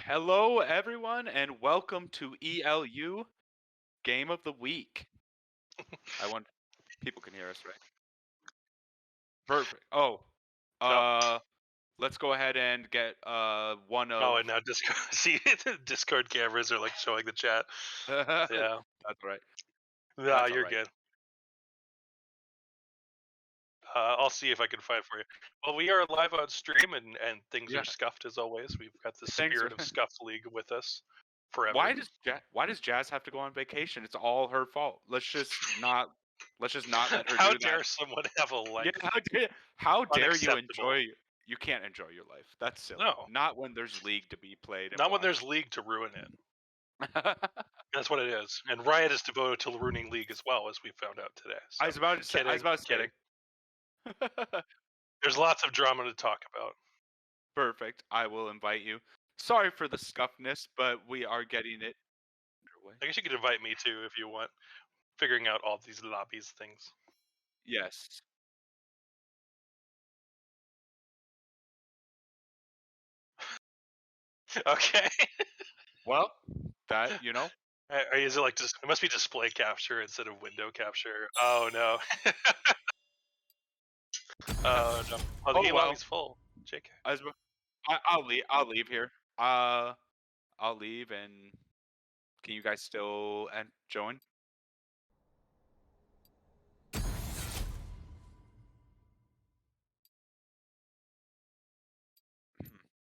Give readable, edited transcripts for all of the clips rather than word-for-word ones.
Hello, everyone, and welcome to ELU Game of the Week. I want people can hear us, right? Perfect. Oh, Uh, let's go ahead and get one oh, of. and now Discord. See, the Discord cameras are like showing the chat. That's Yeah, right. no, That's all you're right. good. I'll see if I can find for you. Well, we are live on stream, and things Yeah. are scuffed as always. We've got the Thanks. spirit of Scuff League with us forever. Why does Jazz have to go on vacation? It's all her fault. Let's just not let her How do that. dare someone have a Yeah. life? How dare you Unacceptable. enjoy? You can't enjoy your life. That's silly. No, Not when there's league to be played and not when there's watched. League to ruin it. That's what it is. And Riot is devoted to ruining League as well, as we found out today. I So, was about to say. I was kidding, about to kidding. say. There's lots of drama to talk about. Perfect. I will invite you. Sorry for the scuffness, but we are getting it underway. I guess you could invite me too if you want. Figuring out all these lobbies things. Yes. Okay. Well, that. Is it like just? It must be display capture instead of window capture. Oh no. Oh no. Oh, the Oh game well. lobby's full. JK. As well- I'll leave. I'll leave here. I'll leave, and can you guys still join?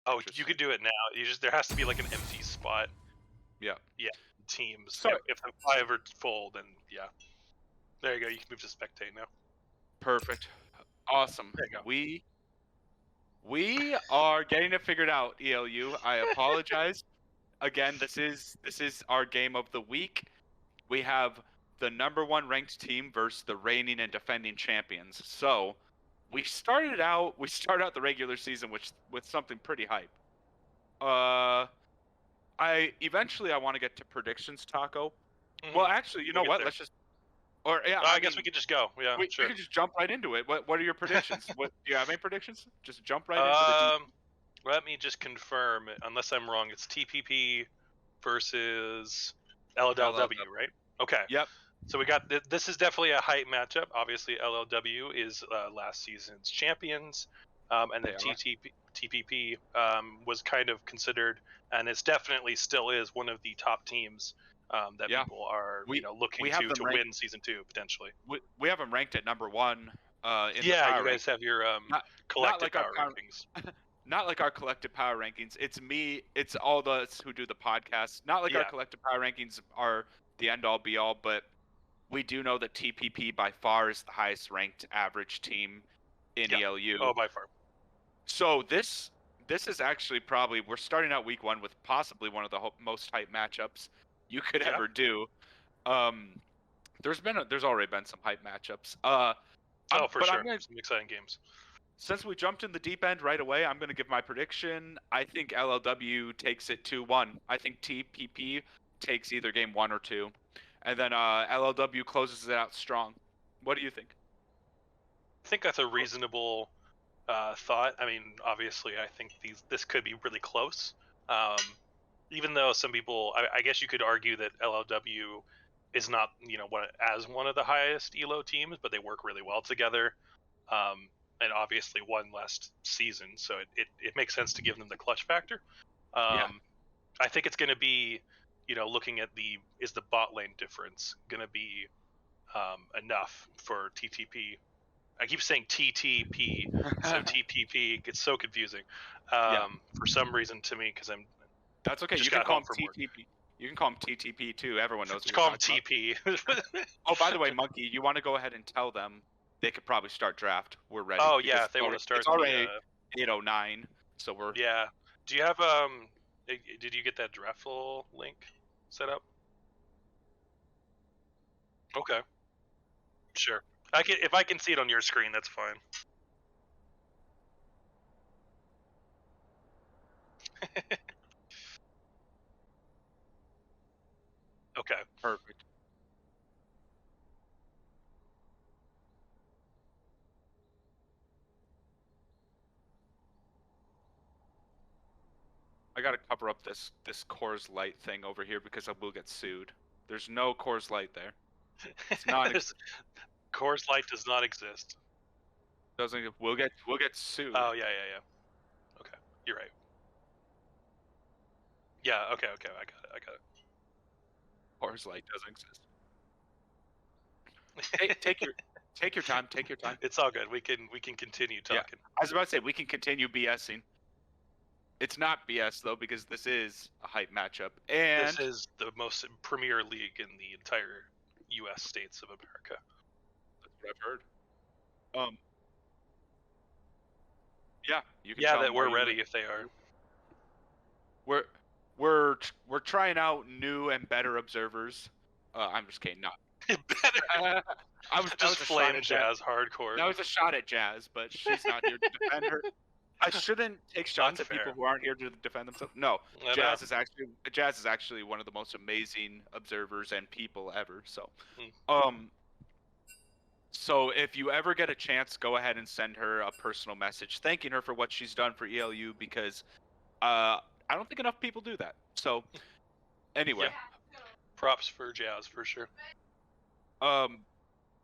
Oh, you Interesting. could do it now. You just there has to be like an empty spot. Yeah. Yeah. Teams. So If the 5 are full, then yeah. There you go. You can move to spectate now. perfect. Awesome. There you go. We are getting it figured out. ELU. I apologize. Again, this is our game of the week. We have the number one ranked team versus the reigning and defending champions. So we start out the regular season with something pretty hype. I want to get to predictions, Taco. Well, actually, you We'll know get what? there. Let's just or yeah, I I guess we mean, could just go. Yeah, we sure. could just jump right into it. What are your predictions? What do you have any predictions? Just jump right into the deep. Um, Let me just confirm. Unless I'm wrong, it's TPP versus LLW, LLW. right? Okay. Yep. So we got this is definitely a hype matchup. Obviously, LLW is last season's champions, and then They are. TPP was kind of considered, and it's definitely still is one of the top teams that Yeah. people are We looking we have them to ranked. win season 2 potentially. We have them ranked at number one. In the Yeah, you power guys ranking. have your Not not collective like our power rankings. not like our collective power rankings. It's me. It's all of us who do the podcast. Not like our Yeah, collective power rankings are the end all be all, but we do know that TPP by far is the highest ranked average team in yeah. ELU. Oh, by far. So this is actually probably we're starting out week one with possibly one of the most hype matchups you could Yeah. ever do. Um, there's already been some hype matchups. Oh, for But I'm sure. gonna Some exciting games. since we jumped in the deep end right away, I'm going to give my prediction. I think LLW takes it 2-1. I think TPP takes either game 1 or 2. And then LLW closes it out strong. What do you think? I think that's a reasonable thought. I mean, obviously, I think this could be really close. Um, even though some people, I guess you could argue that LLW is not, one of the highest ELO teams, but they work really well together. And obviously won last season, so it makes sense to give them the clutch factor. Yeah. I think it's going to be, looking at is the bot lane difference going to be enough for TTP. I keep saying TTP, so TPP gets so confusing Yeah. for some reason to me because I'm That's okay. You just can got call home him from work. TTP. You can call him TTP too. Everyone knows what Just you're call him talking about. TP. Oh, by the way, Monkey, you want to go ahead and tell them they could probably start draft. We're ready Oh because yeah, if they want to it's start the already 8:09, so we're yeah. Do you have did you get that Dreffel link set up? Okay, sure. If I can see it on your screen, that's fine. Okay. perfect. I gotta cover up this Coors Light thing over here because I will get sued. There's no Coors Light there. It's not. Coors Light does not exist. Doesn't. We'll get sued. Oh yeah. Okay, you're right. Yeah. Okay. I got it. Coors Light doesn't exist. Take your time. Take your time. It's all good. We can continue talking. Yeah. I was about to say we can continue BSing. It's not BS though because this is a hype matchup, and this is the most premier league in the entire U.S. states of America. That's what I've heard. Yeah, you can. Yeah, tell that them we're why ready if they are. We're trying out new and better observers. I'm just kidding. Not better. I was Just flame Jazz hardcore. That was a shot at Jazz, but she's not here to defend her. I shouldn't take shots Unfair. at people who aren't here to defend themselves. No, Jazz is actually one of the most amazing observers and people ever. So, so if you ever get a chance, go ahead and send her a personal message thanking her for what she's done for ELU because I don't think enough people do that. So, anyway, props for Jazz for sure.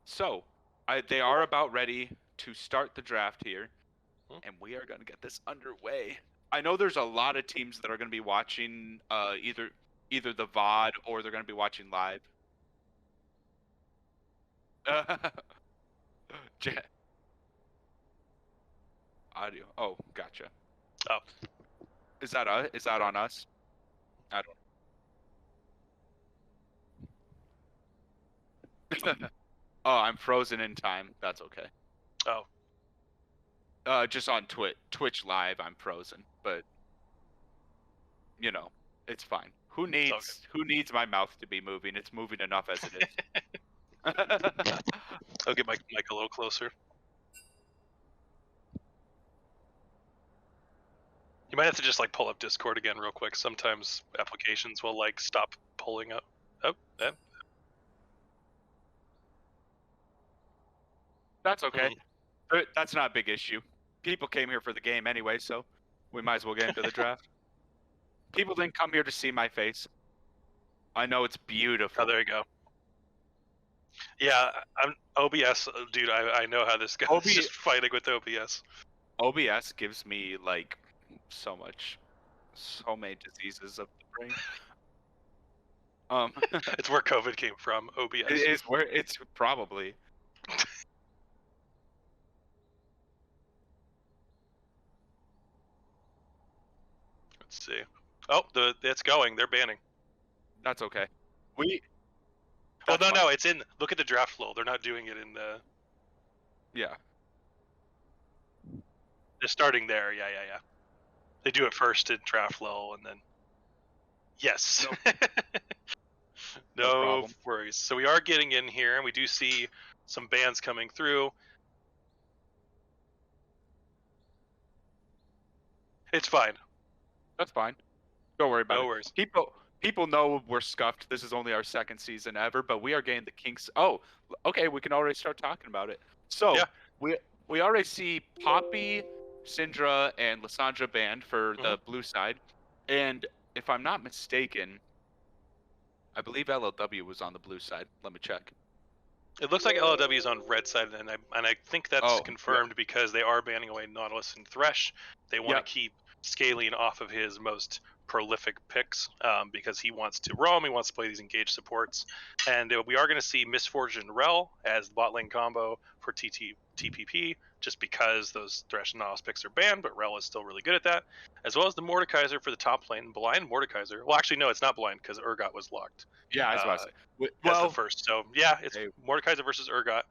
So they are about ready to start the draft here, and we are going to get this underway. I know there's a lot of teams that are going to be watching either the VOD or they're going to be watching live. Audio. Oh, gotcha. Oh. Is that on us? I don't. Oh, I'm frozen in time. That's okay. Oh. Just on Twitch Live, I'm frozen, but you know, it's fine. Who needs my mouth to be moving? It's moving enough as it is. I'll get my mic a little closer. You might have to just like pull up Discord again real quick. Sometimes applications will like stop pulling up. Oh, yeah. That's okay. That's not a big issue. People came here for the game anyway, so we might as well get into the draft. People didn't come here to see my face. I know it's beautiful. Oh, there you go. Yeah, I'm OBS, dude. I know how this goes. Just fighting with OBS. OBS gives me like so many diseases of the brain. It's where COVID came from. OBS. It's probably. Let's see. Oh, it's going. They're banning. That's okay. No. It's in. Look at the draft flow. They're not doing it in the. Yeah. They're starting there. Yeah. They do it first in draft flow and then. Yes. No worries. So we are getting in here, and we do see some bans coming through. It's fine. That's fine. Don't worry about it. No worries. People know we're scuffed. This is only our second season ever, but we are getting the kinks. Oh, okay. We can already start talking about it. So we already see Poppy, Syndra, and Lysandra banned for the blue side, and if I'm not mistaken, I believe LLW was on the blue side. Let me check. It looks like LLW is on red side, and I think that's confirmed because they are banning away Nautilus and Thresh. They want to keep scaling off of his most prolific picks because he wants to roam, he wants to play these engaged supports, and we are going to see Misfortune Rel as the bot lane combo for TPP just because those Thresh and Nautilus picks are banned, but Rel is still really good at that, as well as the Mordekaiser for the top lane. Blind Mordekaiser. Well, actually, no, it's not blind because Urgot was locked. Yeah, I was about to say. That's the first. So, yeah, it's Mordekaiser versus Urgot.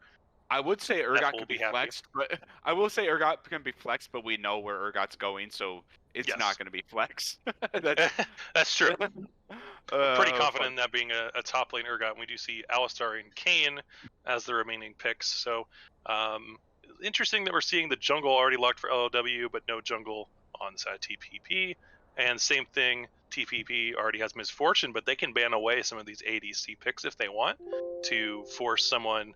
I would say Urgot could be flexed, but I will say Urgot can be flexed, but we know where Urgot's going, so it's not going to be flexed. That's true. Pretty confident in that being a top lane Urgot. And we do see Alistar and Kayn as the remaining picks. So interesting that we're seeing the jungle already locked for LLW, but no jungle on the side of TPP. And same thing, TPP already has Misfortune, but they can ban away some of these ADC picks if they want to force someone,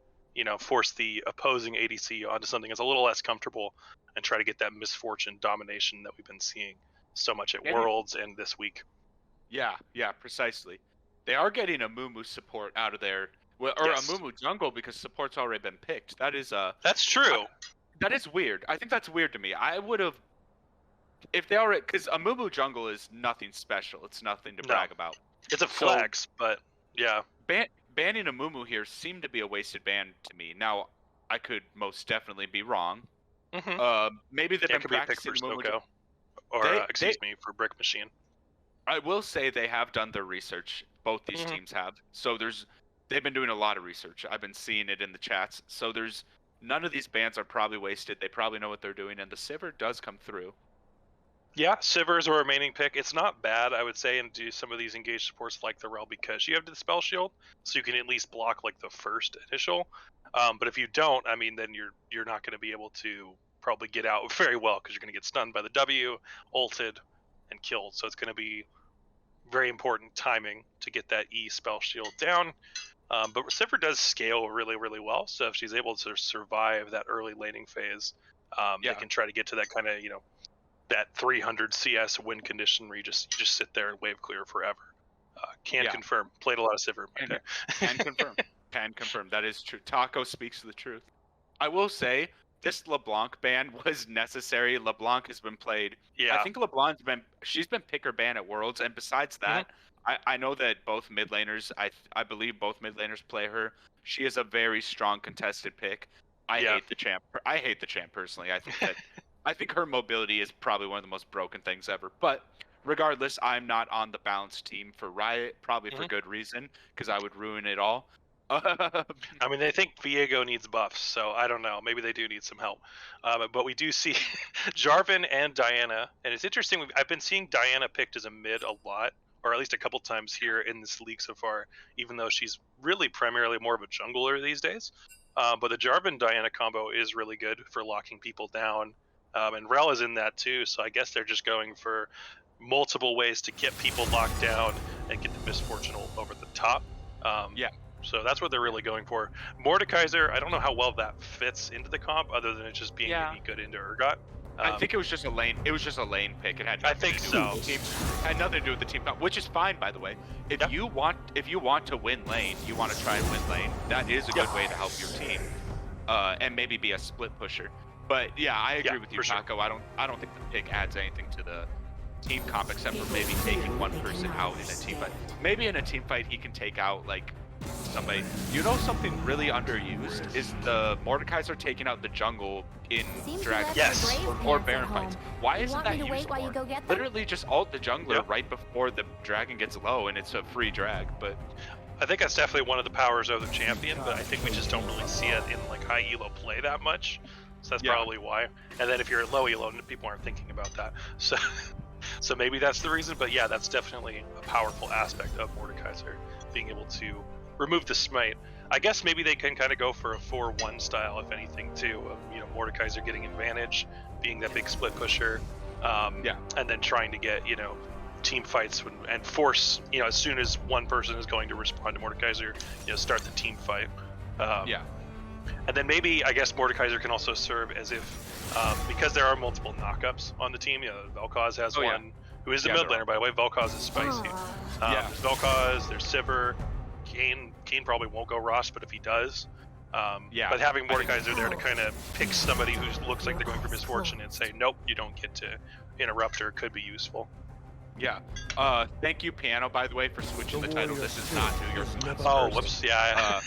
force the opposing ADC onto something that's a little less comfortable and try to get that Misfortune domination that we've been seeing so much at And Worlds and this week. yeah, precisely. They are getting a Mumu support out of there, well, or a Yes, Mumu jungle because support's already been picked. That is that's true. that is weird. I think that's weird to me. I would have, if they already, because a Mumu jungle is nothing special. It's nothing to No, brag about. it's a So flex, but yeah. banning a Mumu here seemed to be a wasted ban to me. Now, I could most definitely be wrong. Mm-hmm. Maybe they've Yeah, it been could be a pick for practicing Mumu. Snowco, or They excuse me, for Brick Machine. I will say they have done their research. Both these Mhm. teams have. So they've been doing a lot of research. I've been seeing it in the chats. So there's none of these bans are probably wasted. They probably know what they're doing, and the Sivir does come through. Yeah, Sivir is a remaining pick. It's not bad, I would say, and do some of these engaged supports like the Rel because you have the spell shield, so you can at least block like the first initial. But if you don't, I mean, then you're not going to be able to probably get out very well because you're going to get stunned by the W, ulted, and killed. So it's going to be very important timing to get that E spell shield down. But Sivir does scale really, really well. So if she's able to survive that early laning phase, they can try to get to that kind of that 300 CS win condition where you just sit there and wave clear forever. Can confirm. Played a lot of Sivir in my day. Can confirm. Can confirm. That is true. Taco speaks the truth. I will say this LeBlanc ban was necessary. LeBlanc has been played. Yeah. I think she's been picker ban at Worlds, and besides that, I know that both mid laners, I believe both mid laners play her. She is a very strong contested pick. I hate the champ. I hate the champ personally. I think that I think her mobility is probably one of the most broken things ever. But regardless, I'm not on the balanced team for Riot, probably for good reason, because I would ruin it all. I mean, they think Viego needs buffs, so I don't know. Maybe they do need some help. But we do see Jarvan and Diana, and it's interesting. I've been seeing Diana picked as a mid a lot, or at least a couple times here in this league so far, even though she's really primarily more of a jungler these days. But the Jarvan Diana combo is really good for locking people down, and Rel is in that too. So I guess they're just going for multiple ways to get people locked down and get the misfortune over the top. So that's what they're really going for. Mordekaiser, I don't know how well that fits into the comp, other than it just being really good into Urgot. I think it was just a lane. It was just a lane pick. It had nothing to do with the team. Had nothing to do with the team comp, which is fine, by the way. If you want to win lane, you want to try and win lane. That is a good way to help your team, and maybe be a split pusher. But yeah, I agree with you, Taco. Sure. I don't think the pick adds anything to the team comp except for maybe taking one person out in a team fight. Maybe in a team fight he can take out like somebody. You know, something really underused is the Mordekaiser taking out the jungle in Dragon or Baron fights. Why isn't that used more? Literally just ult the jungler right before the dragon gets low and it's a free drag. But I think that's definitely one of the powers of the champion, but I think we just don't really see it in like high elo play that much. So that's probably why. And then if you're at low elo, people aren't thinking about that. So maybe that's the reason. But yeah, that's definitely a powerful aspect of Mordekaiser, being able to remove the smite. I guess maybe they can kind of go for a 4-1 style, if anything, too. Of, Mordekaiser getting advantage, being that big split pusher, and then trying to get team fights and force as soon as one person is going to respond to Mordekaiser, start the team fight. And then maybe I guess Mordekaiser can also serve as if because there are multiple knockups on the team. Vel'Koz has one who is the mid laner, by the way. Vel'Koz is spicy. There's Vel'Koz, there's Sivir. Kane probably won't go Rosh, but if he does, but having Mordekaiser there to kind of pick somebody who looks like they're going for misfortune and say, nope, you don't get to interrupt her, could be useful. Yeah. Thank you, Piano, by the way, for switching the title. This is not New York Knicks. Oh, whoops. Yeah.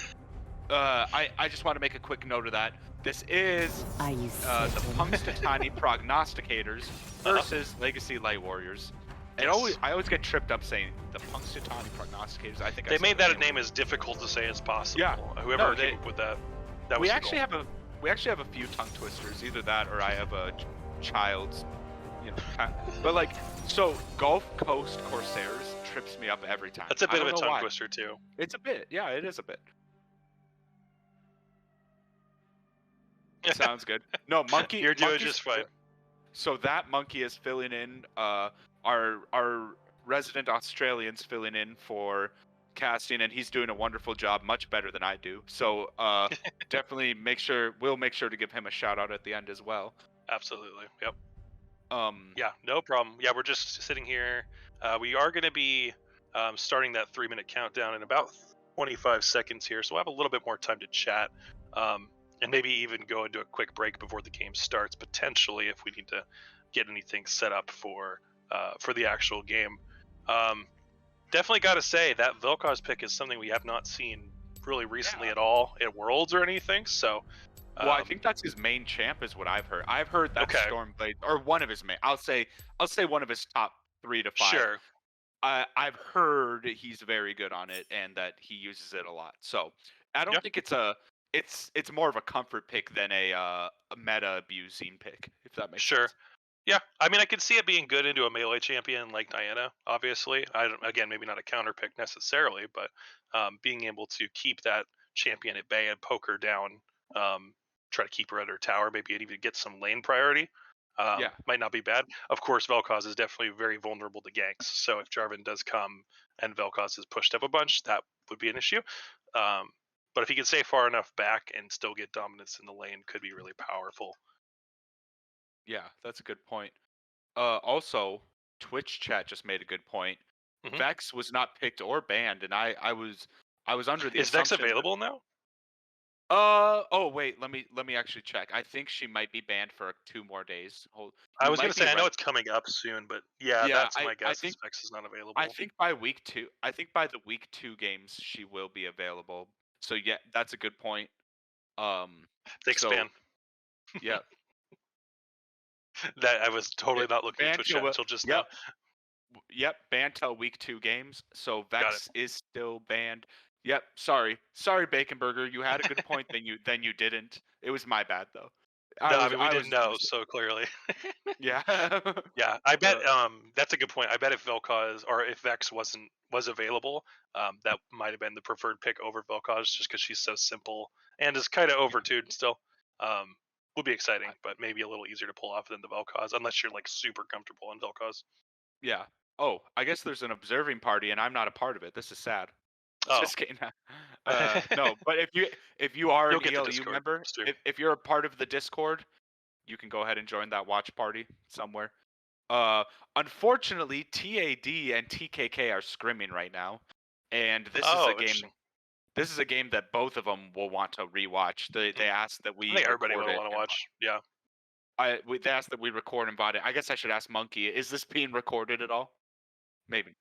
I just want to make a quick note of that. This is the Punxsutawney Prognosticators versus Legacy Light Warriors. And I always get tripped up saying the Punxsutawney Prognosticators. I think they made that a name as difficult to say as possible. Yeah. Whoever came up with that was we actually have a few tongue twisters. Either that or I have a child's, but like so Gulf Coast Corsairs trips me up every time. That's a bit of a tongue twister too. It's a bit. Yeah, it is a bit. Sounds good. No, Monkey. You're doing just fine. So that Monkey is filling in. Our resident Australian's filling in for casting, and he's doing a wonderful job, much better than I do. So definitely we'll make sure to give him a shout out at the end as well. Absolutely. Yep. Yeah, no problem. Yeah, we're just sitting here. We are going to be starting that 3-minute countdown in about 25 seconds here, so we'll have a little bit more time to chat, and maybe even go into a quick break before the game starts, potentially if we need to get anything set up for the actual game. Definitely got to say that Vel'Koz pick is something we have not seen really recently at all at Worlds or anything. So, Well, I think that's his main champ, is what I've heard. I've heard that okay, Stormblade, or one of his main. I'll say one of his top 3 to 5. sure, I've heard he's very good on it and that he uses it a lot. So I yeah, don't think it's more of a comfort pick than a meta abusing pick, if that makes sure. sense. Yeah, I mean, I could see it being good into a melee champion like Diana. Obviously, I don't, again, maybe not a counter pick necessarily, but being able to keep that champion at bay and poke her down, try to keep her under tower, maybe even get some lane priority, Yeah, might not be bad. Of course, Vel'Koz is definitely very vulnerable to ganks. So if Jarvan does come and Vel'Koz is pushed up a bunch, that would be an issue. Um, but if he can stay far enough back and still get dominance in the lane, could be really powerful. yeah, that's a good point. Also, Twitch chat just made a good point. Hmm. Vex was not picked or banned, and I was under the Is Vex assumption that. available now? Oh wait, let me actually check. I think she might be banned for 2 more days. Hold, I you was gonna might be say I know right. it's coming up soon, but yeah, Yeah, that's my I guess. Is think Vex is not I available. think by week 2, I think by the week 2 games she will be available. So yeah, that's a good point. Um, Thanks, so Ban. yeah, That I was yeah, totally not looking at ban Twitch till chat until just now. yep, yep, ban till week 2 games. So Got it. Vex is still banned. Yep, sorry, Bacon Burger. You had a good point, then you didn't. It was my bad though. I No, I was mean we I didn't was know just so clearly. yeah. Yeah, I bet uh, that's a good point. I bet if Vel'Koz or if Vex was available, that might have been the preferred pick over Vel'Koz just because she's so simple and is kind of yeah. overtuned still. Would be exciting, but maybe a little easier to pull off than the Vel'Koz unless you're like super comfortable on Vel'Koz. Yeah. Oh, I guess there's an observing party and I'm not a part of it. This is sad. Oh, Just kidding. No, but if you are you'll an get the ELU Discord member, soon. if you're a part of the Discord, you can go ahead and join that watch party somewhere. Unfortunately, TAD and TKK are scrimming right now, and this is Oh, a game. interesting. This is a game that both of them will want to rewatch. They Hmm. asked that I we think everybody record would it want to and watch. Yeah. they asked that we record and VOD it. I guess I should ask Monkey. Is this being recorded at all? Maybe.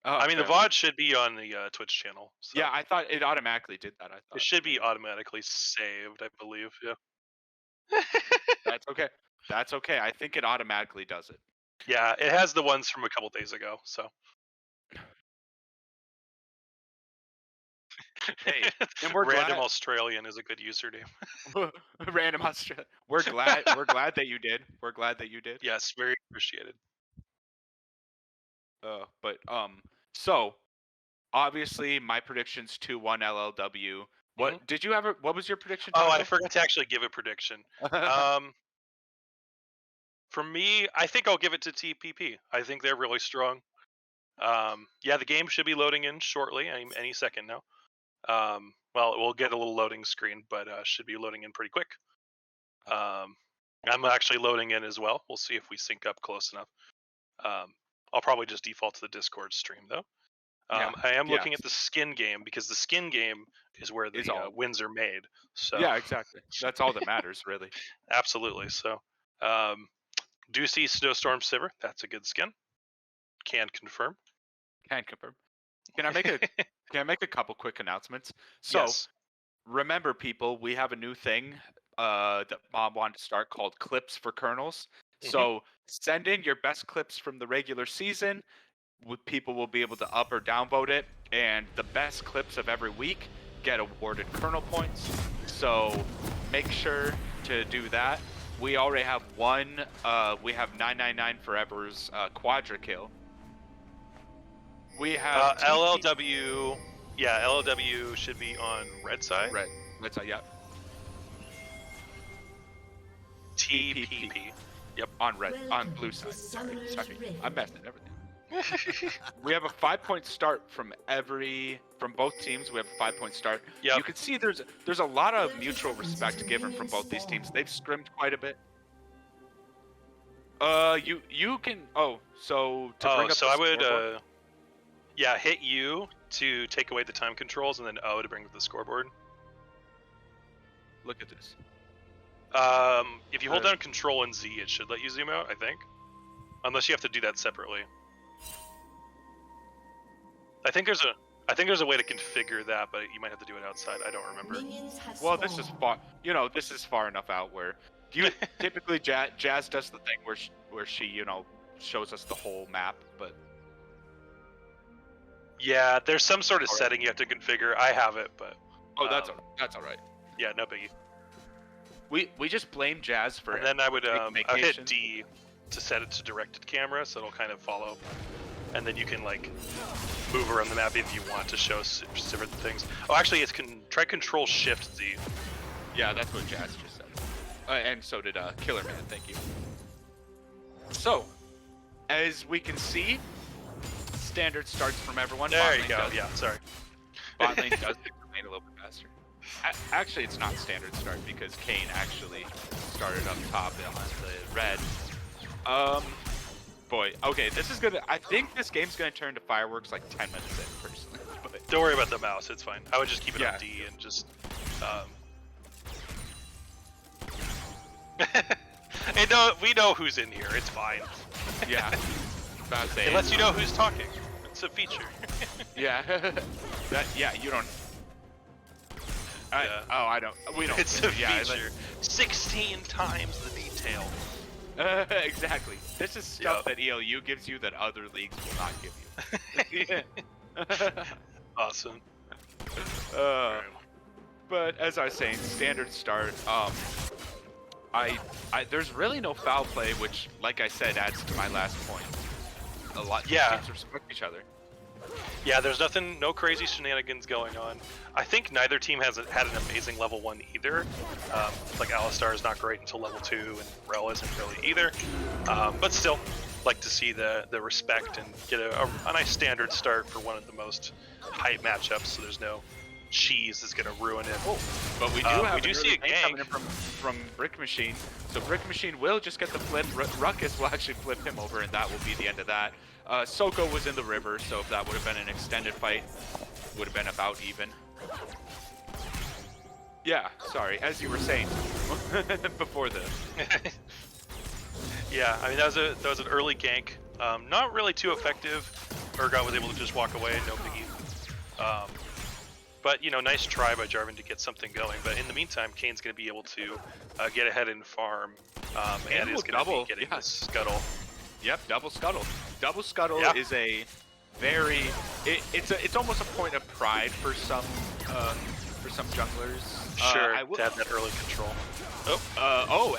Oh, I mean, the fair enough. VOD should be on the Twitch channel, so Yeah, I thought it automatically did that. I it thought should be maybe automatically saved, I believe. Yeah. that's okay. That's okay. I think it automatically does it. Yeah, it has the ones from a couple days ago. So Hey, and we're random glad. Australian is a good username. Random Australia. We're glad that you did. We're glad that you did. Yes, very appreciated. But so obviously my prediction's 2-1 LLW. Hmm. What did you ever? What was your prediction, Oh, I Taco? forgot to actually give a prediction. Um, for me, I think I'll give it to TPP. I think they're really strong. Yeah, the game should be loading in shortly, any second now. Well, we'll get a little loading screen, but should be loading in pretty quick. Um, I'm actually loading in as well. We'll see if we sync up close enough. I'll probably just default to the Discord stream though. Yeah, I am yeah. looking at the skin game because the skin game is where the Is all. wins are made. So Yeah, exactly. That's all that matters, really. absolutely. So um, do see Snowstorm Simmer. That's a good skin. Can confirm. Can confirm. Can I make a Can I make a couple quick announcements? So Yes. remember, people, we have a new thing that Bob wanted to start called Clips for Kernels. Hmm. So send in your best clips from the regular season. People will be able to up or downvote it, and the best clips of every week get awarded kernel points. So make sure to do that. We already have one. We have 999 Forever's Quadra Kill. We have LLW. Yeah, LLW should be on red side. Red. Let's yeah. TPP. Yep. On red. On blue side. Sorry. I'm messing everything. We have a 5-point start from both teams. We have a 5-point start. Yep. You can see there's a lot of mutual respect given from both these teams. They've scrimmed quite a bit. You can. Oh, so to Oh, bring up so the I would scoreboard? yeah, hit U to take away the time controls, and then O to bring up the scoreboard. Look at this. If you hold down Control and Z, it should let you zoom out, I think. Unless you have to do that separately. I think there's a way to configure that, but you might have to do it outside. I don't remember. Well, this is far. This is far enough out where typically Jazz does the thing where she shows us the whole map, but Yeah, there's some sort of Alright. setting you have to configure. I have it, but that's all right. yeah, no biggie. We just blame Jazz for. And then I would vacation. hit D to set it to directed camera, so it'll kind of follow. And then you can like move around the map if you want to show different things. Oh, actually, it's try Control Shift Z. Yeah, that's what Jazz just said. And so did Killer Man. Thank you. So, as we can see, standard starts from everyone. There you go. Yeah, sorry. Bot lane does get the lane a little bit faster. Actually, it's not standard start because Kane actually started up top on the red. Boy, okay, this is gonna. I think this game's gonna turn to fireworks like 10 minutes in, personally. But Don't worry about the mouse; it's fine. I would just keep it Yeah. on D and just. Hey, no, we know who's in here. It's fine. yeah, about to say, It lets you know who's talking. It's a feature. Yeah, you don't. Yeah. I don't. We don't. It's a yeah, feature. 16 times the detail. Exactly. This is stuff that ELU gives you that other leagues will not give you. Awesome. But as I was saying, standard start. There's really no foul play, which, like I said, adds to my last point. A lot. Yeah. Teams respect each other. Yeah, there's no crazy shenanigans going on. I think neither team has had an amazing level 1 either. Like Alistar is not great until level 2, and Rel isn't really either. But still, like to see the respect and get a nice standard start for one of the most hype matchups. So there's no cheese that's gonna ruin it. But we do see a gank coming in from Brick Machine. So Brick Machine will just get the flip. Ruckus will actually flip him over, and that will be the end of that. Soko was in the river, so if that would have been an extended fight, would have been about even. Yeah, sorry, as you were saying before this. Yeah, I mean that was an early gank. Not really too effective. Urgot was able to just walk away, no biggie. But nice try by Jarvan to get something going. But in the meantime, Kane's going to be able to get ahead and farm, and is going to be getting the scuttle. Yep, double scuttle. Double scuttle is a very it's almost a point of pride for some junglers. Sure, to have that early control.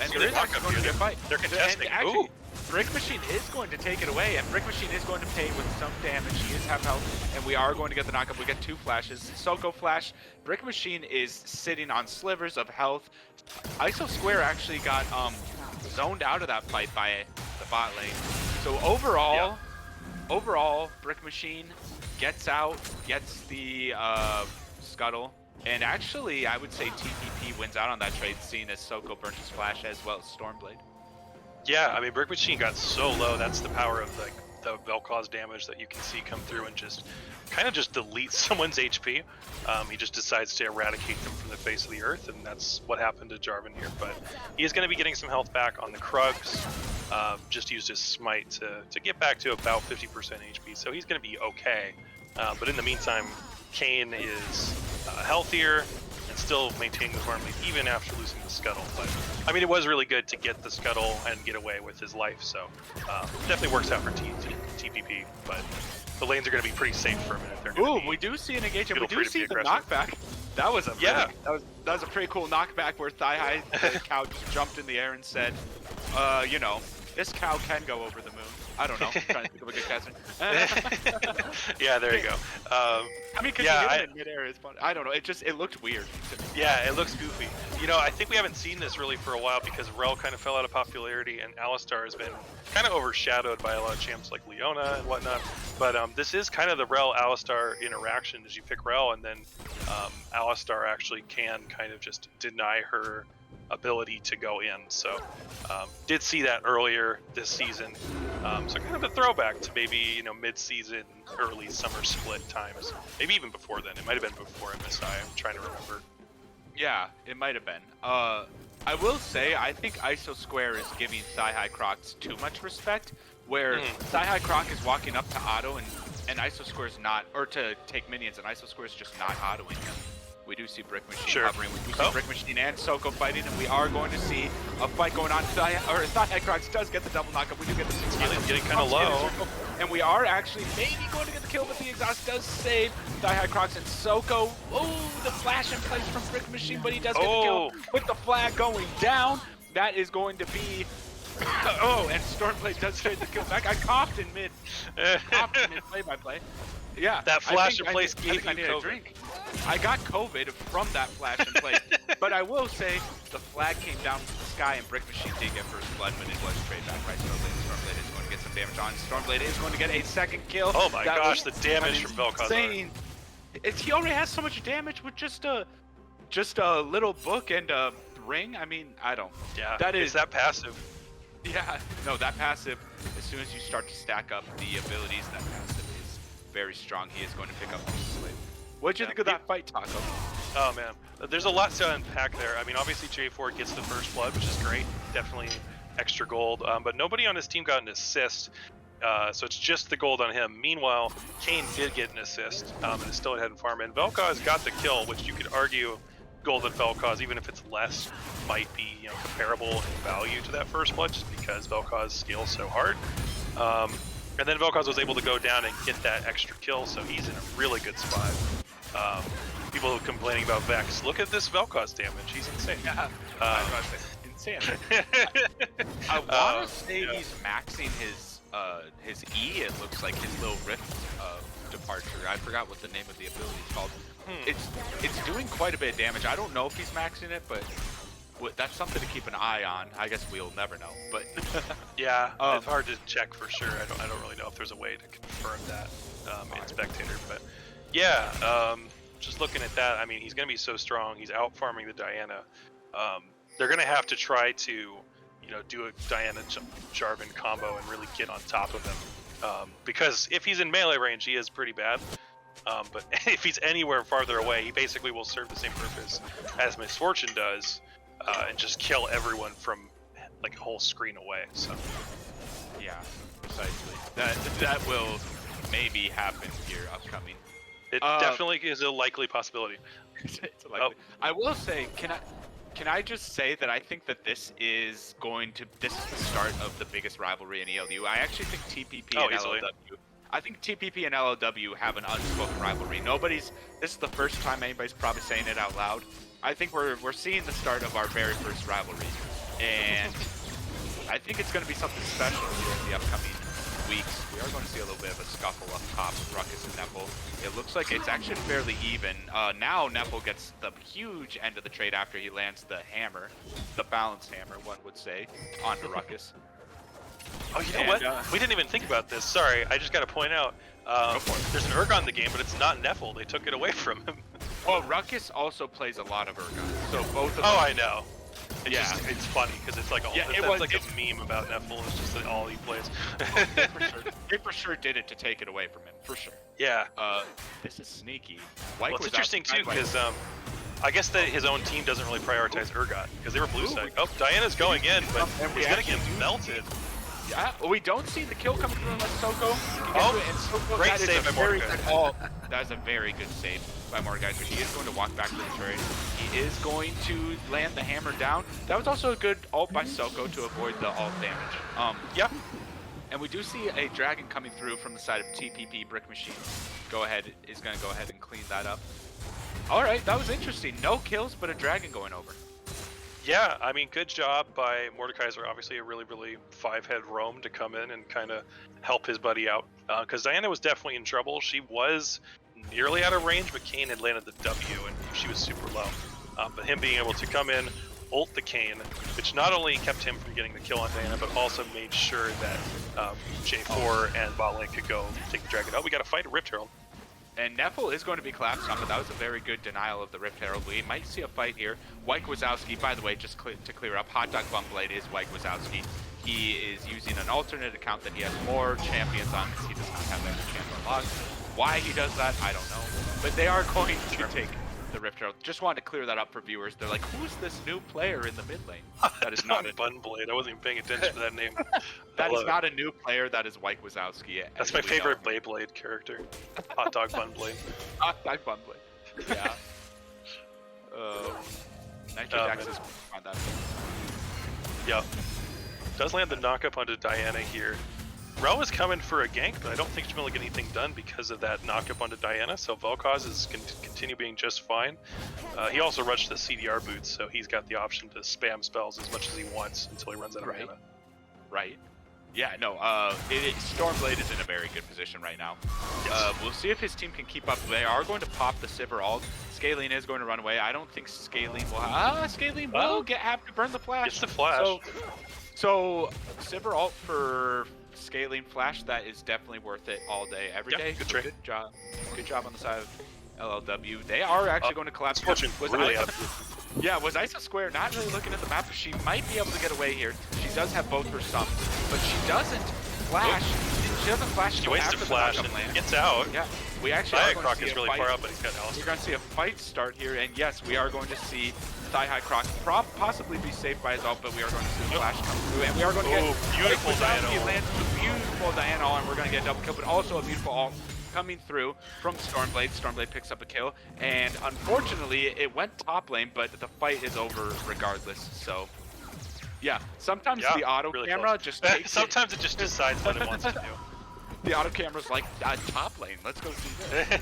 And there is actually going to be a fight. They're contesting. And actually, Brick Machine is going to take it away, and Brick Machine is going to pay with some damage. He is half health, and we are going to get the knockup. We get 2 flashes. Soko flash. Brick Machine is sitting on slivers of health. ISO Square actually got zoned out of that fight by the bot lane. So overall, Brick Machine gets out, gets the scuttle. And actually, I would say TPP wins out on that trade, seeing as Soko burnt his flash as well as Stormblade. Yeah, I mean, Brick Machine got so low. That's the power of like the Vel'Koz damage that you can see come through and just kind of just delete someone's HP. He just decides to eradicate them from the face of the earth, and that's what happened to Jarvan here. But he is going to be getting some health back on the Krugs. Just used his smite to get back to about 50% HP, so he's going to be okay. But in the meantime, Kane is healthier and still maintaining the farm lead even after losing the scuttle. But I mean, it was really good to get the scuttle and get away with his life, so definitely works out for TPP. But the lanes are going to be pretty safe for a minute. We do see an engagement. We do see the knockback. That was a that was a pretty cool knockback where Thigh High the cow just jumped in the air and said, this cow can go over the moon. I don't know. I'm trying to think of a good casting. Yeah, there you go. I mean, because you hit it in midair is fun. I don't know. It looked weird to me. Yeah, it looks goofy. I think we haven't seen this really for a while because Rel kind of fell out of popularity and Alistar has been kind of overshadowed by a lot of champs like Leona and whatnot. But this is kind of the Rel-Alistar interaction as you pick Rel, and then Alistar actually can kind of just deny her ability to go in. So did see that earlier this season. So kind of a throwback to maybe mid-season, early summer split times. Maybe even before then. It might have been before MSI. I'm trying to remember. Yeah, it might have been. I will say, I think ISO Square is giving Sci-Hi Crocs too much respect, where Sci-Hi Croc is walking up to auto and ISO Square is not, or to take minions, and ISO Square is just not autoing him. We do see Brick Machine hovering. We do see Brick Machine and Soko fighting, and we are going to see a fight going on. Sci-Hi Crocs does get the double knockup. We do get the 6 getting kind of low. And we are actually maybe going to get the kill, but the exhaust does save Sci-Hi Crocs and Soko. Oh, the flash in place from Brick Machine, but he does get the kill with the flag going down. That is going to be... oh, and Stormblade does trade the kill back. I coughed in mid. Play-by-play. Yeah. That flash in place gave you I need a drink. I got COVID from that flash in place. But I will say, the flag came down from the sky and Brick Machine did get first blood, but it was trade back by Stormblade is going to get some damage on. Stormblade is going to get a second kill. Oh my gosh, the damage from Vel'Koz. He already has so much damage with just a little book and a ring. I mean, I don't. Yeah, is that passive. Yeah, no, that passive, as soon as you start to stack up the abilities, that passive is very strong. He is going to pick up the slave. What'd you think of that fight, Taco? Oh man, there's a lot to unpack there. I mean, obviously J4 gets the first blood, which is great. Definitely extra gold, but nobody on his team got an assist. So it's just the gold on him. Meanwhile, Kane did get an assist and is still ahead in farm. And Vel'Koz got the kill, which you could argue golden Vel'Koz, even if it's less, might be comparable in value to that first blood, just because Vel'Koz scales so hard. And then Vel'Koz was able to go down and get that extra kill, so he's in a really good spot. People complaining about Vex. Look at this Vel'Koz damage. He's insane. Yeah. Insane. I want to say he's maxing his E. It looks like his little rift departure. I forgot what the name of the ability is called. It's doing quite a bit of damage. I don't know if he's maxing it, but that's something to keep an eye on. I guess we'll never know. But yeah, it's hard to check for sure. I don't really know if there's a way to confirm that in Spectator. But yeah, just looking at that, I mean, he's going to be so strong. He's out farming the Diana. They're going to have to try to do a Diana Jarvan combo and really get on top of him. Because if he's in melee range, he is pretty bad. But if he's anywhere farther away, he basically will serve the same purpose as Misfortune does, and just kill everyone from like a whole screen away. So yeah, precisely. That will maybe happen here upcoming. It definitely is a likely possibility. It's likely. I will say, can I just say that I think that this is the start of the biggest rivalry in ELU. I actually think TPP and easily. LLW. I think TPP and LLW have an unspoken rivalry. This is the first time anybody's probably saying it out loud. I think we're seeing the start of our very first rivalry, and I think it's going to be something special here in the upcoming weeks. We are going to see a little bit of a scuffle up top with Ruckus and Nepal. It looks like it's actually fairly even. Now Nepal gets the huge end of the trade after he lands the hammer, the balanced hammer, one would say, onto Ruckus. Oh, you know what? We didn't even think about this. Sorry, I just got to point out. There's an Urgon in the game, but it's not Neffel. They took it away from him. Well, Ruckus also plays a lot of Urgon, so both of them. Oh, I know. It's funny because it's like a meme about Neffel. It's just that all he plays. They for sure did it to take it away from him, for sure. Yeah. This is sneaky. Well, it's interesting too because I guess that his own team doesn't really prioritize Urgot because they were blue side. Oh, Diana's going in, but he's gonna get melted. Yeah, we don't see the kill coming through unless Soko. Soko, great save by Mordekaiser. That is a very good save by Mordekaiser. He is going to walk back to the turret. He is going to land the hammer down. That was also a good ult by Soko to avoid the ult damage. Yeah. And we do see a dragon coming through from the side of TPP Brick Machine. Is going to go ahead and clean that up. All right, that was interesting. No kills, but a dragon going over. Yeah, I mean, good job by Mordekaiser. Obviously, a really, really five-head roam to come in and kind of help his buddy out. Because Diana was definitely in trouble. She was nearly out of range, but Kayn had landed the W, and she was super low. But him being able to come in, ult the Kayn, which not only kept him from getting the kill on Diana, but also made sure that J4 and bot lane could go take the dragon out. We got to fight a Rift Herald. And Neffel is going to be collapsed on, but that was a very good denial of the Rift Herald. We might see a fight here. Wyke Wazowski, by the way, just to clear up, Hot Dog Bumblade is Wyke Wazowski. He is using an alternate account that he has more champions on because he does not have that champion logged. Why he does that, I don't know. But they are going to take the Rift Herald. Just wanted to clear that up for viewers. They're like, who's this new player in the mid lane? That is not a Bunblade. I wasn't even paying attention to that name. That is not a new player. That is Wyke Wazowski. That's my favorite Beyblade character. Hot Dog Bunblade. Hot Dog Bunblade. Yeah. Nitro Jax is on that. Yep. Does land the knockup onto Diana here. Rel is coming for a gank, but I don't think she's going to get anything done because of that knockup onto Diana, so Vel'Koz is going to continue being just fine. He also rushed the CDR boots, so he's got the option to spam spells as much as he wants until he runs out of mana. Right. Yeah, no, Stormblade is in a very good position right now. Yes. We'll see if his team can keep up. They are going to pop the Sivir ult. Scaling is going to run away. I don't think Scaling will... Scaling will have to burn the flash. It's the flash. So Sivir ult for... Scaling flash, that is definitely worth it all day, every day. Good trade. Good job. Good job on the side of LLW. They are actually going to collapse. Was Isa Square not really looking at the map? She might be able to get away here. She does have both her sums, but she doesn't flash. She doesn't flash. She waits to flash and gets out. Yeah, we actually are going to see is really far up, but he's got Alistair. We're going to see a fight start here, and yes, we are going to see Thigh-High Croc possibly be saved by his ult, but we are going to see the flash come through, and we are going to get beautiful Diana. Beautiful Diana, and we're going to get a double kill, but also a beautiful ult coming through from Stormblade. Stormblade picks up a kill, and unfortunately, it went top lane, but the fight is over regardless. So, yeah, sometimes the auto camera just takes sometimes it just decides what it wants to do. The auto camera's like, top lane, let's go see this.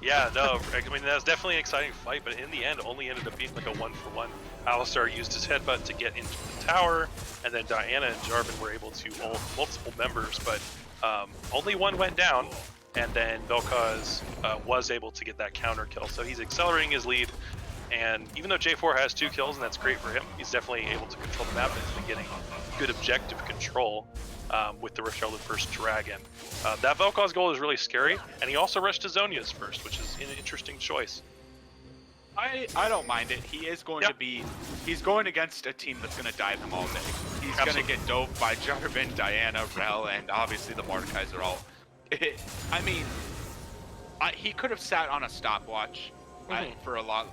Yeah, no, I mean, that was definitely an exciting fight, but in the end, only ended up being like a 1-for-1. Alistar used his headbutt to get into the tower, and then Diana and Jarvan were able to ult multiple members, but only one went down, and then Vel'Koz was able to get that counter kill. So he's accelerating his lead, and even though J4 has 2 kills, and that's great for him, he's definitely able to control the map and has been getting good objective control. With the Rift Herald first Dragon. That Vel'Koz goal is really scary, and he also rushed to Zhonya's first, which is an interesting choice. I don't mind it. He is going to be... He's going against a team that's going to dive him all day. He's going to get doped by Jarvan, Diana, Rel, and obviously the Mordekaiser ult. I mean, he could have sat on a stopwatch for a lot...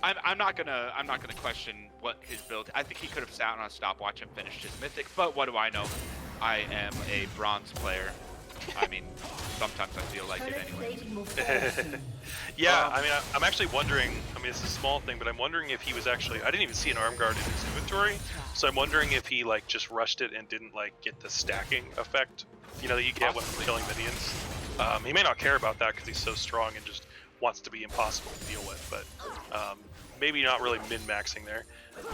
I'm not gonna question what his build. I think he could have sat on a stopwatch and finished his mythic, but what do I know? I am a bronze player. I mean, sometimes I feel like it anyway. Yeah, I mean, I'm actually wondering, I mean, it's a small thing, but I'm wondering if he was actually, I didn't even see an arm guard in his inventory, so I'm wondering if he, like, just rushed it and didn't, like, get the stacking effect, you know, that you get when killing minions. He may not care about that because he's so strong and just wants to be impossible to deal with, but maybe not really min-maxing there.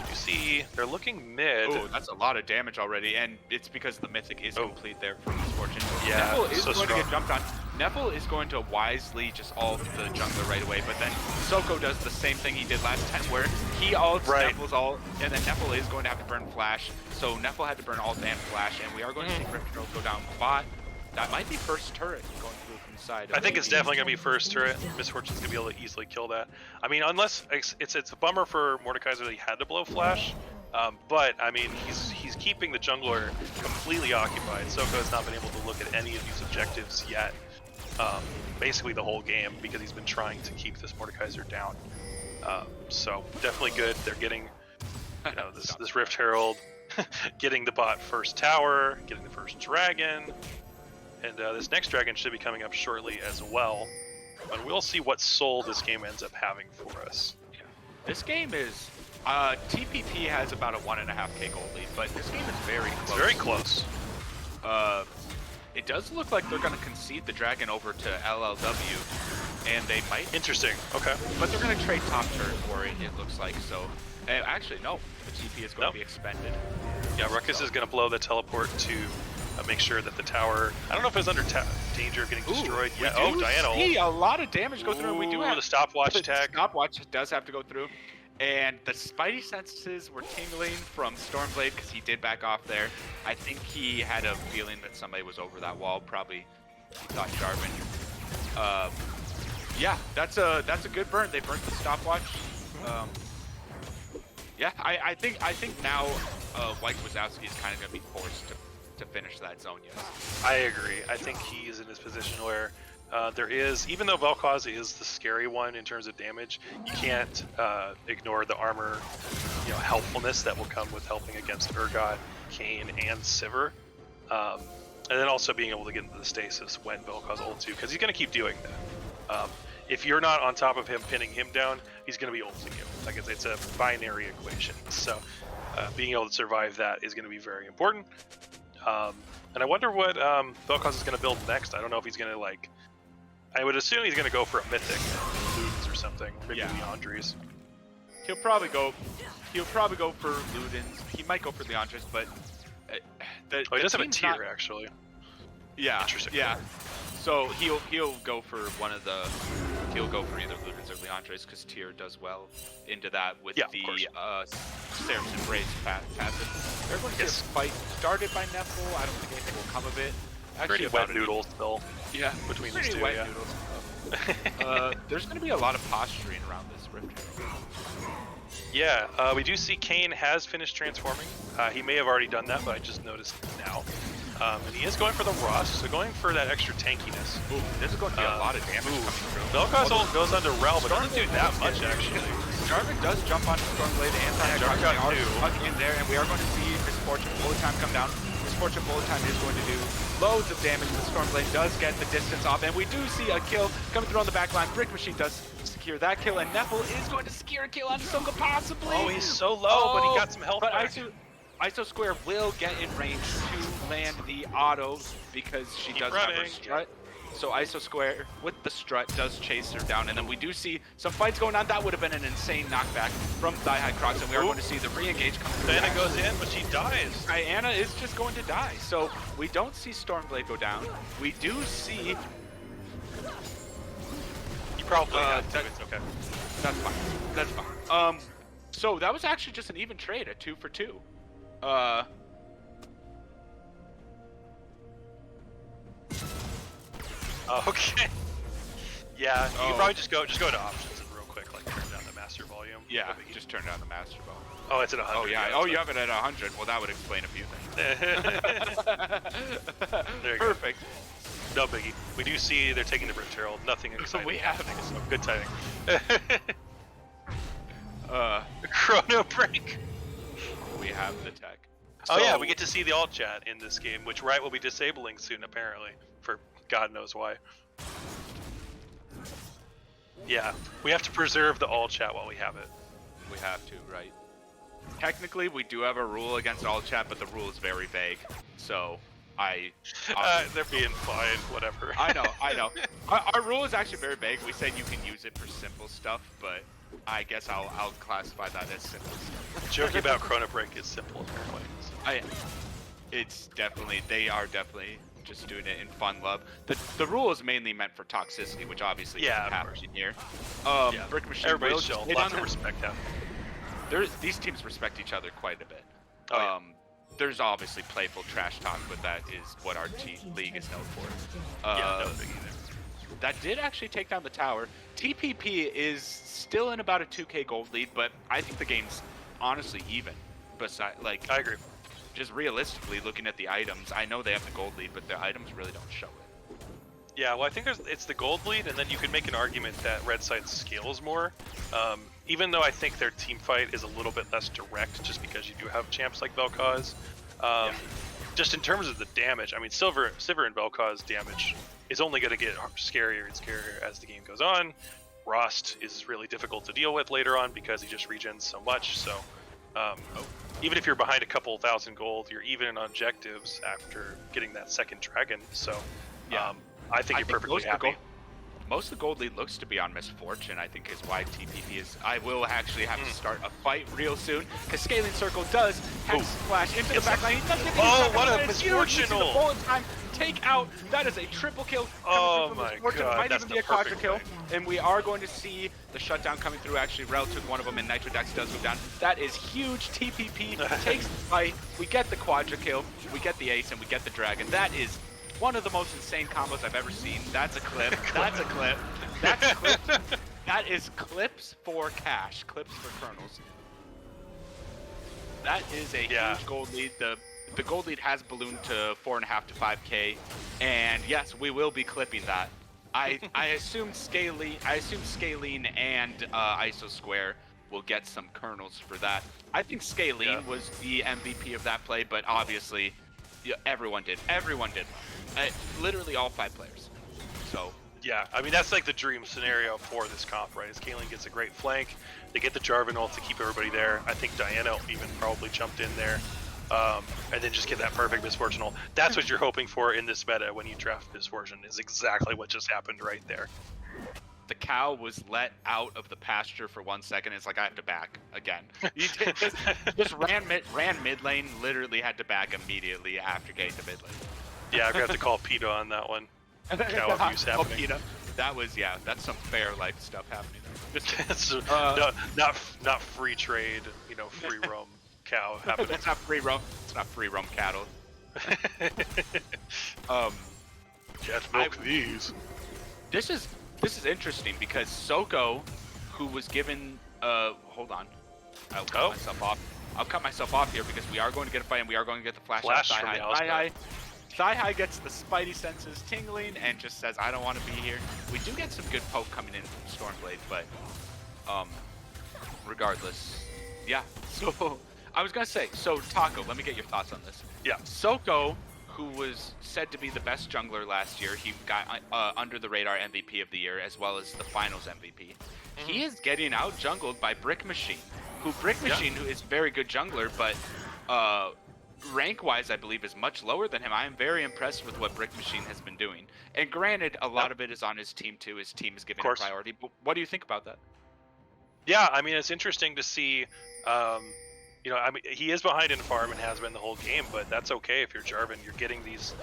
You see, they're looking mid. Oh, that's a lot of damage already, and it's because the mythic is complete there for Misfortune. Yeah, Neffel is so going strong. to get jumped on. Neffel is going to wisely just ult the jungler right away, but then Soko does the same thing he did last time, where he ults Neffel's ult, and then Neffel is going to have to burn flash. So Neffel had to burn ult and flash, and we are going to see Rift Herald go down bot. That might be first turret going through from the side. I think it's definitely going to be first turret. Misfortune's going to be able to easily kill that. I mean, unless it's a bummer for Mordekaiser that he had to blow flash, but I mean, he's keeping the jungler completely occupied. Soko has not been able to look at any of these objectives yet, basically the whole game, because he's been trying to keep this Mordekaiser down. So definitely good. They're getting, you know, this Rift Herald, getting the bot first tower, getting the first dragon. And this next dragon should be coming up shortly as well. And we'll see what soul this game ends up having for us. Yeah. This game is... TPP has about a 1.5k gold lead, but this game is very close. It's very close. It does look like they're going to concede the dragon over to LLW, and they might... Interesting. Okay. But they're going to trade top turret for it, it looks like. So, actually, no. The TP is going to be expended. Yeah, Ruckus is going to blow the teleport to... make sure that the tower, I don't know if it's under danger of getting destroyed yet. Oh, Diana. See a lot of damage go through. We do have the stopwatch tag. Stopwatch does have to go through. And the spidey senses were tingling from Stormblade because he did back off there. I think he had a feeling that somebody was over that wall. Probably he thought Jarvan Yeah, that's a good burn. They burnt the stopwatch. Yeah, I think now White Wazowski is kind of gonna be forced to finish that zone. Yes. I agree. I think he's in this position where there is, even though Vel'Koz is the scary one in terms of damage, you can't ignore the armor, helpfulness that will come with helping against Urgot, Kayn, and Sivir. And then also being able to get into the stasis when Vel'Koz ults you, because he's going to keep doing that. If you're not on top of him, pinning him down, he's going to be ulting you. Like it's a binary equation. So being able to survive that is going to be very important. And I wonder what Vel'Koz is going to build next. I don't know if he's going to I would assume he's going to go for a mythic, Ludens or something, or maybe Leandries. He'll probably go for Ludens. He might go for Leandris, but he does have a tier actually. Yeah. Interesting. Yeah. So he'll go for he'll go for either Ludens or Leandris because tier does well into that with the Saracen Race passive. Everyone gets fight started by Neffel. I don't think anything will come of it. Actually, wet noodle still. Yeah, between these two. Wet noodles. There's going to be a lot of posturing around this Rift Herald. Yeah, we do see Kayn has finished transforming. He may have already done that, but I just noticed now. And he is going for the Rust, so going for that extra tankiness. Ooh, this is going to be a lot of damage coming through. Vel'Koz ult goes onto Rel, but doesn't do that much actually. Jarvan does jump onto Stormblade and Jarvan got two. Tucking in there, and we are going to see Misfortune Bullet Time come down. Misfortune Bullet Time is going to do loads of damage. The Stormblade does get the distance off, and we do see a kill coming through on the back line. Brick Machine does secure that kill, and Neffel is going to secure a kill onto Songa possibly. Oh, he's so low, but he got some health back. ISO Square will get in range to land the auto because she does have her strut. So ISO Square with the strut does chase her down, and then we do see some fights going on. That would have been an insane knockback from Thigh High Crocs, and we are going to see the re-engage come through. Diana goes in, but she dies. Diana is just going to die. So we don't see Stormblade go down. We do see... You probably have to. It's okay. That's fine. That's fine. So that was actually just an even trade, a 2 for 2. Okay. Yeah, you can probably just go to options and real quick, turn down the master volume. Yeah, just turn down the master volume. Oh, it's at 100. Oh yeah. Oh, you have it at 100. Well, that would explain a few things. There you Perfect. Go. No biggie. We do see they're taking the Rift Herald. Nothing exciting. We have so good timing. Chrono break. We have the tech. Oh yeah, we get to see the alt chat in this game, which Riot will be disabling soon, apparently, for God knows why. Yeah, we have to preserve the alt chat while we have it. We have to, right? Technically, we do have a rule against alt chat, but the rule is very vague. So, they're being fine, whatever. I know. Our rule is actually very vague. We said you can use it for simple stuff, but I guess I'll classify that as simple stuff. Joking about Chrono Break is simple, apparently. They are definitely just doing it in fun love. The rule is mainly meant for toxicity, which obviously doesn't happen here. Brick Machine, everybody's chill. Lots of respect happening. These teams respect each other quite a bit. There's obviously playful trash talk, but that is what our league is known for. No big either. That did actually take down the tower. TPP is still in about a 2k gold lead, but I think the game's honestly even. I agree. Just realistically looking at the items, I know they have the gold lead, but the items really don't show it. Yeah, well, I think it's the gold lead, and then you could make an argument that Red Side scales more. Even though I think their team fight is a little bit less direct, just because you do have champs like Vel'Koz. Just in terms of the damage, I mean, Sivir and Vel'Koz damage is only going to get scarier and scarier as the game goes on. Rost is really difficult to deal with later on because he just regens so much. So even if you're behind a couple thousand gold, you're even in objectives after getting that second dragon. So I think you're perfectly happy. Most of the gold lead looks to be on Misfortune, I think is why TPP is... I will actually have to start a fight real soon, because Scaling Circle does Hex Flash into the backline. He does get what a Misfortunal! The bullet time take out. That is a triple kill. Oh my god, might even be a quadra kill. And we are going to see the shutdown coming through. Actually, Rel took one of them, and Nitrodax does move down. That is huge. TPP takes the fight. We get the quadra kill. We get the ace, and we get the dragon. That is one of the most insane combos I've ever seen. That's a clip. That's a clip. That's a clip. That is clips for cash. Clips for kernels. That is a huge gold lead. The gold lead has ballooned to 4.5 to 5K, and yes, we will be clipping that. I assume Scalene and ISO Square will get some kernels for that. I think Scalene was the MVP of that play, but obviously, everyone did. Everyone did. Literally all 5 players. So. Yeah, I mean, that's like the dream scenario for this comp, right? Is Scalene gets a great flank, they get the Jarvan ult to keep everybody there. I think Diana even probably jumped in there, and then just get that perfect Misfortune ult. That's what you're hoping for in this meta when you draft Misfortune, is exactly what just happened right there. The cow was let out of the pasture for 1 second. It's like, I have to back again. He just ran mid lane, literally had to back immediately after getting to mid lane. Yeah, I'm gonna have to call PETA on that one. Cow abuse happening. PETA. That was, that's some fair life stuff happening there. Just, not free trade, free roam cow happening. That's not free roam. It's not free roam cattle. Can't milk these. This is interesting because Soko, who was given hold on, I'll cut myself off. I'll cut myself off here because we are going to get a fight and we are going to get the flash out. Thigh-High gets the spidey senses tingling and just says, I don't want to be here. We do get some good poke coming in from Stormblade, but regardless, yeah. So I was gonna say, so Taco, let me get your thoughts on this. Yeah. Soko, who was said to be the best jungler last year, he got under the radar MVP of the year as well as the finals MVP. He is getting out jungled by Brick Machine, who is a very good jungler, but rank-wise, I believe, is much lower than him. I am very impressed with what Brick Machine has been doing. And granted, a lot of it is on his team, too. His team is giving him priority. But what do you think about that? Yeah, I mean, it's interesting to see. I mean, he is behind in farm and has been the whole game, but that's okay if you're Jarvan. You're getting these,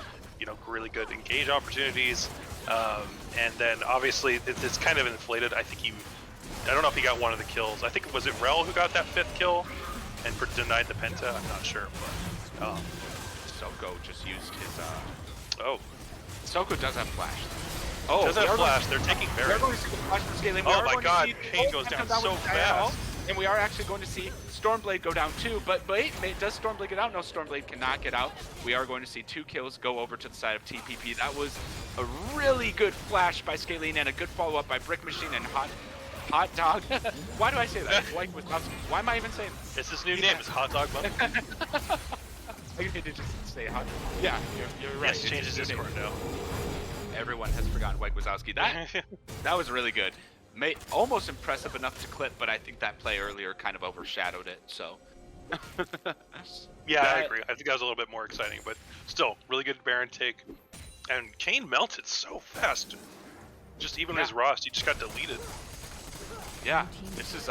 really good engage opportunities. And then, obviously, it's kind of inflated. I don't know if he got one of the kills. I think, was it Rel who got that 5th kill and denied the penta? I'm not sure, but... Soko just used his Soko does have flash. Does have flash. They're taking very. We're going to see the flash from Scaling. Oh my god, Kane goes down so fast. And we are actually going to see Stormblade go down too. But wait, does Stormblade get out? No, Stormblade cannot get out. We are going to see 2 kills go over to the side of TPP. That was a really good flash by Scaling and a good follow-up by Brick Machine and Hot Dog. Why do I say that? Why am I even saying that? It's his new name. It's Hot Dog Money. I need to just say hot. Yeah, you're right. Yes, changes Discord now. Everyone has forgotten White Wazowski. That was really good. Almost impressive enough to clip, but I think that play earlier kind of overshadowed it. So. Yeah, I agree. I think that was a little bit more exciting, but still, really good Baron take. And Kane melted so fast. Just even his Rost, he just got deleted. Yeah, this is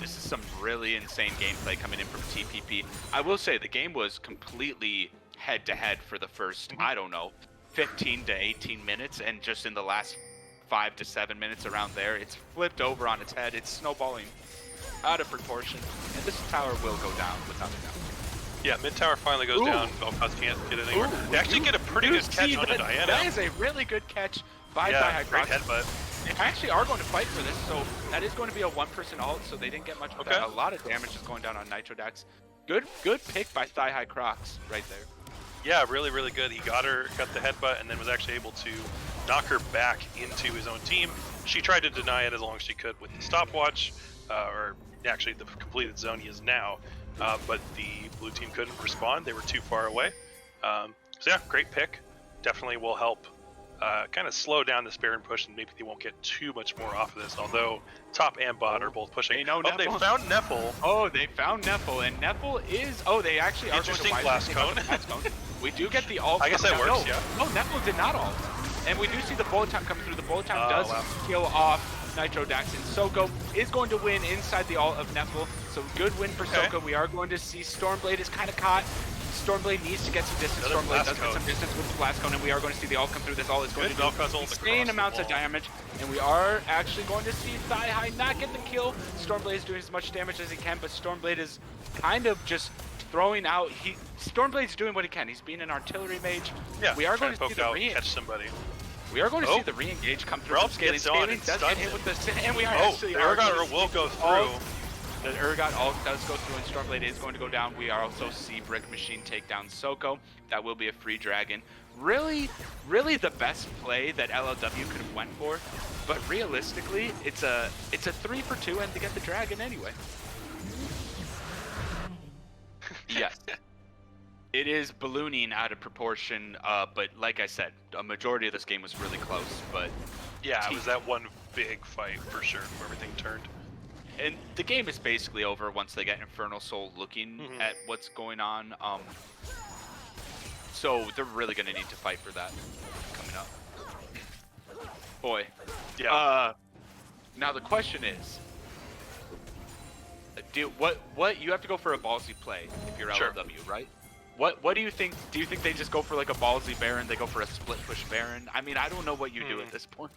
some really insane gameplay coming in from TPP. I will say the game was completely head-to-head for the first, I don't know, 15 to 18 minutes, and just in the last 5 to 7 minutes around there, it's flipped over on its head. It's snowballing out of proportion, and this tower will go down without a doubt. Yeah, mid tower finally goes down. Vel'Koz can't get it anywhere. They actually get a pretty good catch on Diana. That is a really good catch by great headbutt. They actually are going to fight for this, so that is going to be a 1-person ult, so they didn't get much of that. A lot of damage is going down on Nitrodax. Good pick by Thigh-High Crocs right there. Yeah, really, really good. He got the headbutt, and then was actually able to knock her back into his own team. She tried to deny it as long as she could with the stopwatch, or actually the completed zone he is now, but the blue team couldn't respond. They were too far away. So yeah, great pick. Definitely will help kind of slow down this Baron push, and maybe they won't get too much more off of this, although top and bot are both pushing. They know they found Neffel. Oh, they found Neffel, and Neffel is... Oh, they actually are going to... Blast Cone. We do get the ult. I guess that works, yeah. No, Neffel did not ult. And we do see the bullet time coming through. The bullet time does kill off Nitrodax, and Soko is going to win inside the ult of Neffel. So good win for Soko. We are going to see Stormblade is kind of caught. Stormblade needs to get some distance. Stormblade does get some distance with the Blast Cone, and we are going to see the ult come through. This ult is going to do insane amounts of damage, and we are actually going to see Thigh-High not get the kill. Stormblade is doing as much damage as he can, but Stormblade is kind of just throwing out. Stormblade's doing what he can. He's being an artillery mage. Yeah, we are trying going to see poke the out, catch somebody. We are going to see the re-engage come through. Ralph Scaling, gets on Scaling and does get stuns hit him. with the, and we are Oh, actually the are Urgot going to will see go all- through. The Urgot ult does go through, and Stormblade is going to go down. We are also see Brick Machine take down Soko. That will be a free dragon. Really, really the best play that LLW could have went for, but realistically, it's a 3-for-2 and to get the dragon anyway. Yes. It is ballooning out of proportion, but like I said, a majority of this game was really close, but... Yeah, it was that one big fight for sure where everything turned. And the game is basically over once they get Infernal Soul looking at what's going on. So they're really going to need to fight for that coming up. Boy. Yeah. Now the question is, what you have to go for a ballsy play if you're Sure. LLW, right? What do you think? Do you think they just go for like a ballsy Baron? They go for a split push Baron? I mean, I don't know what you do at this point.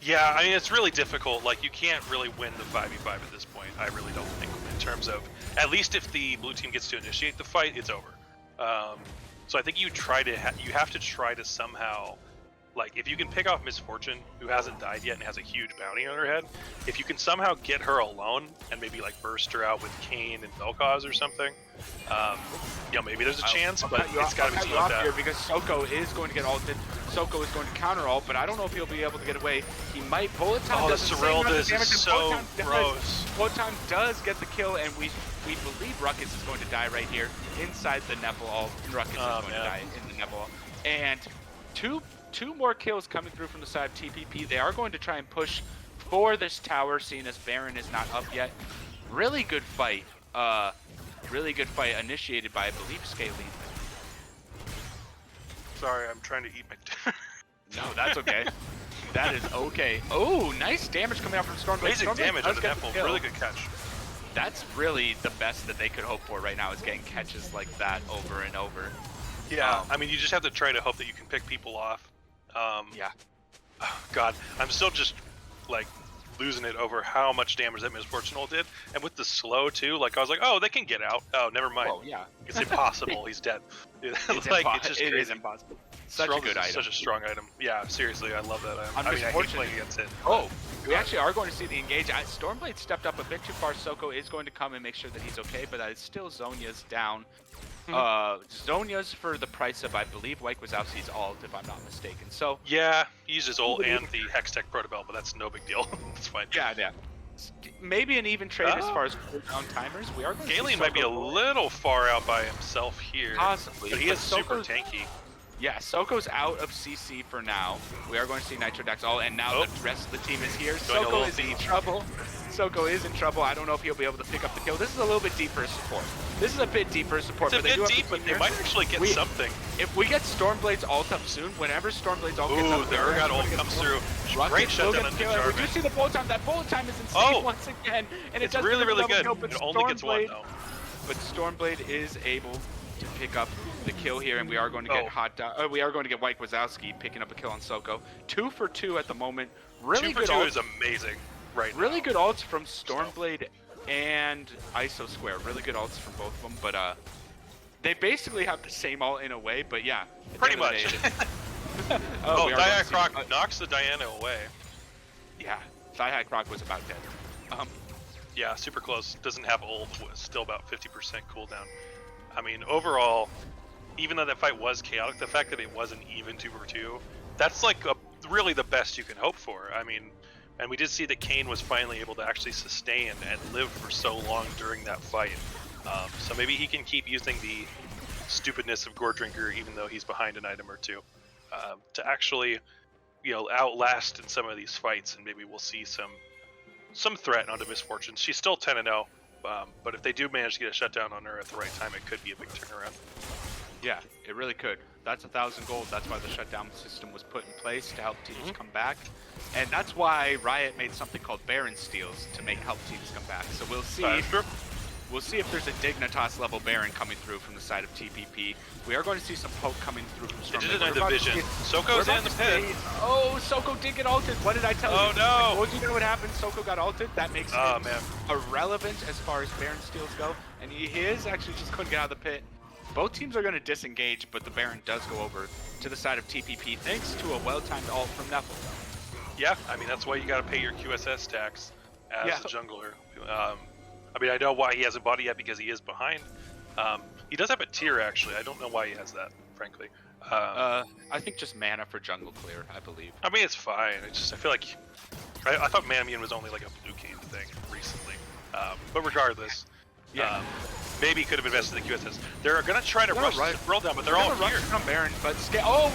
Yeah, I mean, it's really difficult. Like, you can't really win the 5v5 at this point. I really don't think, in terms of, at least if the blue team gets to initiate the fight, it's over. So I think you have to try to somehow, like, if you can pick off Misfortune, who hasn't died yet and has a huge bounty on her head, if you can somehow get her alone and maybe like burst her out with Kane and Vel'Koz or something, you know, maybe there's a chance, but it's got to be off slowed here down. because Soko is going to get ulted. Soko is going to counter ult, but I don't know if he'll be able to get away. He might. Bullet time Oh, the does the same amount of Serylda's damage, is and so Bullet gross. Time does get the kill, and we believe Ruckus is going to die right here inside the Neville ult. Ruckus is going to die in the Neville ult. And two more kills coming through from the side of TPP. They are going to try and push for this tower, seeing as Baron is not up yet. Really good fight. Really good fight initiated by, I believe, Scaling. Sorry, I'm trying to eat my... No, that's okay. That is okay. Oh, nice damage coming out from Stormblade. Amazing Stormblade damage does on the get the Neville. kill. Really good catch. That's really the best that they could hope for right now, is getting catches like that over and over. Yeah, I mean, you just have to try to hope that you can pick people off. Yeah. Oh, God, I'm still just, like, losing it over how much damage that Misfortune ult did. And with the slow, too, like, I was like, oh, they can get out. Oh, never mind. Oh, yeah. It's impossible. He's dead. It's like, it's just it crazy. is impossible. Such Serylda's a good item. Such a strong item. Yeah, seriously, I love that item. I'm I mean, I hate Misfortune. playing against it. Oh, we actually are going to see the engage. Stormblade stepped up a bit too far. Soko is going to come and make sure that he's okay, but that is still Zhonya's down. Zhonya's for the price of, I believe, White Wazowski's ult, if I'm not mistaken. So Yeah, he uses ult and the Hextech Protobell, but that's no big deal. It's fine. yeah. Maybe an even trade as far as cooldown timers. We are going to see Galen might be a Soko little far out by himself here. possibly. But he is super Soko's- tanky. Yeah, Soko's out of CC for now. We are going to see Nitro Dex all, and now the rest of the team is here. Going a Soko little is in deep. trouble. Soko is in trouble. I don't know if he'll be able to pick up the kill. This is a little bit deep for support. This is a bit deep for support. It's a but they do bit have deep, to but keep they here. might actually get something. If we get Stormblade's ult up soon, whenever Stormblade's ult gets Ooh, up, the we're Urgot actually ult gonna comes get through. Ruckus Great will shutdown get on the the kill, and we do Jarvan. see the bullet time. That bullet time is insane Oh! once again, and It's it does really, deliver really double good. kill, but It only gets one, Stormblade- though. But Stormblade is able to pick up the kill here, and we are going to get we are going to get White Wazowski picking up a kill on Soko. 2 for 2 at the moment. Really 2 for good 2 ults. is amazing right now. Really good ults from Stormblade and ISO Square. Really good ults from both of them, but they basically have the same ult in a way. But yeah, at the Pretty end of the much. day, it is- Oh, we are going to see- Diacroc knocks the Diana away. yeah, Croc was about dead. Yeah, super close. Doesn't have ult. Was still about 50% cooldown. I mean, overall, even though that fight was chaotic, the fact that it wasn't even 2 for 2, that's like really the best you can hope for. I mean, and we did see that Kane was finally able to actually sustain and live for so long during that fight. So maybe he can keep using the stupidness of Gore Drinker, even though he's behind an item or two, to actually, outlast in some of these fights, and maybe we'll see some threat onto Misfortune. She's still 10-0, but if they do manage to get a shutdown on her at the right time, it could be a big turnaround. Yeah, it really could. That's 1,000 gold. That's why the shutdown system was put in place to help teams come back. And that's why Riot made something called Baron Steals to help teams come back. So we'll see. We'll see if there's a Dignitas level Baron coming through from the side of TPP. We are going to see some poke coming through from They Storm. did another division. Soko's in the pit. Oh, Soko did get ulted. What did I tell you? Oh no! What do you know what happened? Soko got ulted. That makes him man. irrelevant as far as Baron steals go. And he is actually just couldn't get out of the pit. Both teams are going to disengage, but the Baron does go over to the side of TPP thanks to a well-timed ult from Neffel. Yeah, I mean, that's why you got to pay your QSS tax as a jungler. I mean, I know why he hasn't bought it yet because he is behind. He does have a tier, actually. I don't know why he has that, frankly. I think just mana for jungle clear, I believe. I mean, it's fine. I feel like I thought Manamian was only like a blue game thing recently. But regardless, maybe he could have invested in the QSS. They're gonna try to rush the roll down, but they're all here. From Baron, but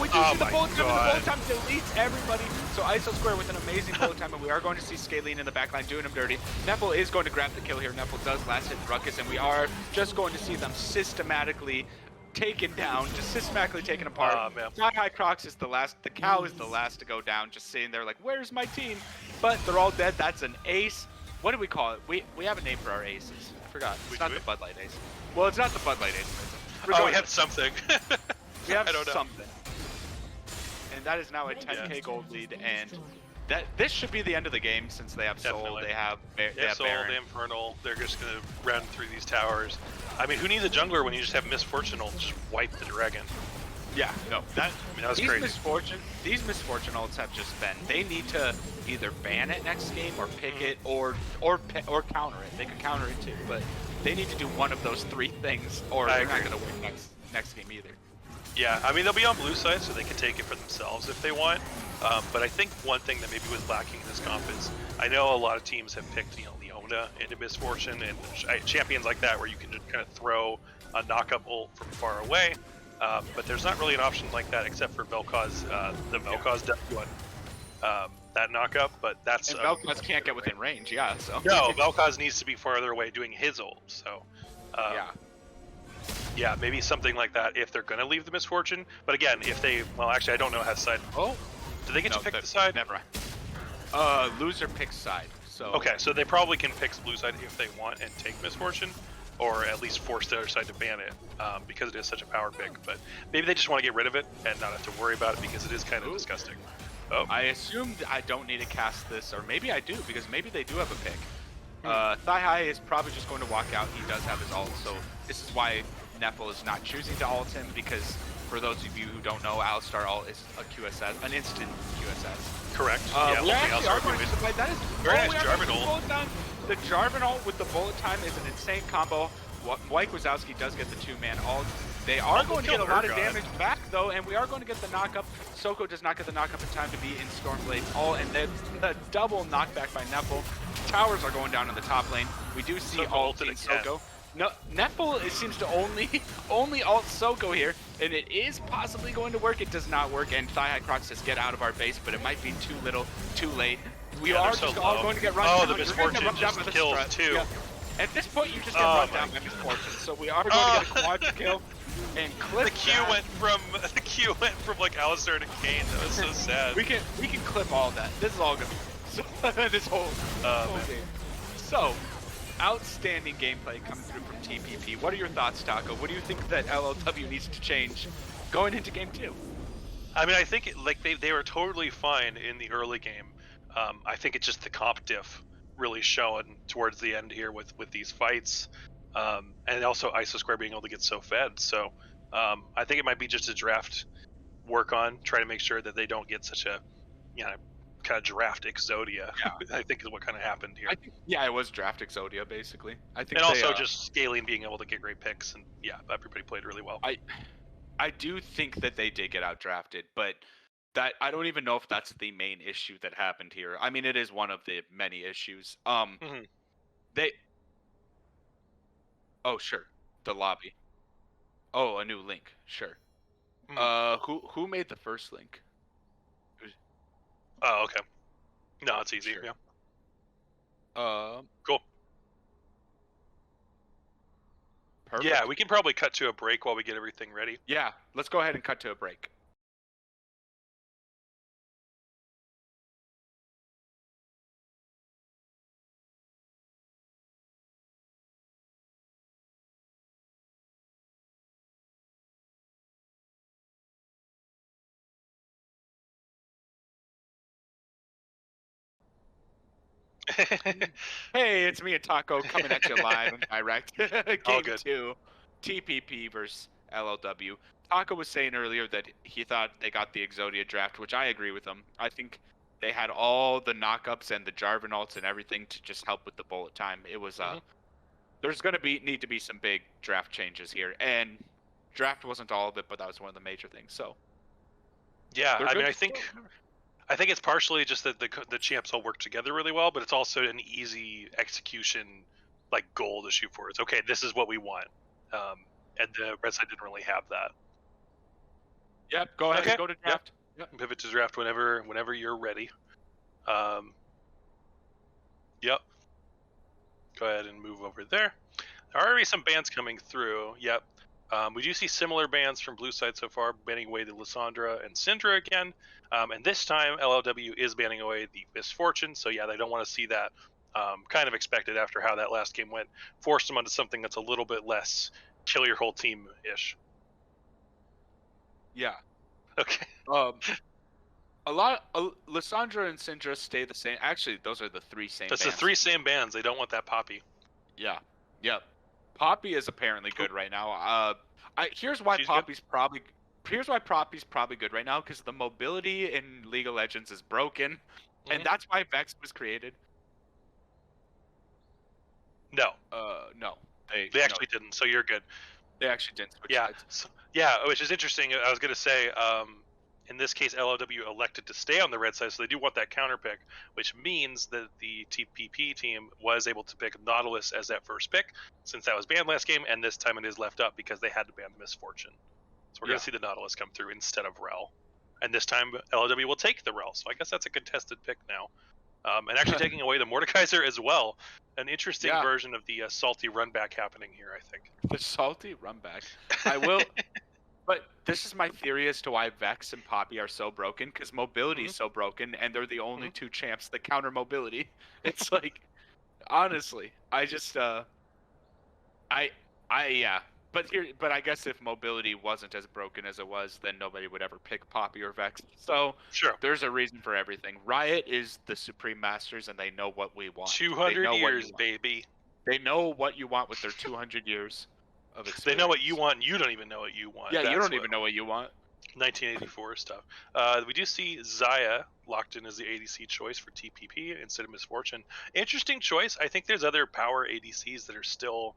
we do see the bullet time, and the bullet time deletes everybody. So ISO Square with an amazing bullet time, and we are going to see Scalene in the backline doing him dirty. Neffel is going to grab the kill here. Neffel does last hit Ruckus, and we are just going to see them systematically taken down, just systematically taken apart. High Crocs is the last, the cow is the last to go down, just sitting there like, where's my team? But they're all dead. That's an ace. What do we call it? We have a name for our aces. I forgot. It's not the Bud Light ace. Well, it's not the Bud Light ace. Oh, we have something. We have something. And that is now a 10k gold lead, and this should be the end of the game since they have Soul, they have Soul, Baron. they have Infernal. They're just gonna run through these towers. I mean, who needs a jungler when you just have Misfortune ult just wipe the dragon? Yeah, no, that was crazy. These misfortune ults have just been. They need to either ban it next game or pick it or counter it. They could counter it too, but they need to do one of those three things, or they're not gonna win next game either. Yeah, I mean, they'll be on blue side, so they can take it for themselves if they want. But I think one thing that maybe was lacking in this comp is, I know a lot of teams have picked, Leona into Misfortune and champions like that where you can just kind of throw a knock-up ult from far away. But there's not really an option like that except for Vel'Koz, the Vel'Koz W on that knock-up, but that's... And Vel'Koz can't get within range, so... No, Vel'Koz needs to be farther away doing his ult, so... Yeah, maybe something like that if they're going to leave the Misfortune. But again, if they... Well, actually, I don't know how to side... Oh! Do they get to pick the side? Never. Loser picks side, so... Okay, so they probably can pick blue side if they want and take Misfortune, or at least force the other side to ban it, because it is such a power pick. But maybe they just want to get rid of it and not have to worry about it because it is kind of disgusting. Oh. I assumed I don't need to cast this, or maybe I do, because maybe they do have a pick. Thigh High is probably just going to walk out. He does have his ult, so this is why Neffel is not choosing to ult him, because for those of you who don't know, Alistar ult is a QSS, an instant QSS. Correct. We actually are going to play. That is very nice Jarvan ult. The Jarvan ult with the bullet time is an insane combo. White Wazowski does get the two-man ult. They are going to get a lot of damage back, though, and we are going to get the knock-up. Soko does not get the knock-up in time to be in Stormblade's ult, and then the double knockback by Neffel. Towers are going down in the top lane. We do see ulting Soko. No, Neffel seems to only ult Soko here, and it is possibly going to work. It does not work, and Thigh High Croc says get out of our base, but it might be too little, too late. We are just all going to get run down. Oh, the Misfortune just kills too. Yeah. At this point, you just get run down by Misfortune, so we are going to get a quad kill and clip the Q went from like Alistar to Kayn. That was so sad. we can clip all that. This is all good. This whole game. So, outstanding gameplay coming through from TPP. What are your thoughts, Taco? What do you think that LLW needs to change going into game 2? I mean, I think they were totally fine in the early game. I think it's just the comp diff really showing towards the end here with these fights, and also ISO Square being able to get so fed. So I think it might be just a draft work on, try to make sure that they don't get such a kind of draft Exodia. I think is what kind of happened here. It was draft Exodia basically. I think, and also just scaling, being able to get great picks, and everybody played really well. I do think that they did get out drafted, but that I don't even know if that's the main issue that happened here. I mean, it is one of the many issues. They. Oh sure, the lobby. Oh, a new link. Sure. Who made the first link? Oh, okay. No, it's easy. Sure. Yeah. Cool. Perfect. Yeah, we can probably cut to a break while we get everything ready. Yeah, let's go ahead and cut to a break. Hey, it's me and Taco coming at you live and direct. All Game good. 2, TPP versus LLW. Taco was saying earlier that he thought they got the Exodia draft, which I agree with him. I think they had all the knockups and the Jarvan ults and everything to just help with the bullet time. It was Mhm. there's gonna need to be some big draft changes here, and draft wasn't all of it, but that was one of the major things. So Yeah, they're I mean, good. I think it's partially just that the champs all work together really well, but it's also an easy execution like goal to shoot for. It's okay. This is what we want, and the red side didn't really have that. Yep, go ahead Okay. and go to Yep. draft. Yep. Pivot to draft whenever you're ready. Um, yep. Go ahead and move over there. There are already some bans coming through. Yep. We do see similar bans from blue side so far, banning away the Lissandra and Syndra again. And this time, LLW is banning away the Misfortune. So, yeah, they don't want to see that. Kind of expected after how that last game went. Forced them onto something that's a little bit less kill your whole team ish. Yeah. Okay. Lissandra and Syndra stay the same. Actually, those are the three same That's bands. the three same bans. They don't want that Poppy. Yeah. Yep. Poppy is apparently good right now. Here's why She's Poppy's probably good right now, because the mobility in League of Legends is broken, and that's why Vex was created. No. No. They actually didn't, so you're good. They actually didn't switch Yeah, sides. so, yeah, which is interesting. I was going to say, in this case, LLW elected to stay on the red side, so they do want that counter pick, which means that the TPP team was able to pick Nautilus as that first pick, since that was banned last game, and this time it is left up because they had to ban the Misfortune. So we're going to see the Nautilus come through instead of Rel. And this time, LLW will take the Rel, so I guess that's a contested pick now. And actually taking away the Mordekaiser as well. An interesting version of the salty run back happening here, I think. The salty run back. I will. But this is my theory as to why Vex and Poppy are so broken, because mobility is so broken, and they're the only two champs that counter mobility. It's like, honestly, I just, yeah. But I guess if mobility wasn't as broken as it was, then nobody would ever pick Poppy or Vex. So sure, there's a reason for everything. Riot is the supreme masters, and they know what we want. 200 years, baby. They know what you want with their 200 years of experience. They know what you want, and you don't even know what you want. Yeah, you don't even know what you want. 1984 stuff. We do see Xayah locked in as the ADC choice for TPP instead of Misfortune. Interesting choice. I think there's other power ADCs that are still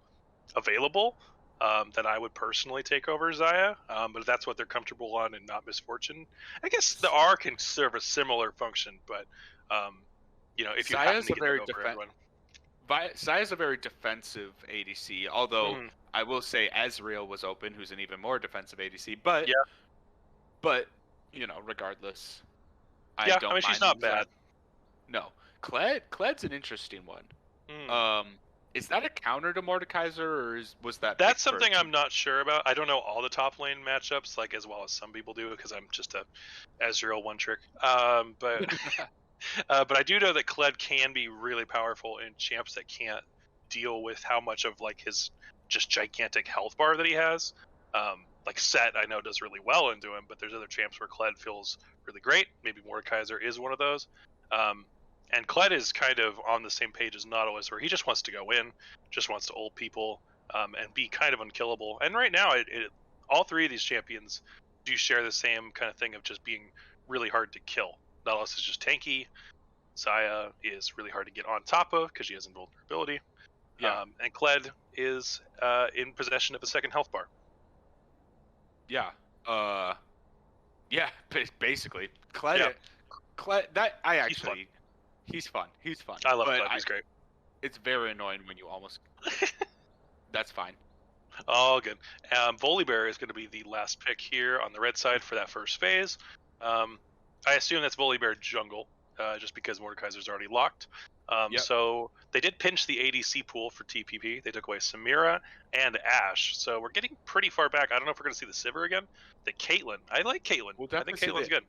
available that I would personally take over Xayah, but if that's what they're comfortable on and not Misfortune, I guess the R can serve a similar function, but if you happen to get that over everyone. Xayah's a very defensive ADC, although I will say Ezreal was open, who's an even more defensive ADC. But regardless, I don't mind. She's not bad. No, Kled's an interesting one. Is that a counter to Mordekaiser, or was that? That's something I'm not sure about. I don't know all the top lane matchups like as well as some people do because I'm just a Ezreal one trick. But I do know that Kled can be really powerful in champs that can't deal with how much of like his just gigantic health bar that he has. Like Set, I know does really well into him, but there's other champs where Kled feels really great. Maybe Mordekaiser is one of those. And Kled is kind of on the same page as Nautilus, where he just wants to go in, just wants to ult people, and be kind of unkillable. And right now, all three of these champions do share the same kind of thing of just being really hard to kill. Nautilus is just tanky. Xayah is really hard to get on top of because she has invulnerability. Yeah. And Kled is in possession of a second health bar. Yeah. Yeah, basically. Kled, that I actually... He's fun. I love Kled. He's great. It's very annoying when you almost... That's fine. Oh, good. Volibear is going to be the last pick here on the red side for that first phase. I assume that's Volibear jungle, just because Mordekaiser's already locked. So they did pinch the ADC pool for TPP. They took away Samira and Ashe. So we're getting pretty far back. I don't know if we're going to see the Sivir again. The Caitlyn. I like Caitlyn. I think Caitlyn's good.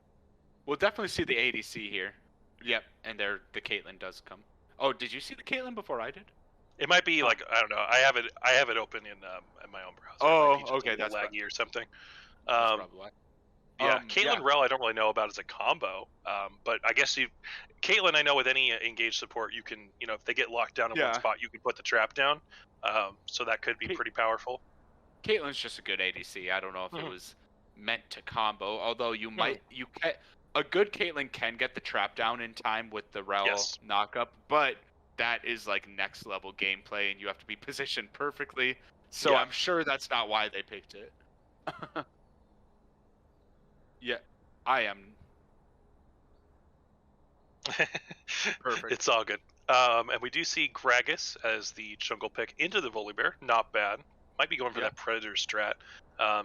We'll definitely see the ADC here. Yep, and the Caitlyn does come. Oh, did you see the Caitlyn before I did? It might be like I don't know. I have it open in my own browser. Oh, okay, that's laggy or something. Yeah, Yeah, Caitlyn Rel I don't really know about as a combo, but I guess Caitlyn I know with any engaged support you can if they get locked down in one yeah. spot you can put the trap down, so that could be Ca- pretty powerful. Caitlyn's just a good ADC. I don't know if it Mhm. was meant to combo, although Mhm. you can a good Caitlyn can get the trap down in time with the Rel Yes. knockup, but that is like next level gameplay, and you have to be positioned perfectly. So Yeah. I'm sure that's not why they picked it. Yeah, I am perfect. It's all good. And we do see Gragas as the jungle pick into the Volibear. Not bad. Might be going for Yeah, that Predator strat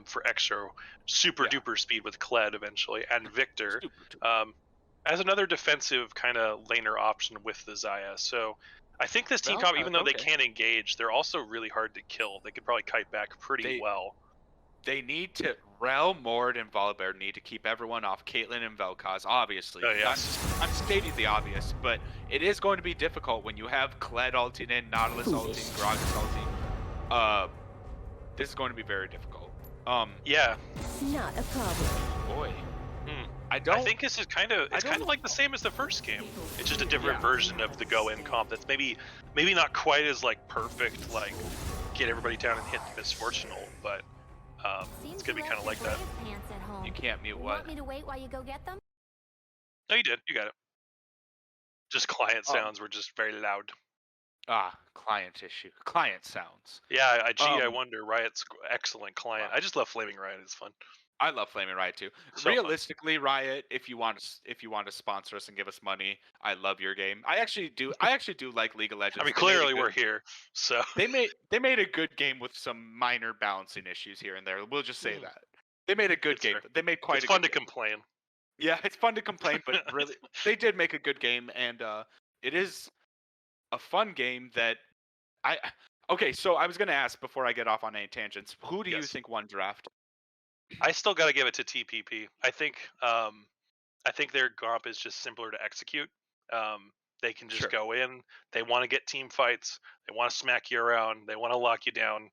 for extra super yeah, duper speed with Kled eventually. And Victor super. um, as another defensive kind of laner option with the Zaya. So I think this team comp, even though they Okay. can't engage, they're also really hard to kill. They could probably kite back pretty They well. they need to Rel, Mord, and Volibear need to keep everyone off Caitlyn and Vel'Koz, obviously. Oh, yes. I'm stating the obvious, but it is going to be difficult when you have Kled ulting in, Nautilus ulting, Gragas ulting. Uh, this is going to be very difficult. Yeah. Not a problem. Boy, Hmm. I I don't. think this is I it's kind of don't. like the same as the first game. It's just a different Yeah. version of the go in comp that's maybe not quite as like perfect, like get everybody down and hit the misfortunal, but it's Seems gonna you be kind of left like your that. brave pants at home. You can't mute You what? want me to wait while you go get them? No, you did. You got it. Just client Um. sounds were just very loud. Client issue. Client sounds. Yeah, I Um. wonder. Riot's excellent client. Wow. I just love Flaming Riot. It's fun. I love Flaming Riot too. So fun. Realistically, Riot, if you want to sponsor us and give us money, I love your game. I actually do. I actually do like League of I Legends. mean, clearly we're here. So They made a good game with some minor balancing issues here and there. We'll just say mm, that. They made a good it's game. fair. They made quite It's a fun good to game. complain. Yeah, it's fun to complain, but really, they did make a good game, and it is a fun game that I. Okay, so I was gonna ask before I get off on any tangents. Who do you Yes. think won draft? I still got to give it to TPP. I think their comp is just simpler to execute. They can just Sure. go in. They want to get team fights. They want to smack you around. They want to lock you down.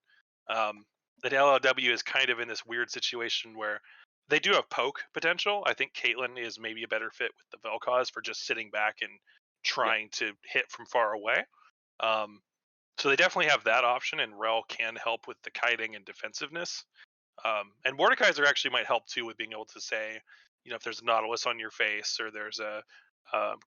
Um, the LLW is kind of in this weird situation where they do have poke potential. I think Caitlyn is maybe a better fit with the Vel'Koz for just sitting back and Yeah. trying to hit from far away. Um, so they definitely have that option, and Rel can help with the kiting and defensiveness. And Mordekaiser actually might help too with being able to say, if there's a Nautilus on your face or there's a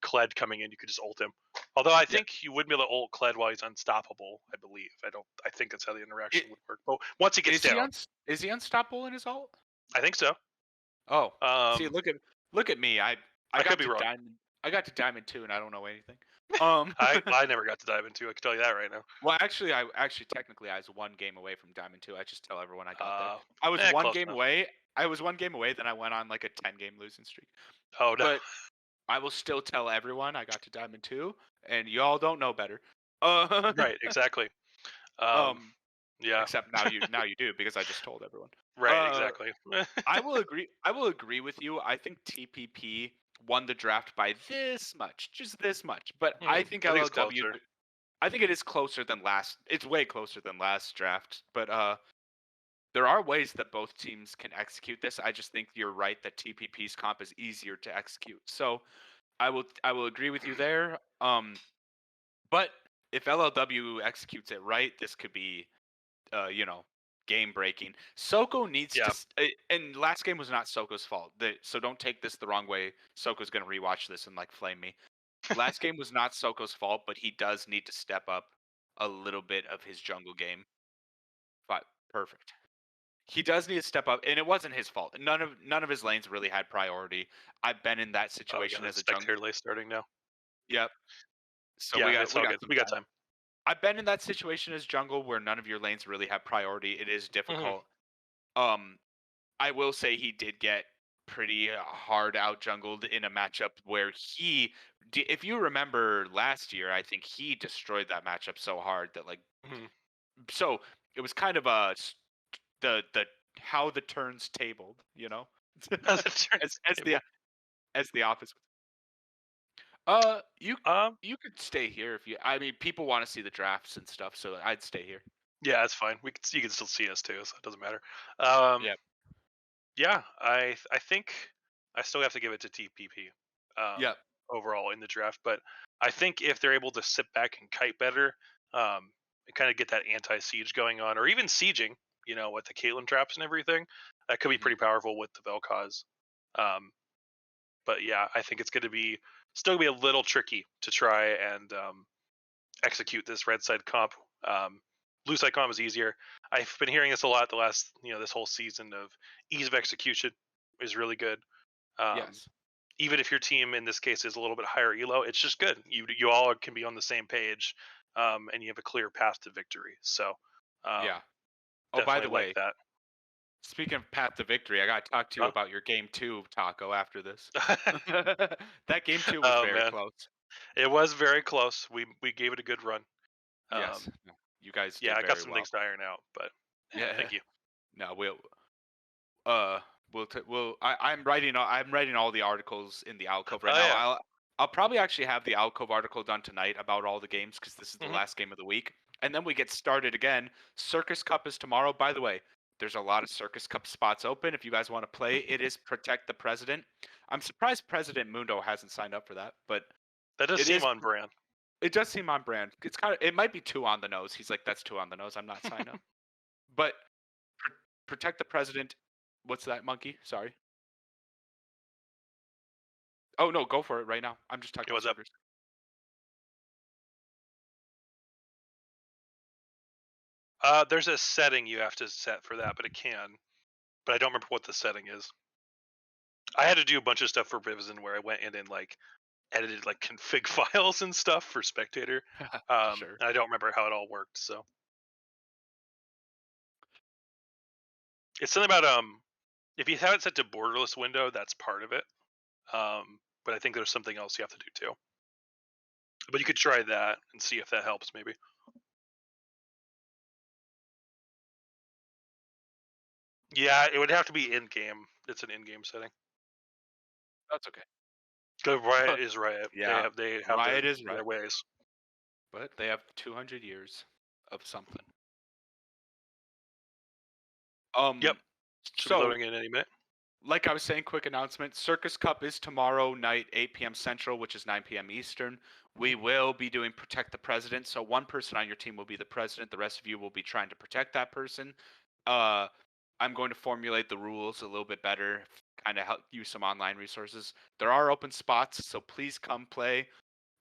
Kled coming in, you could just ult him. Although I Yeah. think you would be able to ult Kled while he's unstoppable. I believe. I don't. I think that's how the It, interaction would work. But once he gets down, is he unstoppable in his ult? I think so. Oh, see, Um, look at me. I I could got be to wrong. diamond. I got to diamond 2 and I don't know anything. Um, I never got to dive into. I can tell you that right now. well, actually technically I was one game away from diamond 2. I just tell everyone I got there. I was one Close game enough. away. I was one game away. Then I went on like a 10 game losing streak. Oh no. But I will still tell everyone I got to diamond 2, and y'all don't know better. Right. Exactly. Um, um, yeah. except now you do because I just told everyone. Right. Uh, Exactly. I will agree. I will agree with you. I think TPP won the draft by this much, just this much. But I think I think it's LLW. closer. I think it is closer than last. It's way closer than last draft. But there are ways that both teams can execute this. I just think you're right that TPP's comp is easier to execute. So I will agree with you there. But if LLW executes it right, this could be you know, game breaking. Soko needs to, Yeah. and last game was not Soko's fault. So don't take this the wrong way. Soko's gonna rewatch this and like flame me. Last game was not Soko's fault, but he does need to step up a little bit of his jungle game. But perfect. He does need to step up, and it wasn't his fault. None of his lanes really had priority. I've been in that Oh, we got situation a as a jungle. spectator late starting now. Yep. So Yeah, it's we all got good. some We got time. time. I've been in that situation as jungle where none of your lanes really have priority. It is Mhm. difficult. Um, I will say he did get pretty hard out jungled in a matchup where if you remember last year, I think he destroyed that matchup so hard that like, Mhm. so it was kind of the how the turns tabled, you know, As a turns as table. the office. You Um, you could stay here if you. I mean, people want to see the drafts and stuff, so I'd stay here. yeah, it's fine. You can still see us too, so it doesn't matter. Um, Yeah. Yeah, I think I still have to give it to TPP Yep. overall in the draft, but I think if they're able to sit back and kite better, and kind of get that anti-siege going on, or even sieging, with the Caitlyn traps and everything, that could be Mhm. pretty powerful with the Vel'Koz. Um, but yeah, I think it's going to be still gonna be a little tricky to try and execute this red side comp. Blue side comp is easier. I've been hearing this a lot the last, this whole season of ease of execution is really good. Um, Yes. Even if your team in this case is a little bit higher elo, it's just good. You all can be on the same page, and you have a clear path to victory. So Yeah. um, Oh, by the definitely like way, that. speaking of path to victory, I got to talk to you Huh? about your game two, Taco, after this. That game two was Oh very man, close. it was very close. We gave it a good run. Yes. Um, No, you guys yeah, did I got very some well. things to iron out, but Yeah. thank you. No, uh I'm writing all the articles in the alcove right Oh now. yeah. I'll probably actually have the alcove article done tonight about all the games because this is the hmm last game of the week, and then we get started again. Circus Cup is tomorrow. By the way, there's a lot of Circus Cup spots open if you guys want to play. It is Protect the President. I'm surprised President Mundo hasn't signed up for that, but That does it seem is. on brand. It does seem on brand. It might be too on the nose. He's like, that's too on the nose. I'm not signing up. But pr- Protect the President. What's that, monkey? Sorry. Oh no, go for it right now. I'm just talking It about was up. servers. There's a setting you have to set for that, but it can. But I don't remember what the setting is. I had to do a bunch of stuff for Rivzen where I went in and like edited like config files and stuff for spectator. Sure. And I don't remember how it all worked. So it's something about if you have it set to borderless window, that's part of it. But I think there's something else you have to do too. But you could try that and see if that helps maybe. Yeah, it would have to be in game. It's an in game setting. That's okay. The Riot is Riot. They Yeah. have their Riot is right, their ways. but they have 200 years of something. Yep. Um. Should be So, loading in any minute. like I was saying, quick announcement: Circus Cup is tomorrow night, 8 p.m. Central, which is 9 p.m. Eastern. We will be doing Protect the President. So one person on your team will be the president. The rest of you will be trying to protect that person. Uh, I'm going to formulate the rules a little bit better, kind of help use some online resources. There are open spots, so please come play.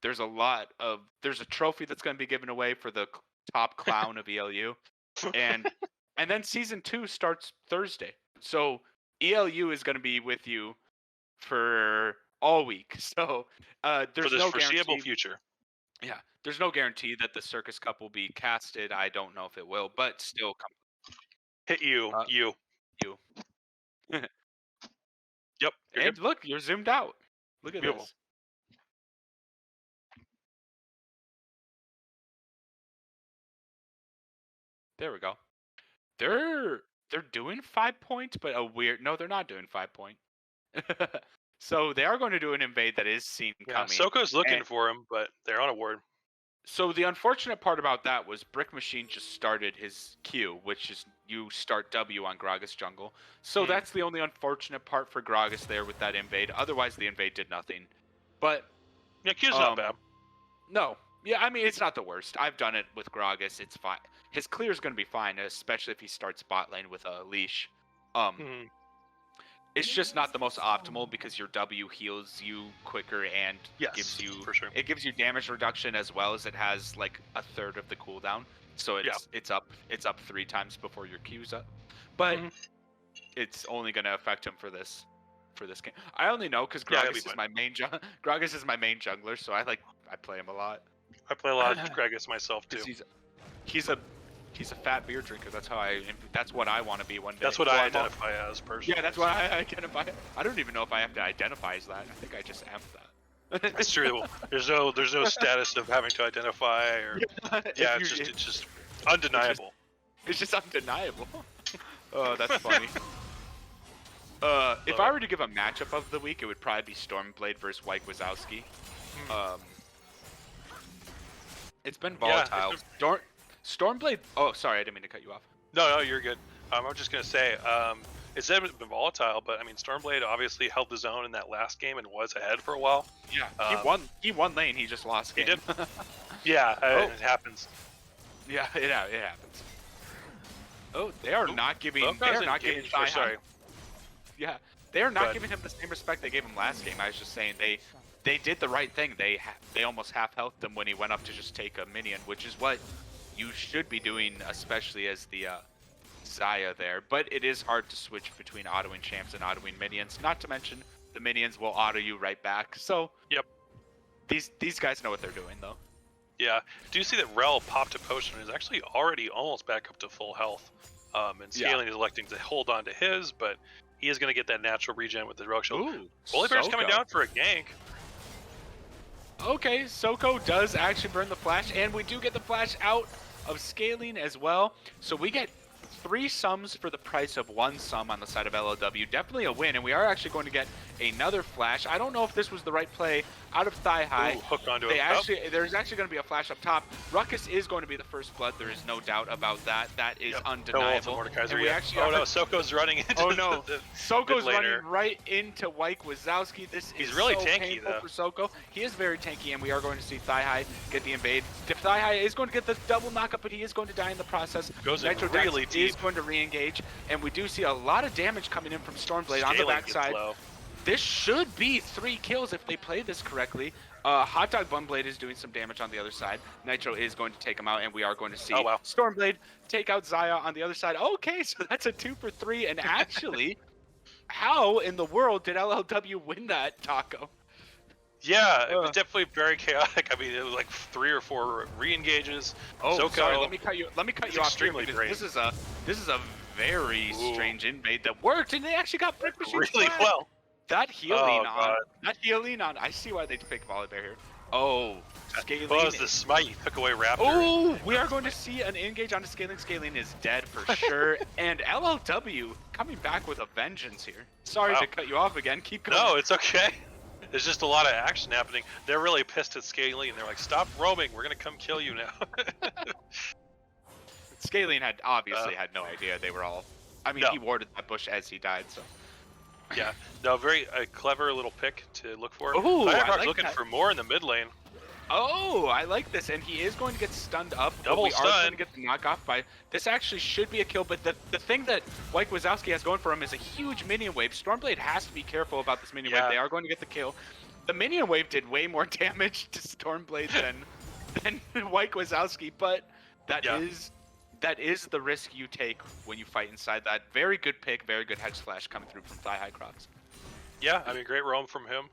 There's a trophy that's going to be given away for the top clown of ELU, and and then season 2 starts Thursday. So ELU is going to be with you for all week. So For there's this no foreseeable guarantee. future. Yeah, there's no guarantee that the Circus Cup will be casted. I don't know if it will, but still come. Hit you. Uh, You. you. Yep. You're good. And look, you're zoomed out. Look at Beautiful. this. There we go. They're they're doing 5 point, but a weird. No, they're not doing 5 point. So they are going to do an invade that is seen Yeah, coming. Soko's looking and- for him, but they're on a ward. So the unfortunate part about that was Brick Machine just started his Q, which is you start W on Gragas jungle. So that's the only unfortunate part for Gragas there with that invade. Otherwise, the invade did nothing. But Yeah, Q's not bad. no, yeah, I mean it's not the worst. I've done it with Gragas. It's fine. His clear is going to be fine, especially if he starts bot lane with a leash. Mhm. It's just not the most optimal because your W heals you quicker and Yes, gives you for sure. it gives you damage reduction as well as it has like a third of the cooldown. So it's up 3 times before your Q's up. But it's only going to affect him for this game. I only know because Yeah, Gragas is my main Gragas is my main jungler, so I play him a lot. I play a lot of Gragas myself too. He's a fat beer drinker. That's what I want to be one day. That's what Well, I identify as personally. Yeah, that's what I identify. I don't even know if I have to identify as that. I think I just am that. It's true. There's no status of having to identify or yeah, it's just undeniable. It's just undeniable. Oh, that's funny. If I were to give a matchup of the week, it would probably be Stormblade versus White Wazowski. It's been volatile. Stormblade. Oh, sorry, I didn't mean to cut you off. No, you're good. I was just gonna say, it's definitely been volatile, but I mean, Stormblade obviously held his own in that last game and was ahead for a while. Yeah, he won. He won lane. He just lost game. He did. Yeah, Oh. it happens. Yeah, it happens. Oh, they are not giving. They Lopez are not giving. engaged, or sorry. Yeah, they are not But- giving him the same respect they gave him last game. I was just saying they did the right thing. They almost half healthed him when he went up to just take a minion, which is what you should be doing, especially as the Xayah there. But it is hard to switch between autoing champs and autoing minions. Not to mention the minions will auto you right back. So Yep. These guys know what they're doing though. Yeah. Do you see that Rel popped a potion and is actually already almost back up to full health? And Scaling is electing to hold on to his, but he is going to get that natural regen with the Rogue Shield. Ooh, Holy Bear's coming Soko. down for a gank. Okay, Soko does actually burn the flash, and we do get the flash out of Scaling as well. So we get 3 sums for the price of 1 sum on the side of LLW. Definitely a win, and we are actually going to get another flash. I don't know if this was the right play out of Thigh High. Ooh, hooked onto They him. there's actually going to be a flash up top. Ruckus is going to be the first blood. There is no doubt about that. That is undeniable. Mordekaiser And we yet. actually Oh are- no, Soko's running into Oh no, the Soko's mid laner. running right into Wyke Wazowski. This He's is really so tanky, painful though. for Soko. He is very tanky, and we are going to see Thigh High get the invade. Thigh High is going to get the double knockup, but he is going to die in the process. Goes in Nitro really Dax deep. is going to re-engage, and we do see a lot of damage coming in from Stormblade on the Scaling gets backside. low. This should be 3 kills if they play this correctly. Hot Dog Bunblade is doing some damage on the other side. Nitro is going to take him out, and we are going to see Oh, wow. Stormblade take out Xayah on the other side. Okay, so that's a 2 for 3, and actually, how in the world did LLW win that, Taco? Yeah, it was definitely very chaotic. I mean, it was like 3 or 4 re-engages. Oh, Soko, sorry. Let me cut you It's off here extremely because great. this is a very strange invade that worked, and they actually got Brick Machine really flag. well. That healing on. God. That healing on. I see why they picked Volibear here. Oh, Scaling. Well, it was the smite. He took away Raptor. Oh, we are going to see an engage on Scaling. Scaling is dead for sure. And LLW coming back with a vengeance here. Sorry Wow. to cut you off again. Keep going. No, it's okay. There's just a lot of action happening. They're really pissed at Scaling, and they're like, "Stop roaming. We're gonna come kill you now." Scaling had obviously had no idea they were all. I mean, No. he warded that bush as he died, so. Yeah. No, very clever little pick to look for. Ooh, I Firefox like looking that. for more in the mid lane. Oh, I like this, and he is going to get stunned up. but Double we are going stun. to get the knockoff by. This actually should be a kill, but the thing that Wyke Wazowski has going for him is a huge minion wave. Stormblade has to be careful about this minion Yeah. wave. They are going to get the kill. The minion wave did way more damage to Stormblade than Wyke Wazowski, but that is the risk you take when you fight inside that. Very good pick, very good hedge slash coming through from Thigh High Crocs. Yeah, I mean, great roam from him.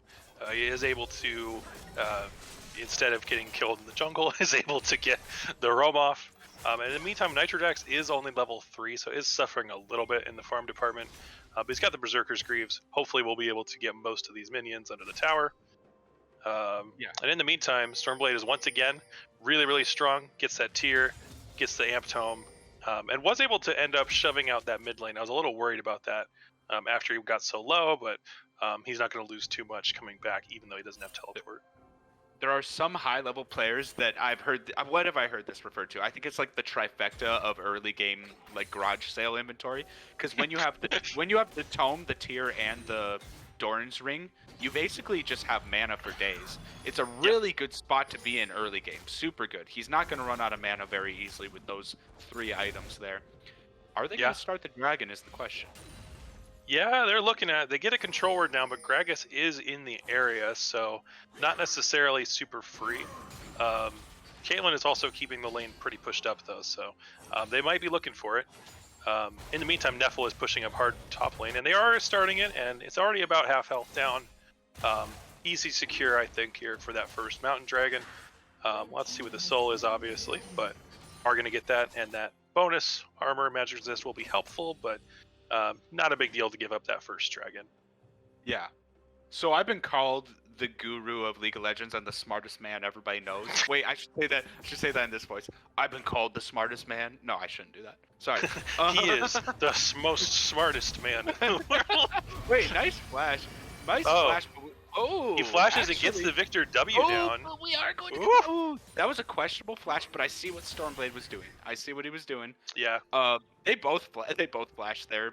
He is able to, instead of getting killed in the jungle, is able to get the roam off. And in the meantime, Nitrodax is only level 3, so is suffering a little bit in the farm department. But he's got the Berserker's Greaves. Hopefully we'll be able to get most of these minions under the tower. And in the meantime, Stormblade is once again really, really strong. Gets that tier, gets the Amp Tome, and was able to end up shoving out that mid lane. I was a little worried about that after he got so low, but he's not going to lose too much coming back, even though he doesn't have teleport. There are some high-level players that I've heard. What have I heard this referred to? I think it's like the trifecta of early game, like garage sale inventory. Because when you have the tome, the tier, and the Doran's ring, you basically just have mana for days. It's a really good spot to be in early game. Super good. He's not going to run out of mana very easily with those 3 items there. Are they going to start the dragon? Is the question. Yeah, they're looking at it. They get a control word now, but Gragas is in the area, so not necessarily super free. Caitlyn is also keeping the lane pretty pushed up, though, so they might be looking for it. In the meantime, Neffel is pushing up hard top lane, and they are starting it, and it's already about half health down. Easy secure, I think, here for that first Mountain Dragon. Let's see what the soul is, obviously, but are going to get that, and that bonus armor magic resist will be helpful, but not a big deal to give up that first dragon. Yeah. So I've been called the guru of League of Legends and the smartest man everybody knows. Wait, I should say that. I should say that in this voice. I've been called the smartest man. No, I shouldn't do that. Sorry. He is the most smartest man in the world. Wait, nice flash. Nice flash. Oh, He flashes and gets the Victor W down. But we are going to. Ooh, that was a questionable flash, but I see what Stormblade was doing. I see what he was doing. Yeah. They both flashed there.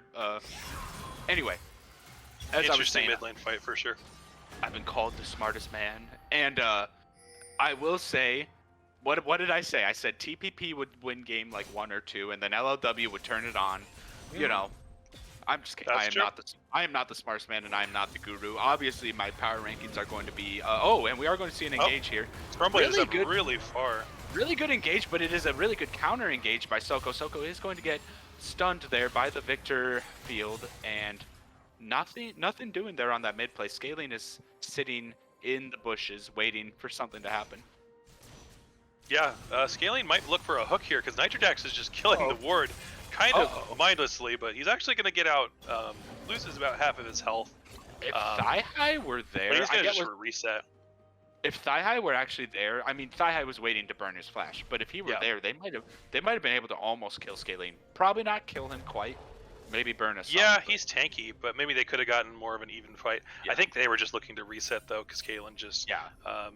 Anyway, as I was Interesting saying, mid lane fight for sure. I've been called the smartest man, and I will say, what did I say? I said TPP would win game like 1 or 2, and then LLW would turn it on. You know, I'm just kidding. That's true. I am not the smartest man, and I am not the guru. Obviously, my power rankings are going to be. Oh, and we are going to see an engage here. Stormblade is Really up good. really far. Really good engage, but it is a really good counter engage by Soko. Soko is going to get stunned there by the Victor field, and nothing doing there on that mid play. Scaling is sitting in the bushes waiting for something to happen. Yeah, Scaling might look for a hook here because Nitrodax is just killing the ward kind of mindlessly, but he's actually going to get out, loses about half of his health. If Thigh High were there, But he's going to I get just reset. if Thigh High were actually there, I mean Thigh High was waiting to burn his flash, but if he were there, they might have been able to almost kill Scaling. Probably not kill him quite. Maybe burn us. Yeah, he's tanky, but maybe they could have gotten more of an even fight. Yeah. I think they were just looking to reset though, because Kalen just Yeah.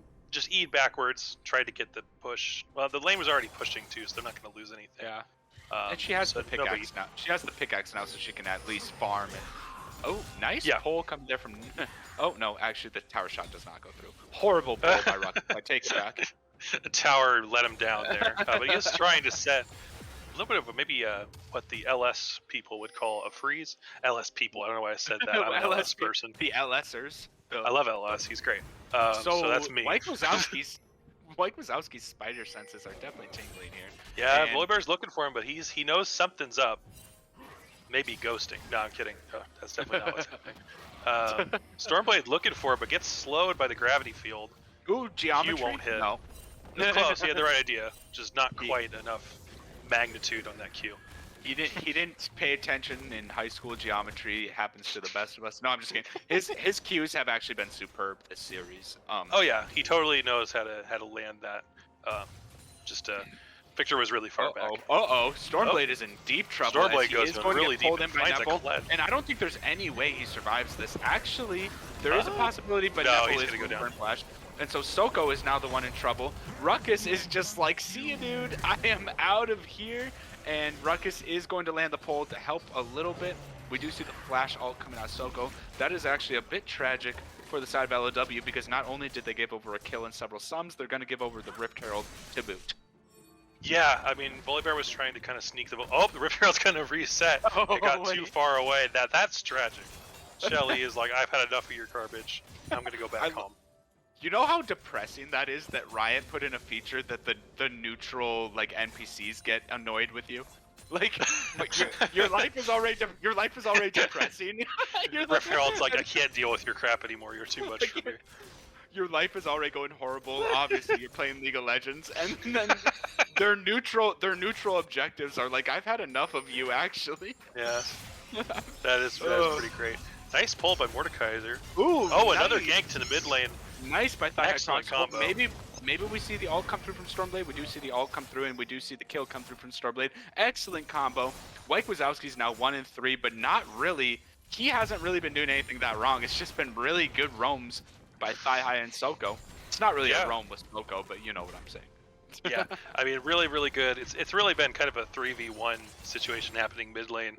E'd backwards, tried to get the push. Well, the lane was already pushing too, so they're not going to lose anything. Yeah. And she has so the pickaxe now. She has the pickaxe now, so she can at least farm it. Oh, nice pull coming there from. Oh no, actually the tower shot does not go through. Horrible pull by Ruck. I take it back. The tower let him down there, but he is trying to set a little bit of maybe what the LS people would call a freeze. LS people, I don't know why I said that. I'm an LS person. The LSers. I love LS. He's great. So that's me. Mike Wazowski's spider senses are definitely tingling here. Yeah, And- Volibear's looking for him, but he knows something's up. Maybe ghosting. No, I'm kidding. That's definitely not what's happening. Stormblade looking for it, but gets slowed by the gravity field. Ooh, geometry. You won't hit. No. It's close. He had the right idea, just not quite enough magnitude on that Q. He didn't pay attention in high school geometry. It happens to the best of us. No, I'm just kidding. His cues have actually been superb this series. Oh yeah, he totally knows how to land that. Victor was really far back. Stormblade is in deep trouble. Stormblade as he goes is going really to get pulled deep in and by finds a Nepal, Kled. and I don't think there's any way he survives this. Actually, there is a possibility, but No, Nepal he's is gonna go going to down. burn flash. And so Soko is now the one in trouble. Ruckus is just like, see you, dude. I am out of here. And Ruckus is going to land the pole to help a little bit. We do see the flash ult coming out of Soko. That is actually a bit tragic for the side of LLW because not only did they give over a kill and several sums, they're going to give over the Rift Herald to boot. Yeah, I mean, Volibear was trying to kind of sneak the ball. Oh, the Rift Herald's going to reset. It got too far away. That's tragic. Shelly is like, I've had enough of your garbage. I'm going to go back home. You know how depressing that is that Riot put in a feature that the neutral like NPCs get annoyed with you? Like your life is already depressing. Rift Herald's like, I can't deal with your crap anymore. You're too much for me. Your life is already going horrible. Obviously, you're playing League of Legends, and then their neutral objectives are like, I've had enough of you, actually. Yeah, that is pretty great. Nice pull by Mordekaiser. Ooh, another nice. gank to the mid lane. Nice by Thigh Excellent combo. Maybe we see the ult come through from Stormblade. We do see the ult come through, and we do see the kill come through from Stormblade. Excellent combo. Mike Wazowski's now 1-3, but not really. He hasn't really been doing anything that wrong. It's just been really good roams by Thigh High and Soko. It's not really a roam with Soko, but you know what I'm saying. Yeah, I mean, really, really good. It's really been kind of a 3v1 situation happening mid lane.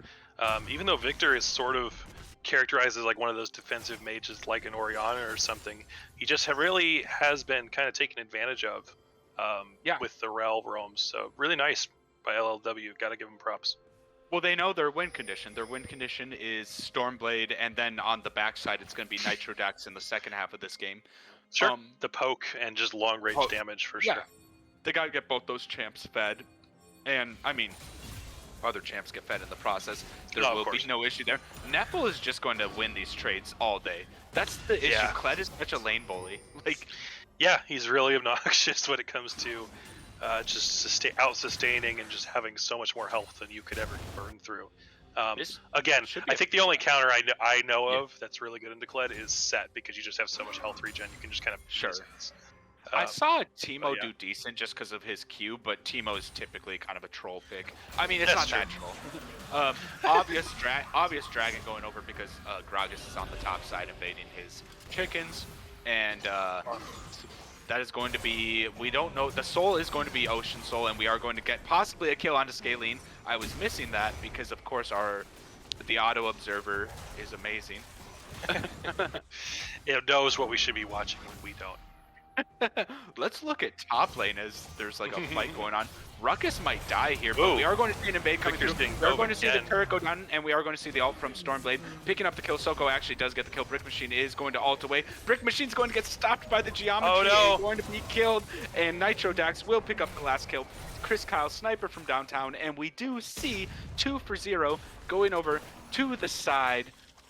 Even though Victor is sort of characterized as like one of those defensive mages like an Orianna or something, he just really has been kind of taken advantage of with the Rel roams. So really nice by LLW. Got to give him props. Well, they know their win condition. Their win condition is Stormblade, and then on the backside, it's going to be Nitrodax in the second half of this game. Sure. The poke and just long range damage for sure. They got to get both those champs fed. And, I mean, other champs get fed in the process. There will be no issue there. Nepal is just going to win these trades all day. That's the issue. Kled is such a lane bully. Like, yeah, he's really obnoxious when it comes to just out-sustaining and just having so much more health than you could ever burn through. Again, I think the only counter I know of that's really good into Kled is Set, because you just have so much health regen. You can just kind of I saw Teemo do decent just because of his Q, but Teemo is typically kind of a troll pick. I mean, it's not natural. Obvious dragon going over because Gragas is on the top side invading his chickens, and that is going to be, we don't know, the soul is going to be Ocean Soul, and we are going to get possibly a kill onto Scalene. I was missing that because, of course, our The auto observer is amazing. It knows what we should be watching when we don't. Let's look at top lane as there's like a fight going on. Ruckus might die here, but Ooh. we are going to see an invade coming Victor's through. being We're dove going to see the again. turret go down, and we are going to see the ult from Stormblade. Picking up the kill. Soko actually does get the kill. Brick Machine is going to ult away. Brick Machine's going to get stopped by the geometry. Oh, no. And going to be killed, and Nitro Dax will pick up the last kill. Chris Kyle, sniper from downtown, and we do see 2 for 0 going over to the side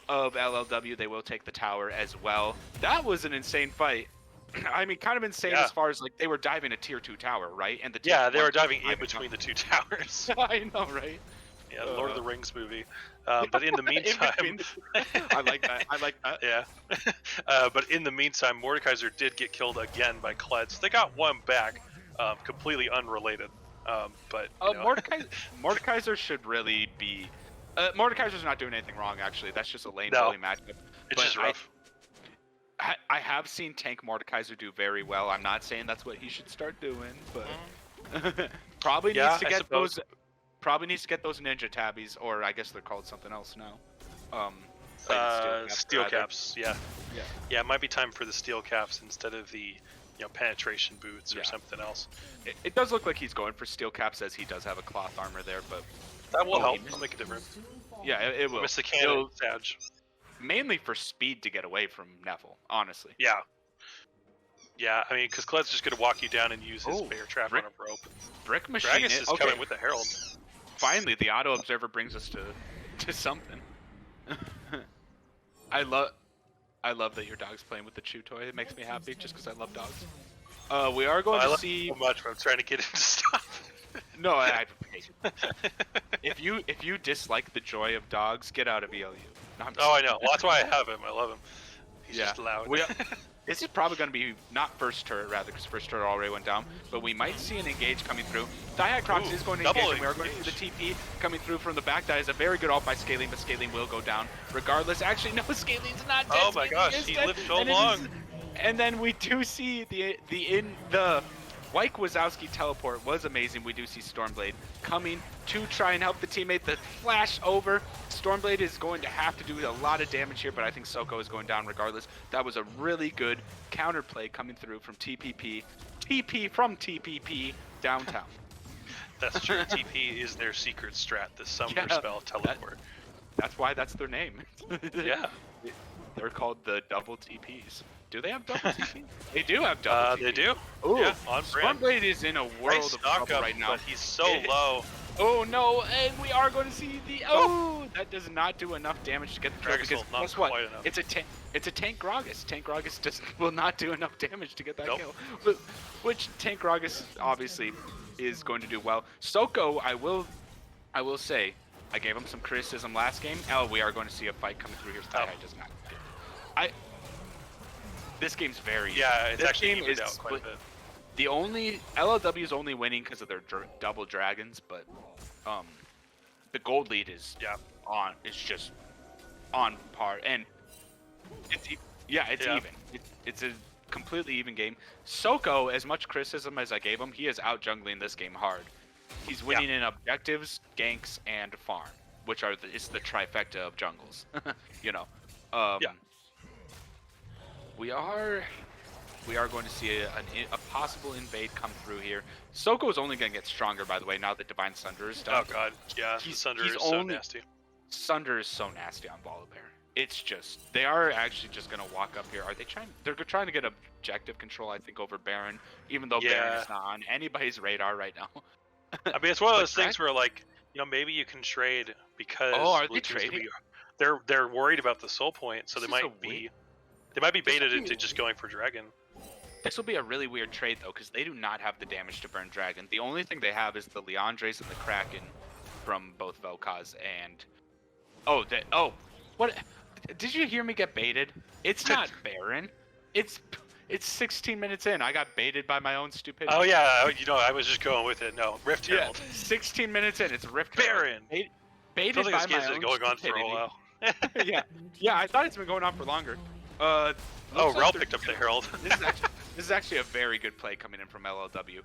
of LLW. They will take the tower as well. That was an insane fight. I mean, kind of insane Yeah. as far as like they were diving a tier 2 tower, right? And the Yeah, tier they were 1 diving in diving between up. the 2 towers. I know, right? Yeah, Lord of the Rings movie. But in the meantime, In between I like that. I like that. yeah. But in the meantime, Mordekaiser did get killed again by Kleds. They got one back, completely unrelated. But you know. Mordekaiser should really be. Mordekaiser's not doing anything wrong, actually. That's just a lane No. bully matchup. It's But just rough. I have seen Tank Mordekaiser do very well. I'm not saying that's what he should start doing, but probably Yeah, needs to I get suppose. those. Probably needs to get those ninja tabbies, or I guess they're called something else now. Steel rather. caps, yeah. Yeah. Yeah, it might be time for the steel caps instead of the penetration boots or Yeah. something else. It does look like he's going for steel caps, as he does have a cloth armor there, but That will Oh, help. he It'll make a difference. yeah, it will. Miss the cannon, It'll- Sag. mainly for speed to get away from Neville, honestly. Yeah. Yeah, I mean, because Kled's just going to walk you down and use his Oh, bear trap Brick- on a rope. Brick Machine Dragus is okay. coming with the Herald. Finally, the auto observer brings us to something. I love that your dog's playing with the chew toy. It makes me happy just because I love dogs. We are going I to love see. it so much, but I'm trying to get him to stop. No, if you dislike the joy of dogs, get out of ELU. No, I'm just- Oh, I know. Well, that's why I have him. I love him. He's Yeah. just loud. This is probably going to be not first turret, rather, because first turret already went down. But we might see an engage coming through. Diacrox Ooh, is going to double engage, and we are going to see the TP coming through from the back. That is a very good ult by Scaling, but Scaling will go down regardless. Actually, no, Scaling's not dead. Oh my Scaling gosh, is he dead, lived so and it long. is- and then we do see the Wyke Wazowski teleport was amazing. We do see Stormblade coming to try and help the teammate. The flash over. Stormblade is going to have to do a lot of damage here, but I think Soko is going down regardless. That was a really good counterplay coming through from TPP. TP from TPP downtown. That's true. TP is their secret strat, the summoner Yeah, spell teleport. That's why that's their name. Yeah. They're called the double TPs. Do they have double TPs? They do have double TPs. They do. Ooh, Yeah, on brand. Stormblade is in a world Nice of knock trouble up, right now. but he's so It- low. Oh no, and we are going to see the that does not do enough damage to get the kill Dragus because will not guess what? quite enough. It's a tank Gragas. Tank Gragas will not do enough damage to get that Nope. kill. Which tank Gragas obviously is going to do well. Soko, I will say, I gave him some criticism last game. We are going to see a fight coming through here. Oh. Does not. This game's very Yeah, it's this actually game evened is out quite a bit. the only LLW is only winning because of their double dragons, but the gold lead is just on par, and it's Yeah. even. It's a completely even game. Soko, as much criticism as I gave him, he is out jungling this game hard. He's winning in objectives, ganks, and farm, which are it's the trifecta of jungles. you know. Yeah. We are going to see a possible invade come through here. Soko is only going to get stronger, by the way, now that Divine Sunder is done. Oh god, yeah, He's- Sunder he's is so only- nasty. Sunder is so nasty on Volibear. It's just they are actually just going to walk up here. Are they trying? They're trying to get objective control, I think, over Baron, even though Baron Yeah. is not on anybody's radar right now. I mean, it's one of But those things where, like, maybe you can trade because Oh, are they Blue Team's gonna trading? they're worried about the soul point, so This they is a might be weird- baited be- into just going for dragon. This will be a really weird trade though, because they do not have the damage to burn Dragon. The only thing they have is the Leandres and the Kraken from both Vel'Koz and what? Did you hear me get baited? It's not Baron. It's 16 minutes in. I got baited by my own stupidity. Oh yeah, I was just going with it. No, Rift Yeah, Herald. 16 minutes in. It's Rift Herald. Baron. I Baited don't think by this my game's own been going on for a stupidity. while. yeah. I thought it's been going on for longer. Oh, Looks like Rel they're- picked up the Herald. This is actually a very good play coming in from LLW.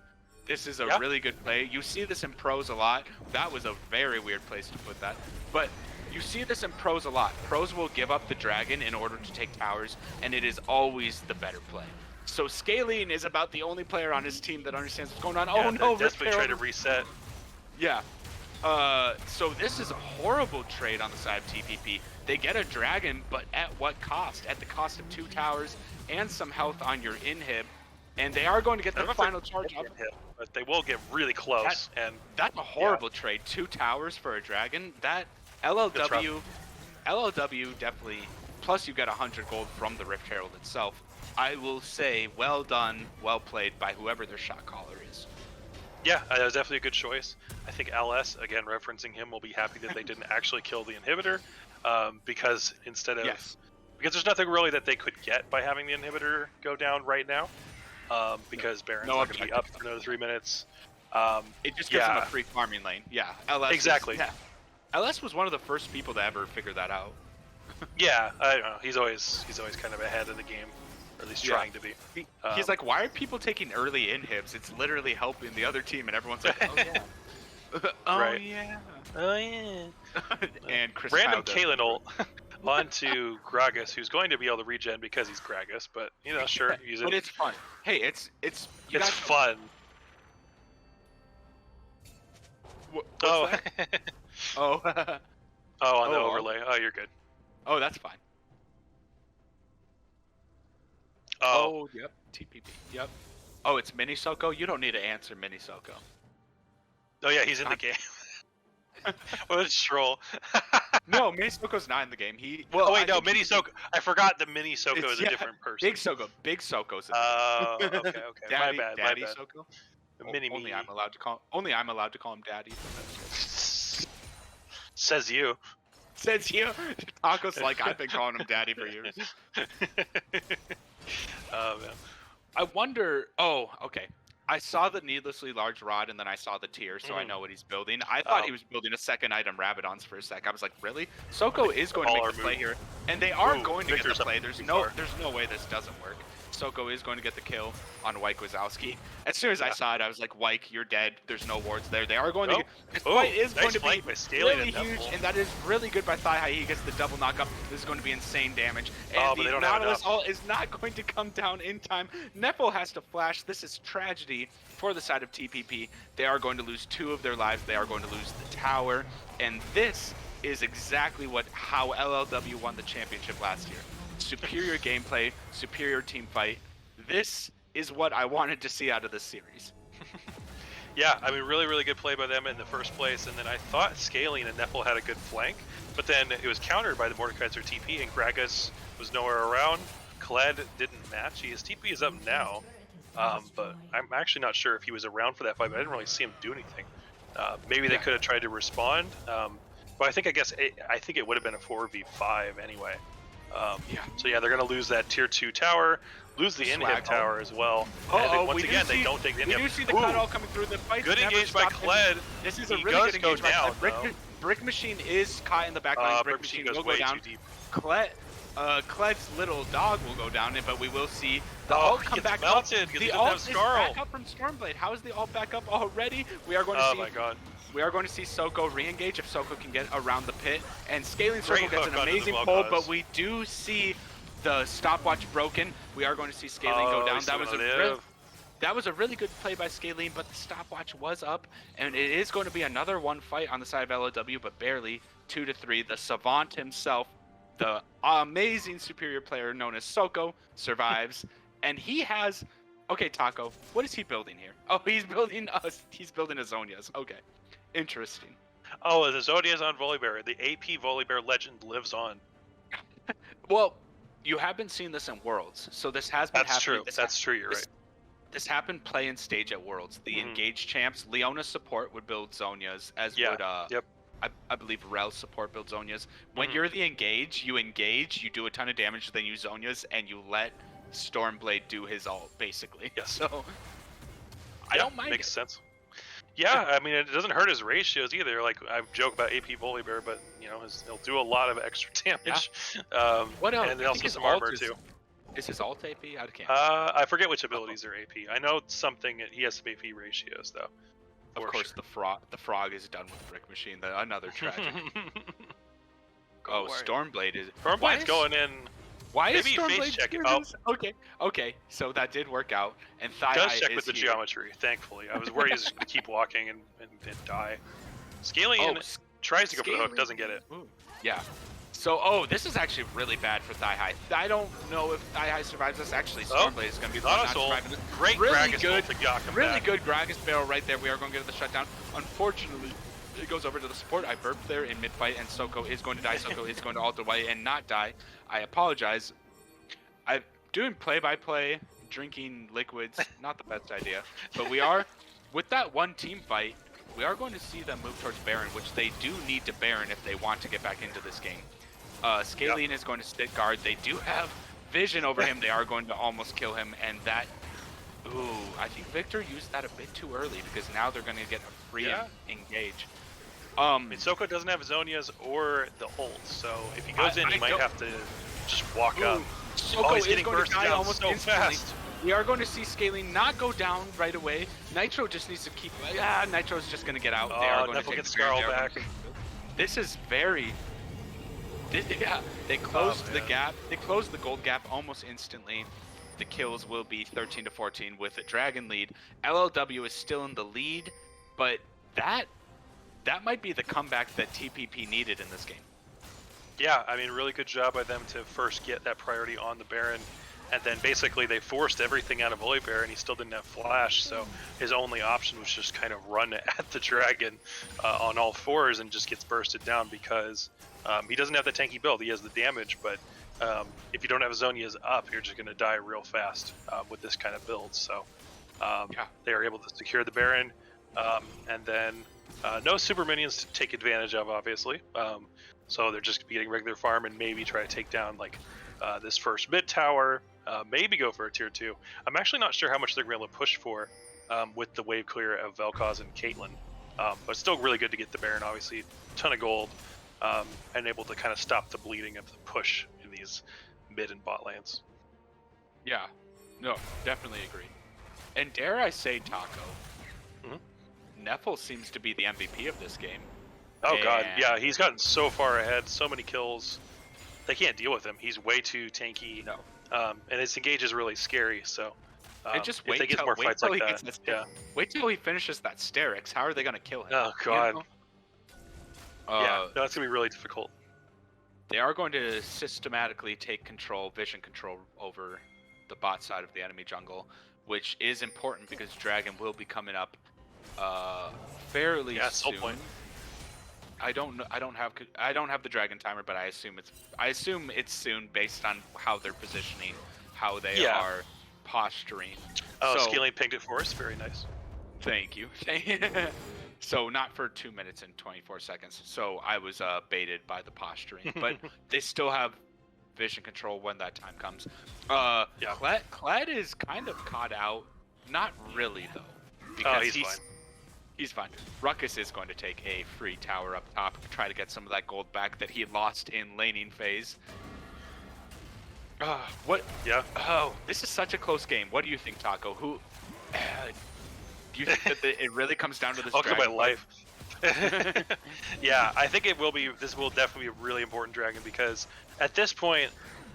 This is a Yeah. really good play. You see this in pros a lot. That was a very weird place to put that. But You see this in pros a lot. Pros will give up the dragon in order to take towers, and it is always the better play. So Scalene is about the only player on his team that understands what's going on. Yeah, Oh no, Rift desperately try Herald. to reset. Yeah. So this is a horrible trade on the side of TPP. They get a dragon, but at what cost? At the cost of 2 towers and some health on your inhib. And they are going to get I don't the know if final charge up. but they will get really close. And That's a horrible trade. 2 towers for a dragon. That LLW definitely. Plus you get 100 gold from the Rift Herald itself. I will say, well done, well played by whoever their shot caller is. yeah, that was definitely a good choice. I think LS, again referencing him, will be happy that they didn't actually kill the inhibitor, because instead of because there's nothing really that they could get by having the inhibitor go down right now, because Baron's not going to be up for another 3 minutes. It just gives them a free farming lane. Yeah, LS. Exactly. LS was one of the first people to ever figure that out. Yeah, I don't know. He's always kind of ahead of the game, or at least trying to be. He's like, why are people taking early inhibs? It's literally helping the other team, and everyone's like, oh yeah. Right. Yeah. Oh yeah. And Chris Random Kyle Kalen ult onto Gragas, who's going to be able to regen because he's Gragas, but you know, sure, use it. But it's fun. Hey, it's fun. Oh. Oh. Oh, on the overlay. Oh, you're good. Oh, that's fine. Oh, Yep. TPP. Yep. Oh, it's Mini Soko? You don't need to answer Mini Soko. Oh yeah, he's in the game. What a troll. No, Mini Soko's not in the game. Oh wait, no, Mini Soko. I forgot the Mini Soko is a different person. Big Soko. Big Soko's in Oh, okay. Daddy, my bad. Daddy my bad. Soko? Mini Only me. I'm allowed to call him Daddy. Says you. Says you. Taco's like, I've been calling him Daddy for years. Oh man. I wonder. Oh, okay. I saw the needlessly large rod, and then I saw the tier, so I know what he's building. I thought he was building a second item Rabadons for a sec. I was like, really? Soko is going to make the play here, and they are going to get the play. There's no way this doesn't work. Soko is going to get the kill on Wyke Wazowski. As soon as I saw it, I was like, Wyke, you're dead. There's no wards there. They are going to. This fight is going to be really huge, and that is really good by Thigh High. He gets the double knockup. This is going to be insane damage. And but they the don't have Nautilus enough. ult is not going to come down in time. Nepo has to flash. This is tragedy for the side of TPP. They are going to lose 2 of their lives. They are going to lose the tower, and this is exactly how LLW won the championship last year. Superior gameplay, superior team fight. This is what I wanted to see out of this series. Yeah, I mean, really, really good play by them in the first place, and then I thought Scaling and Nepal had a good flank, but then it was countered by the Mordekaiser TP, and Gragas was nowhere around. Kled didn't match. His TP is up now, but I'm actually not sure if he was around for that fight, but I didn't really see him do anything. Maybe they could have tried to respond, but I think it would have been a 4v5 anyway. So yeah, they're going to lose that tier 2 tower, lose the inhib tower as well. And then once again, they don't take the inhib. We do see the cut all coming through the fight. Good engage by Kled. This is a really good engage by Kled. Brick Machine is caught in the back line. Brick Machine will go down. Kled's little dog will go down, but we will see the ult come back up. The ult is back up from Stormblade. How is the ult back up already? We are going to see. Oh my god. We are going to see Soko re-engage if Soko can get around the pit. And Scaling Circle gets an amazing well pull, but we do see the stopwatch broken. We are going to see Scaling go down. That was a really good play by Scaling, but the stopwatch was up. And it is going to be another one fight on the side of LLW, but barely 2-3. The Savant himself, the amazing superior player known as Soko, survives. And he has... Okay, Taco, what is he building here? Oh, he's building a Zhonya's. Okay. Interesting. Oh, the Zodia's on Volibear. The AP Volibear legend lives on. Well, you have been seeing this in Worlds, so this has been happening. That's true, you're right. This happened play and stage at Worlds. The engaged champs, Leona's support would build Zhonya's, as would I believe Rel's support builds Zhonya's. When you're the engage, you do a ton of damage, then you Zhonya's, and you let Stormblade do his ult, basically. Yes. So I don't mind. Makes sense. Yeah, I mean, it doesn't hurt his ratios either. Like, I joke about AP Volibear, but, you know, he'll do a lot of extra damage. What else? And also some armor, too. Is his alt AP? I can't. I forget which abilities are AP. I know he has some AP ratios, though. Of course, the frog is done with Brick Machine. Another tragedy. Oh, Stormblade is. Stormblade's going in. Why is Maybe Stormblade face check it. doing this? Okay. So that did work out, and Thigh Does High check is with the here. geometry, thankfully. I was worried he was just going to keep walking and die. Scalene tries to go for the hook, doesn't get it. Ooh, yeah. So, this is actually really bad for Thigh High. I don't know if Thigh High survives this. Actually, Stormblade is going to be the one not surviving this. Great Gragas ult to Yakum Really back. good Gragas barrel right there. We are going to get the shutdown. Unfortunately, it goes over to the support. I burped there in mid-fight, and Soko is going to die. Soko is going to ult away and not die. I apologize. I'm doing play-by-play, drinking liquids, not the best idea. But we are, with that one team fight, we are going to see them move towards Baron, which they do need to Baron if they want to get back into this game. Scalene is going to sit guard. They do have vision over him. They are going to almost kill him, and that... Ooh, I think Victor used that a bit too early, because now they're going to get a free engage. I mean, Soko doesn't have Zonia's or the ult, so if he goes in, he might have to just walk up. Soko he's is getting going to bursted die down almost so instantly. fast. We are going to see Scalene not go down right away. Nitro just needs to keep... Nitro's just going to get out. They are going to take gets Scarl back. This is very... they closed the gap. They closed the gold gap almost instantly. The kills will be 13 to 14 with a dragon lead. LLW is still in the lead, but that might be the comeback that TPP needed in this game. Yeah, I mean, really good job by them to first get that priority on the Baron, and then basically they forced everything out of Volibear, and he still didn't have flash, so his only option was just kind of run at the dragon on all fours and just gets bursted down because he doesn't have the tanky build. He has the damage, but if you don't have Zonia's up, you're just going to die real fast with this kind of build. So they are able to secure the Baron, and then no super minions to take advantage of, obviously. So they're just getting regular farm and maybe try to take down like this first mid tower, maybe go for a tier 2. I'm actually not sure how much they're going to be able to push for with the wave clear of Vel'Koz and Caitlyn. But still really good to get the Baron, obviously. Ton of gold, and able to kind of stop the bleeding of the push in these mid and bot lanes. Yeah, no, definitely agree. And dare I say, Taco, Neffel seems to be the MVP of this game. Oh god, yeah, he's gotten so far ahead, so many kills. They can't deal with him. He's way too tanky. No. And his engage is really scary, so and just if they get more fights like that, wait till he finishes that Sterix. How are they going to kill him? Oh god. You know? Yeah, no, it's going to be really difficult. They are going to systematically take vision control over the bot side of the enemy jungle, which is important because Dragon will be coming up fairly soon. Point. I don't know. I don't have the Dragon timer, but I assume it's soon based on how they're positioning, how they are posturing. Oh, so, Scalene pinged it for us. Very nice. Thank you. So not for 2 minutes and 24 seconds. So I was baited by the posturing, but they still have vision control when that time comes. Kled is kind of caught out. Not really though, because he's fine. He's fine. Ruckus is going to take a free tower up top, try to get some of that gold back that he lost in laning phase. What? Yeah. Oh, this is such a close game. What do you think, Taco? Who? Do you think that it really comes down to this? I'll kill my life. Yeah, I think it will be. This will definitely be a really important dragon because at this point,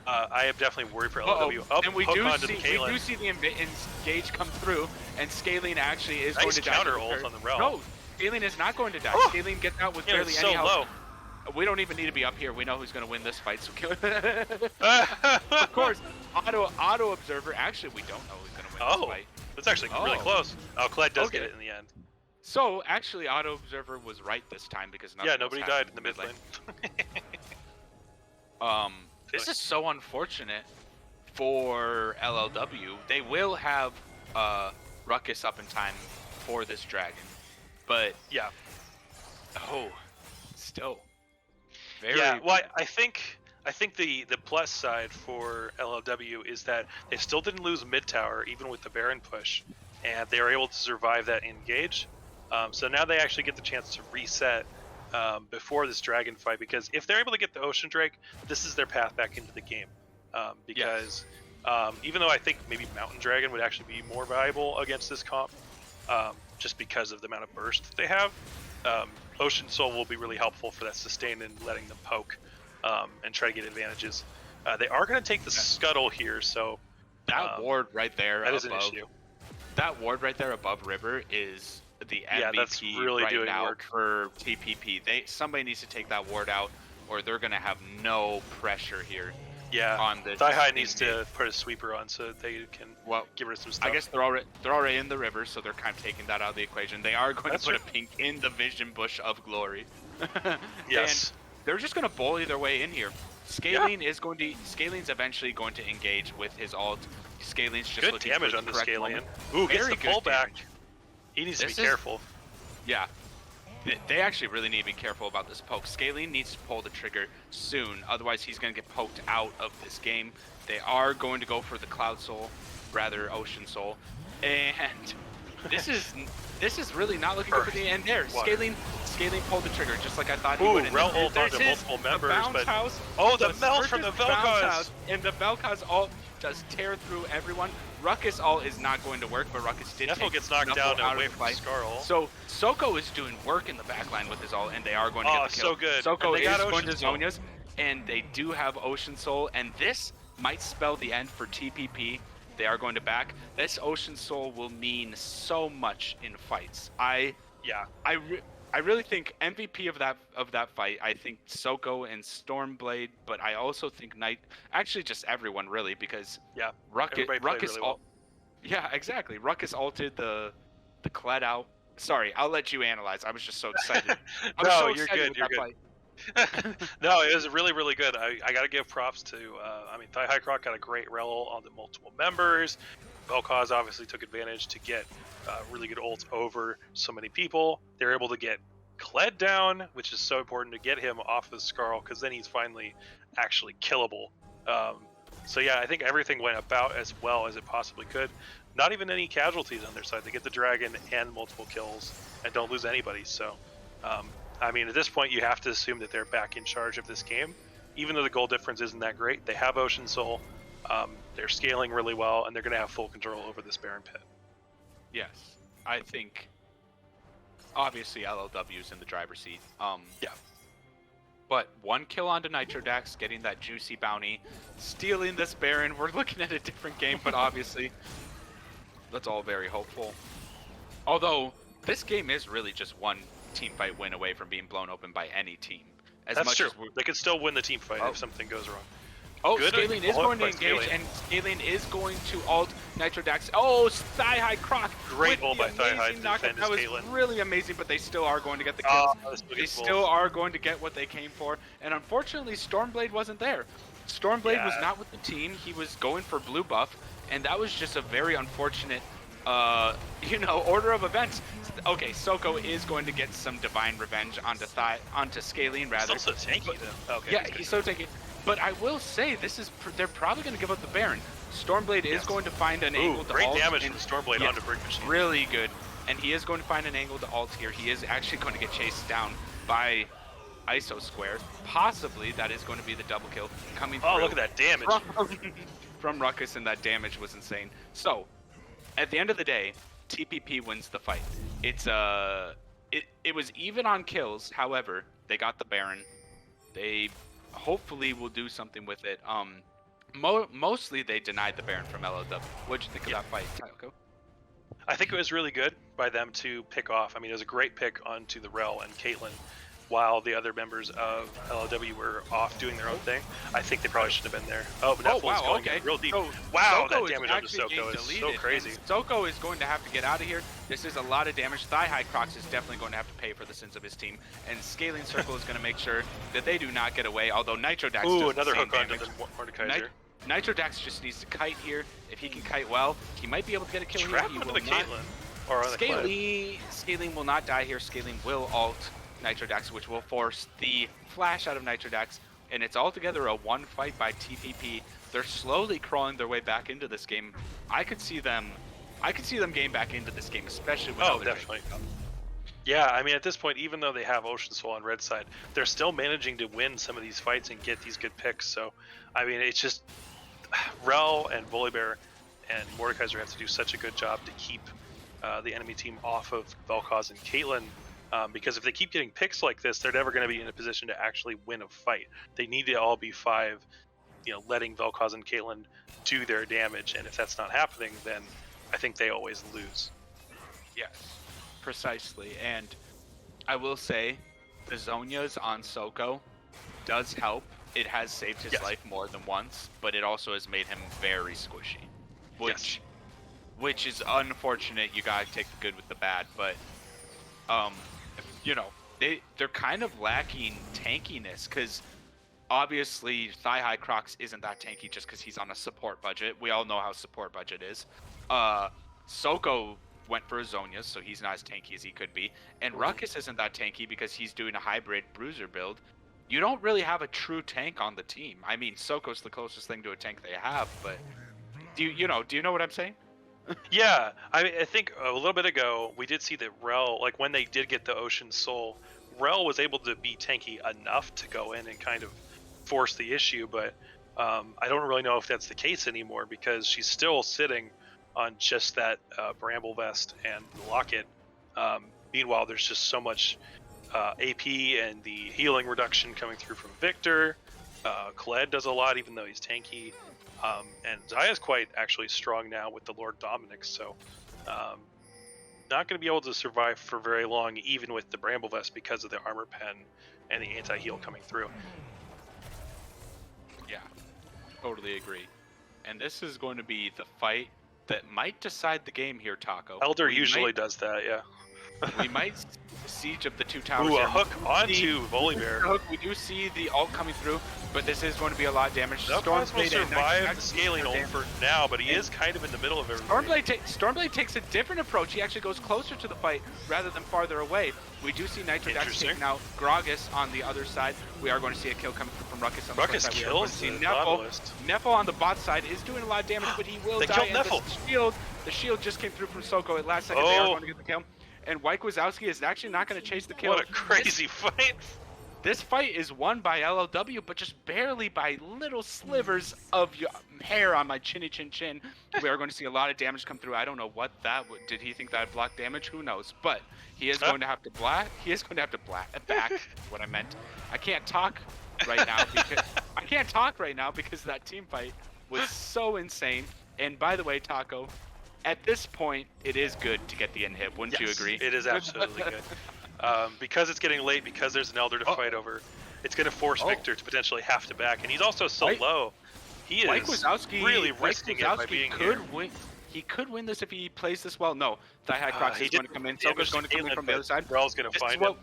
I am definitely worried for LLW. And we do see the engage come through, and Scalene actually is going to die. Counter ult on the realm. No, Scalene is not going to die. Scalene gets out with barely any health. Low. We don't even need to be up here. We know who's going to win this fight. So kill. Of course, auto observer. Actually, we don't know who's going to win this fight. That's actually really close. Oh, Kled does get it in the end. So actually, auto observer was right this time because nobody died in the mid lane. This is so unfortunate for LLW. They will have Ruckus up in time for this dragon, but still very. Yeah, well, I think the plus side for LLW is that they still didn't lose mid tower even with the Baron push, and they were able to survive that engage. So now they actually get the chance to reset before this dragon fight, because if they're able to get the Ocean Drake, this is their path back into the game. Because even though I think maybe Mountain Dragon would actually be more valuable against this comp, just because of the amount of burst that they have, Ocean Soul will be really helpful for that sustain and letting them poke. and try to get advantages. They are going to take the scuttle here, so That ward right there that above, is an issue. that ward right there above River is the MVP that's really right doing now work. for TPP. Somebody needs to take that ward out, or they're gonna have no pressure here. Yeah, On this Thigh High in needs mid. to put a sweeper on so that they can give rid of some stuff. I guess they're already in the river, so they're kind of taking that out of the equation. They are going That's to put true. a pink in the vision bush of glory. Yes. And they're just going to bully their way in here. Scaling's eventually going to engage with his ult. Scaling's just Good looking damage for on the the correct Scalian. moment. Ooh, gets Very the good pullback. damage. He needs to be This is- careful. Yeah. They actually really need to be careful about this poke. Scaling needs to pull the trigger soon, otherwise he's going to get poked out of this game. They are going to go for the Cloud Soul, rather Ocean Soul, and this is really not looking good for the end there. Scaling pulled the trigger just like I thought he would. Rel ult There's onto multiple members, but house. the melt from the Vel'Koz! And the Vel'Koz ult does tear through everyone. Ruckus ult is not going to work, but Ruckus did Neffel take gets knocked Nuffle down out and away of the from the fight. Scarl. So Soko is doing work in the backline with his ult, and they are going to get the kill. So good. Soko And they is got going to Ocean Soul. Zhonya's, and they do have Ocean Soul, and this might spell the end for TPP. They are going to back. This Ocean Soul will mean so much in fights. I really think MVP of that fight. I think Soko and Stormblade, but I also think actually just everyone really, because everybody played Ruckus really well. Yeah, exactly. Ruckus ulted the Kled out. Sorry, I'll let you analyze. I was just so excited. You're good. You're good. No, it was really, really good. I got to give props to, Thigh High Croc got a great rel on the multiple members. Vel'Koz obviously took advantage to get really good ults over so many people. They were able to get Kled down, which is so important to get him off the Scarl, because then he's finally actually killable. So yeah, I think everything went about as well as it possibly could. Not even any casualties on their side. They get the dragon and multiple kills and don't lose anybody. So, at this point, you have to assume that they're back in charge of this game. Even though the goal difference isn't that great, they have Ocean Soul. They're scaling really well, and they're going to have full control over this Baron Pit. Yes, I think obviously LLW's in the driver's seat. But one kill onto Nitrodax, getting that juicy bounty, stealing this Baron. We're looking at a different game, but obviously that's all very hopeful. Although this game is really just one team fight win away from being blown open by any team. That's true. They could still win the team fight if something goes wrong. Oh, Good Scaling is going to engage, Scaling. and Scaling is going to ult Nitrodax. Oh, Thigh High Croc! Great with ult the by Thigh High to amazing knockup. defend That was his Caitlyn. really amazing, but they still are going to get the kills. They They still are going to get what they came for, and unfortunately, Stormblade wasn't there. Stormblade was not with the team. He was going for blue buff, and that was just a very unfortunate, order of events. Okay, Soko is going to get some divine revenge onto Scaling, rather. Still so tanky though. Okay. Yeah, he's so tanky. But I will say, they're probably going to give up the Baron. Stormblade is going to find an angle to great ult. damage and- from Stormblade onto Brick Machine. Really good. And he is going to find an angle to ult here. He is actually going to get chased down by ISO Square. Possibly that is going to be the double kill coming through. Oh, look at that damage. From Ruckus, and that damage was insane. So, at the end of the day, TPP wins the fight. It was even on kills. However, they got the Baron. They hopefully will do something with it. Mostly they denied the Baron from LLW. What'd you think of that fight, Taiko? I think it was really good by them to pick off. It was a great pick onto the Rel and Caitlyn, while the other members of LLW were off doing their own thing. I think they probably shouldn't have been there. Oh, but Neffel is going in real deep. So Wow, Soko that damage onto Soko is so crazy. Soko is going to have to get out of here. This is a lot of damage. Thigh High Crocs is definitely going to have to pay for the sins of his team. And Scaling Circle is going to make sure that they do not get away, although Nitrodax does the another same hook onto damage. the Mordekaiser. Nitrodax just needs to kite here. If he can kite well, he might be able to get a kill Trap here. He onto will the not. Caitlyn. Or on the Kled. Scaling will not die here. Scaling will ult Nitrodax, which will force the flash out of Nitrodax, and it's altogether a one fight by TPP. They're slowly crawling their way back into this game. I could see them getting back into this game, especially with Oh, definitely. Yeah, at this point, even though they have Ocean Soul on red side, they're still managing to win some of these fights and get these good picks. So, it's just Rel and Volibear and Mordekaiser have to do such a good job to keep the enemy team off of Vel'Koz and Caitlyn. Because if they keep getting picks like this, they're never going to be in a position to actually win a fight. They need to all be 5, letting Vel'Koz and Caitlyn do their damage. And if that's not happening, then I think they always lose. Yes, precisely. And I will say, the Zhonya's on Soko does help. It has saved his life more than once, but it also has made him very squishy, which is unfortunate. You gotta take the good with the bad, but they're kind of lacking tankiness, because obviously Thigh High Crocs isn't that tanky just because he's on a support budget. We all know how support budget is. Soko went for a Zhonya, so he's not as tanky as he could be, and Ruckus isn't that tanky because he's doing a hybrid bruiser build. You don't really have a true tank on the team. I mean, Soko's the closest thing to a tank they have, but do you know what I'm saying? Yeah, I think a little bit ago we did see that Rel, like when they did get the Ocean Soul, Rel was able to be tanky enough to go in and kind of force the issue, but I don't really know if that's the case anymore, because she's still sitting on just that Bramble Vest and Locket. Meanwhile, there's just so much AP and the healing reduction coming through from Victor. Khaled does a lot, even though he's tanky. And Zaya's quite actually strong now with the Lord Dominic, so not going to be able to survive for very long, even with the Bramble Vest, because of the armor pen and the anti-heal coming through. Yeah, totally agree. And this is going to be the fight that might decide the game here, Taco. Elder usually does that, yeah. We might see the siege of the 2 towers. Ooh, here. a hook onto Volibear. We do see the ult coming through, but this is going to be a lot of damage. Stormblade will survive the scaling ult for now, but he is kind of in the middle of everything. Stormblade takes a different approach. He actually goes closer to the fight rather than farther away. We do see Nitrodax taking out Gragas on the other side. We are going to see a kill coming through from Ruckus on the Ruckus side. kills the Neffel on the bot side is doing a lot of damage, but he will die. The shield just came through from Soko at last second. They are going to get the kill. And White Wazowski is actually not going to chase the kill. What a crazy fight. This fight is won by LLW, but just barely by little slivers of hair on my chinny chin chin. We are going to see a lot of damage come through. I don't know what that would. Did he think that would block damage? Who knows? But he is going to have to black. He is going to have to back. What I meant. I can't talk right now because that team fight was so insane. And by the way, Taco, at this point, it is good to get the inhib. Wouldn't you agree? It is absolutely good. Because it's getting late, because there's an Elder to fight over, it's going to force Victor to potentially have to back, and he's also so low. He is really risking it by being here. He could win this if he plays this well. No, Thigh High Crocs is going to come in. Soko's going to come in from the other side. Rel's going to find him.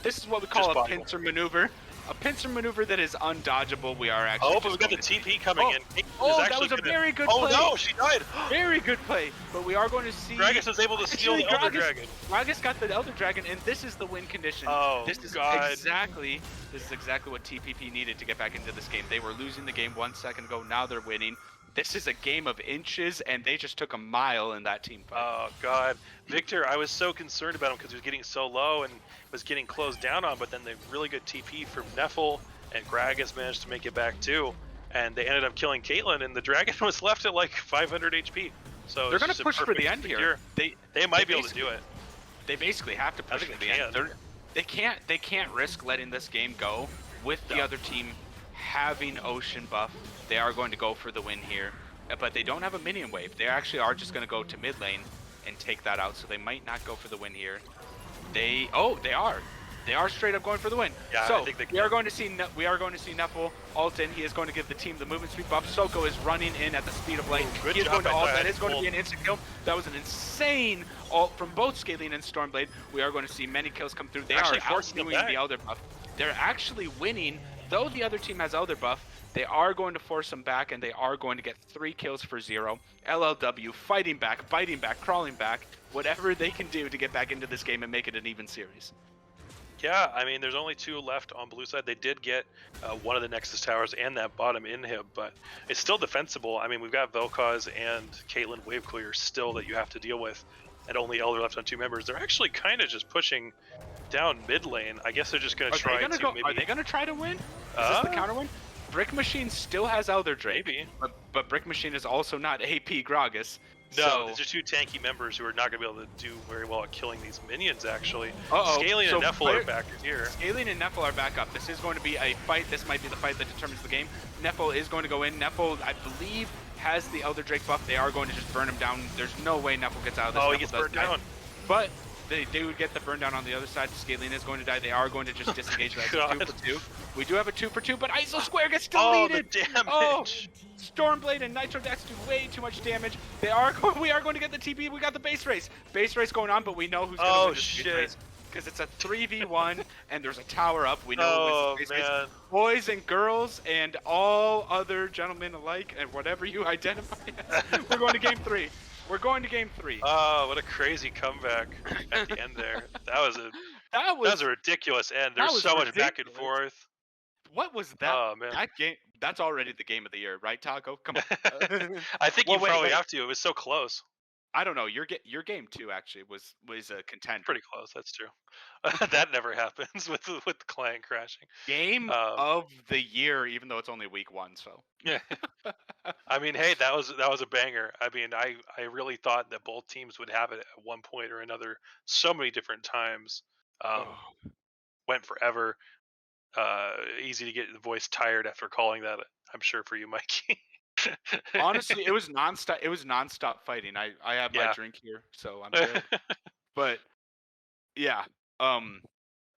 This is what we call a pincer maneuver. A pincer maneuver that is undodgeable. We are actually. Oh, but we got the TP coming in. That was a very good play. Oh no, she died. Very good play. But we are going to see. Gragas was able to steal the Elder Dragon. Gragas got the Elder Dragon, and this is the win condition. Oh, this is God. exactly what TPP needed to get back into this game. They were losing the game 1 second ago. Now they're winning. This is a game of inches, and they just took a mile in that team fight. Oh, God. Victor, I was so concerned about him because he was getting so low and was getting closed down on, but then the really good TP from Neffel and Gragas managed to make it back too, and they ended up killing Caitlyn, and the Dragon was left at like 500 HP. So they're going to push for the end here. They might be able to do it. They basically have to push for the end. They can't risk letting this game go with the other team having Ocean buff. They are going to go for the win here, but they don't have a minion wave. They actually are just going to go to mid lane and take that out, so they might not go for the win here. They are straight up going for the win. Yeah, so I think we are going to see Neffel ult in. He is going to give the team the movement speed buff. Soko is running in at the speed of light. He is going to ult. That is going to be an instant kill. That was an insane ult from both Scaling and Stormblade. We are going to see many kills come through. They are outdoing the Elder buff. They're actually winning, though the other team has Elder buff. They are going to force them back, and they are going to get 3 kills for 0. LLW fighting back, biting back, crawling back, whatever they can do to get back into this game and make it an even series. Yeah, I mean, there's only 2 left on blue side. They did get one of the Nexus towers and that bottom inhib, but it's still defensible. I mean, we've got Vel'Koz and Caitlyn wave clear still that you have to deal with, and only Elder left on 2 members. They're actually kind of just pushing down mid lane. I guess they're just going to try to maybe... Are they going to try to win? Is this the counter win? Brick Machine still has Elder Drake, maybe. but Brick Machine is also not AP Gragas. No, So, these are two tanky members who are not going to be able to do very well at killing these minions, actually. uh-oh. Scaling So and Neffel player- are back here. Scaling and Neffel are back up. This is going to be a fight. This might be the fight that determines the game. Neffel is going to go in. Neffel, I believe, has the Elder Drake buff. They are going to just burn him down. There's no way Neffel gets out of this. Oh, Neffel he gets does burned die. down. But they would get the burn down on the other side. Scaling is going to die. They are going to just disengage. That's a 2 God. for 2. We do have a 2 for 2, but ISO Square gets Oh, deleted. the damage! Oh, Stormblade and Nitro Dax do way too much damage. We are going to get the TP. We got the base race. Base race going on, but we know who's going to Oh, win this base shit. race. Because it's a 3v1 and there's a tower up. We know who Oh, wins this base race. man. Boys and girls and all other gentlemen alike and whatever you identify as. We're going to game 3. We're going to game 3. Oh, what a crazy comeback at the end there. That was a ridiculous end. that There's was so much back and ridiculous. forth. What was that? Oh, man. That game. That's already the game of the year, right, Taco? Come on. I think Well, you wait, probably wait. have to. It was so close. I don't know. Your game 2 actually was a contender. Pretty close. That's true. That never happens with the client crashing. Game of the year, even though it's only week 1. So Yeah. I mean, hey, that was a banger. I mean, I really thought that both teams would have it at one point or another. So many different times. Went forever. Easy to get the voice tired after calling that. I'm sure for you, Mikey. honestly, it was nonstop. It was nonstop fighting. I have my Yeah. drink here, so I'm good. But yeah, I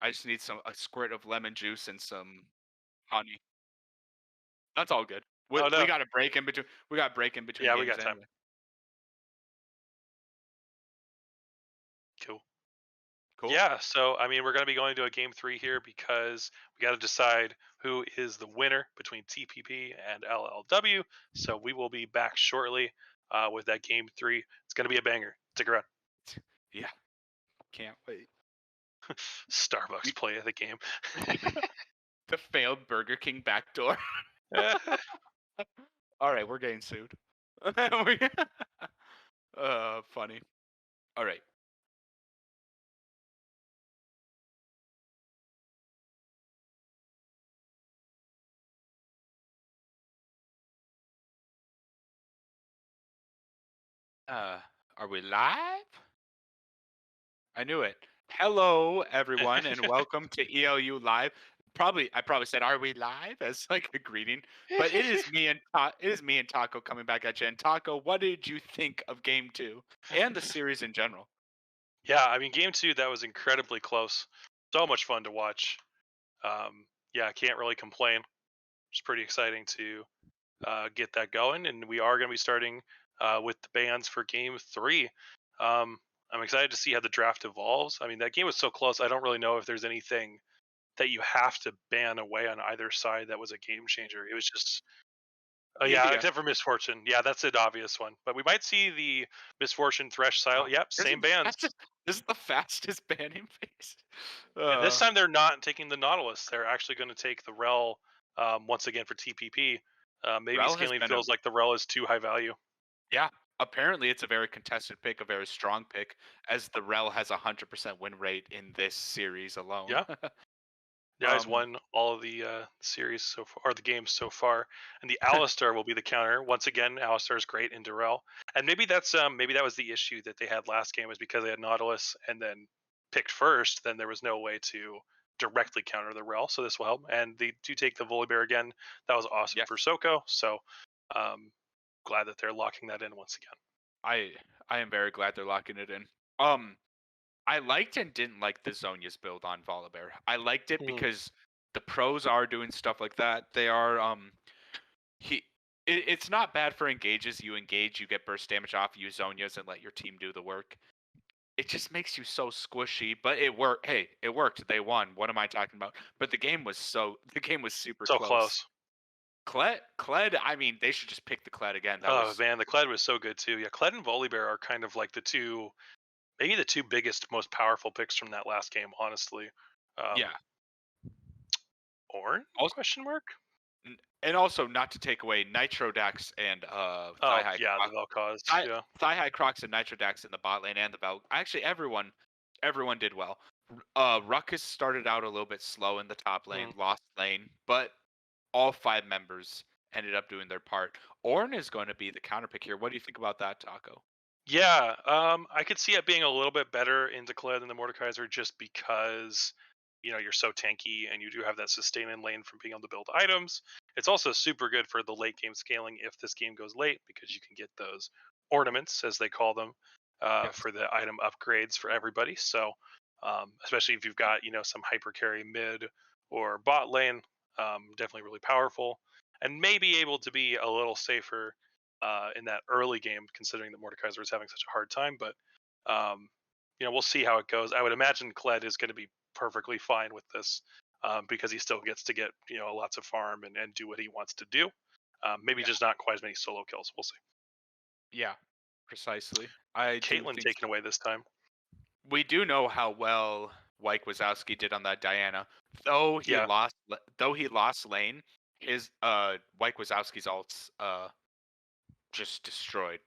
just need a squirt of lemon juice and some honey. That's all good. We Oh, no. got a break in between. We got a break in between. Yeah, games we got time. anyway. Cool. Cool. Yeah, so I mean, we're going to be going to a game 3 here because we got to decide who is the winner between TPP and LLW. So we will be back shortly with that game 3. It's going to be a banger. Stick around. Yeah. Can't wait. Starbucks play of the game. The failed Burger King backdoor. All right, we're getting sued. Funny. All right. Are we live? I knew it. Hello, everyone, and welcome to ELU Live. I probably said, "Are we live?" as like a greeting, but it is me and Taco coming back at you. And Taco, what did you think of Game 2 and the series in general? Yeah, I mean, game 2, that was incredibly close. So much fun to watch. Yeah, can't really complain. It's pretty exciting to get that going, and we are going to be starting with the bans for game 3. I'm excited to see how the draft evolves. I mean, that game was so close. I don't really know if there's anything that you have to ban away on either side that was a game changer. It was just, yeah, except for Misfortune. Yeah, that's an obvious one. But we might see the Misfortune, Thresh, Silent. Yep, same bans. This is the fastest banning phase. And this time they're not taking the Nautilus. They're actually going to take the Rel once again for TPP. Maybe Rel scaling feels like the Rel is too high value. Yeah, apparently it's a very contested pick, a very strong pick, as the Rel has 100% win rate in this series alone. Yeah. Yeah, he's won all of the series so far, or the games so far. And the Alistar will be the counter. Once again, Alistar is great in Durrell. And maybe that was the issue that they had last game, was because they had Nautilus and then picked first, then there was no way to directly counter the Rel. So this will help. And they do take the Volibear again. That was awesome for Soko. So glad that they're locking that in once again. I am very glad they're locking it in. I liked and didn't like the Zonia's build on Volibear. I liked it because the pros are doing stuff like that. They are it's not bad for engages. You engage, you get burst damage off, use Zonias and let your team do the work. It just makes you so squishy, but it worked. Hey, it worked. They won. What am I talking about? But the game was super close. Kled, I mean, they should just pick the Kled again. Man, the Kled was so good too. Yeah, Kled and Volibear are kind of like maybe the two biggest, most powerful picks from that last game, honestly. Yeah. Ornn? Question mark? And also, not to take away Nitro Dax and Thigh-High the Vel'Koz. Thigh-High Crocs and Nitro Dax in the bot lane and the Vel. Actually, everyone did well. Ruckus started out a little bit slow in the top lane, lost lane, but all 5 members ended up doing their part. Ornn is going to be the counter pick here. What do you think about that, Taco? Yeah, I could see it being a little bit better in Declare than the Mordekaiser just because you're so tanky and you do have that sustain in lane from being able to build items. It's also super good for the late game scaling if this game goes late because you can get those ornaments as they call them Yes. for the item upgrades for everybody. So especially if you've got some hyper carry mid or bot lane, definitely really powerful and maybe able to be a little safer in that early game, considering that Mordekaiser was having such a hard time. But we'll see how it goes. I would imagine Kled is going to be perfectly fine with this because he still gets to get lots of farm and do what he wants to do. Maybe Yeah. just not quite as many solo kills. We'll see. Yeah. Precisely. I do Caitlyn think taken away this time. we do know how well Wyke Wazowski did on that Diana. Though he Yeah. lost lane, his Wyke Wazowski's ults just destroyed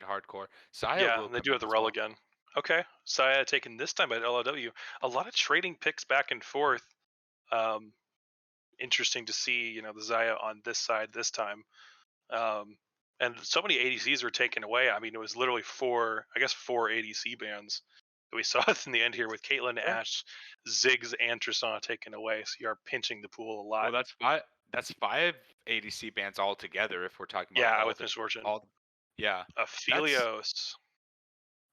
hardcore. Saya Yeah, will and they come do have in the as rel well. again. Okay, Saya taken this time by LLW. A lot of trading picks back and forth. Um, Interesting to see, the Zaya on this side this time. Um, and so many ADCs were taken away. I mean, it was literally four ADC bans that we saw in the end here with Caitlyn, Yeah. Ashe, Ziggs, and Tristana taken away. So you are pinching the pool a lot. Well, that's five ADC bans altogether if we're talking about Yeah, all with the Misfortune. all. Yeah, that's Aphelios.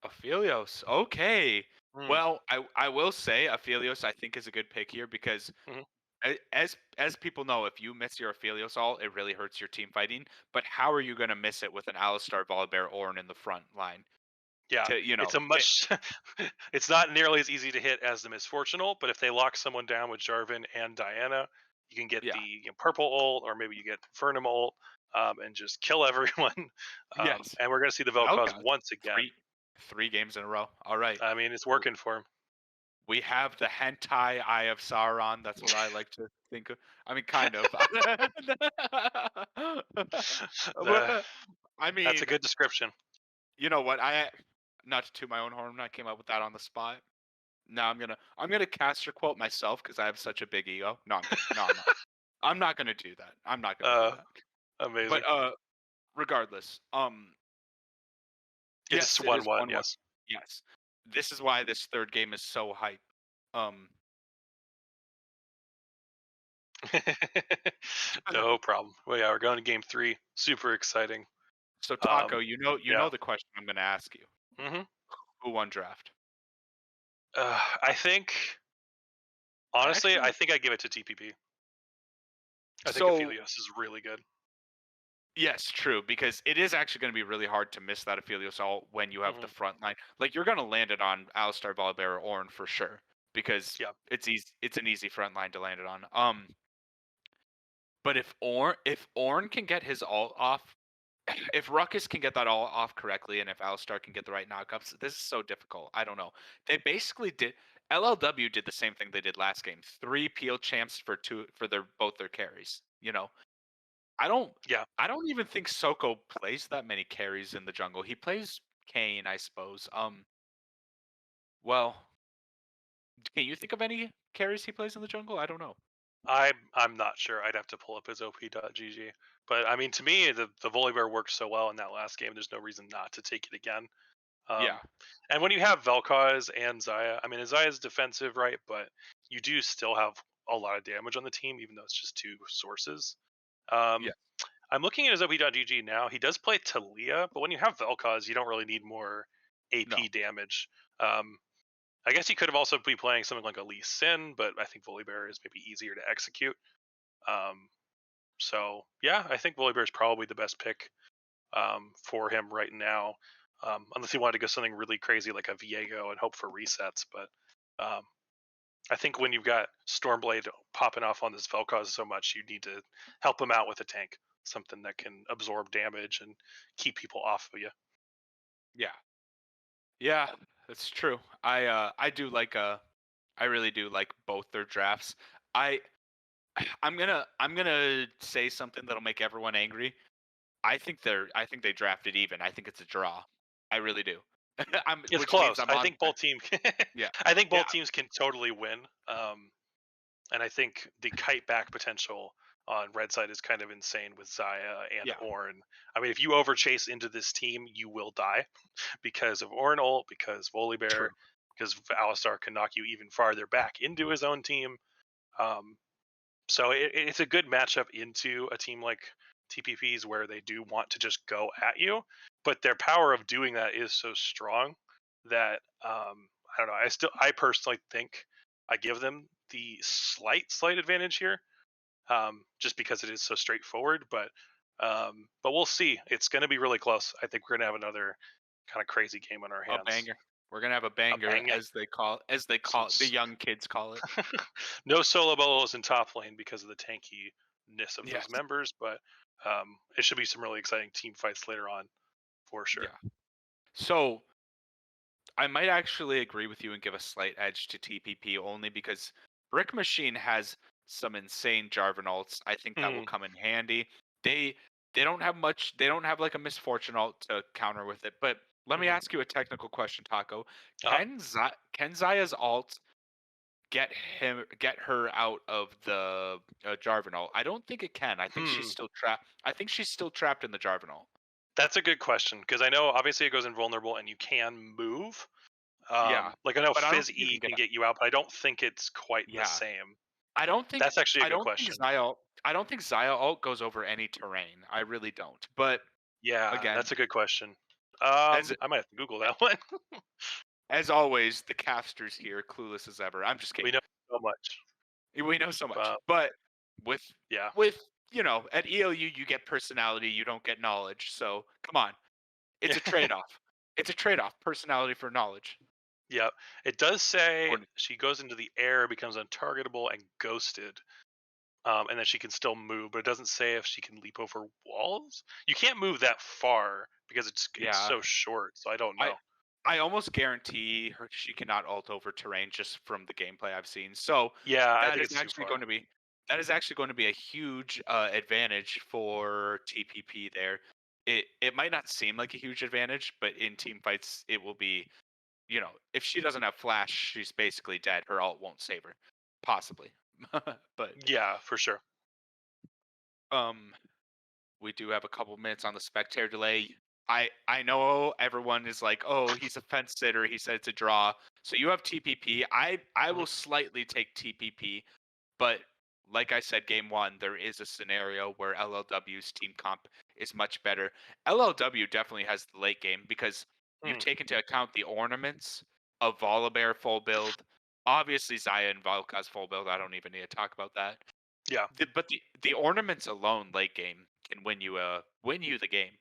Aphelios. Okay. Mm, Well, I will say Aphelios I think is a good pick here because mhm. as people know, if you miss your Aphelios all, it really hurts your team fighting. But how are you going to miss it with an Alistar, Volibear, Ornn in the front line? Yeah, To it's a much. It's not nearly as easy to hit as the Misfortunal, but if they lock someone down with Jarvan and Diana, you can get yeah, the purple ult, or maybe you get Vernum ult, and just kill everyone. yes, And we're going to see the Vel'Koz Vel'Koz, once again. three games in a row. All right, I mean, it's working for him. we have the hentai Eye of Sauron. That's what I like to think of. I mean, kind of. The, But, I that's a mean, good description. you know what? Not to toot my own horn. I came up with that on the spot. No, I'm gonna cast your quote myself because I have such a big ego. No, I'm kidding. No, I'm not. I'm not gonna do that. I'm not gonna do Uh, that. Amazing. But regardless, It's yes, it is 1-1. 1-1. Yes. Yes, this is why this third game is so hype. Um, No problem. Well, yeah, we're going to game 3. Super exciting. so Taco, you Yeah. know the question I'm gonna ask you. hmm Who won draft? I think, honestly, Actually, I think I give it to TPP. I think so Aphelios is really good. yes, true, because it is actually going to be really hard to miss that Aphelios ult when you have the hmm front line. Like you're going to land it on Alistar, Volibear, or Ornn for sure because Yeah. it's easy. It's an easy front line to land it on. But if Ornn can get his ult off, if Ruckus can get that all off correctly, and if Alistar can get the right knockups, this is so difficult. I don't know. They basically did. LLW did the same thing they did last game. 3 peel champs for both their carries. I don't Yeah. I don't even think Soko plays that many carries in the jungle. He plays Kane, I suppose. Well, can you think of any carries he plays in the jungle? I don't know. I'm not sure. I'd have to pull up his op.gg. But I mean, to me, the Volibear worked so well in that last game. There's no reason not to take it again. Yeah, And when you have Vel'Koz and Zaya, I mean, Zaya's defensive, right? But you do still have a lot of damage on the team, even though it's just 2 sources. yeah, Um, I'm looking at his op.gg now. He does play Talia, but when you have Vel'Koz, you don't really need more no, AP damage. I guess he could have also be playing something like a Lee Sin, but I think Volibear is maybe easier to execute. Um, so yeah, I think Volibear is probably the best pick for him right now, unless he wanted to go something really crazy like a Viego and hope for resets. But um, I think when you've got Stormblade popping off on this Vel'Koz so much, you need to help him out with a tank, something that can absorb damage and keep people off of you. yeah, yeah. That's true. I do like I really do like both their drafts. I I'm gonna say something that'll make everyone angry. I think they drafted even. I think it's a draw. I really do. It's Which means close. I'm on. Yeah, I think yeah, both teams can totally win. And I think the kite back potential on red side is kind of insane with Zaya and Yeah. Ornn. I mean, if you overchase into this team, you will die because of Ornn ult, because Volibear, True. because Alistar can knock you even farther back into his own team. Um, so it's a good matchup into a team like TPPs where they do want to just go at you, but their power of doing that is so strong that I don't know. I personally think I give them the slight advantage here, just because it is so straightforward. But we'll see. It's going to be really close. I think we're going to have another kind of crazy game on our A hands. banger. We're gonna have a A banger, banger. as they call the young kids call it. No solo bolos in top lane because of the tankiness of Yes. those members, but it should be some really exciting team fights later on for sure. Yeah. So I might actually agree with you and give a slight edge to TPP only because Brick Machine has some insane Jarvan ults. I think that will come in handy. They they don't have much. They don't have like a misfortune ult to counter with it. But let me ask you a technical question, Taco. Uh-huh. Can Zaya's ult get her out of the Jarvan ult? I don't think it can. I think she's still trapped. I think she's still trapped in the Jarvan ult. That's a good question because I know obviously it goes invulnerable and you can move. Yeah, Like I know but I don't Fizz think you E can can get. get you out, but I don't think it's quite the Yeah. same. I don't think That's actually a I good don't think question. Zaya ult goes over any terrain. I really don't. But Yeah, again, that's a good question. as I might have to Google that one. as always, the casters here, clueless as ever. I'm just We kidding. know so much. We know so much. Uh, But with yeah. with at ELU you get personality, you don't get knowledge. So come on. It's a trade-off. It's a trade-off, personality for knowledge. Yeah. It does say Or she goes into the air, becomes untargetable, and ghosted. And then she can still move, but it doesn't say if she can leap over walls. You can't move that far because it's yeah. so short. So I don't I know. I almost guarantee her she cannot ult over terrain just from the gameplay I've seen. So Yeah, I that think is it's too actually far. going to be a huge advantage for TPP there. It might not seem like a huge advantage, but in team fights it will be. If she doesn't have flash, she's basically dead. Her ult won't save her, possibly. But Yeah, for sure. um, we do have a couple minutes on the spectator delay. I know everyone is like, oh, he's a fence sitter. He said it's a draw. So you have TPP. I Mhm. will slightly take TPP, but like I said, game one, there is a scenario where LLW's team comp is much better. LLW definitely has the late game because you Hmm. take into account the ornaments of Volibear full build. Obviously, Zaya and Valka's full build. I don't even need to talk about that. Yeah. But the ornaments alone late game can win you the game.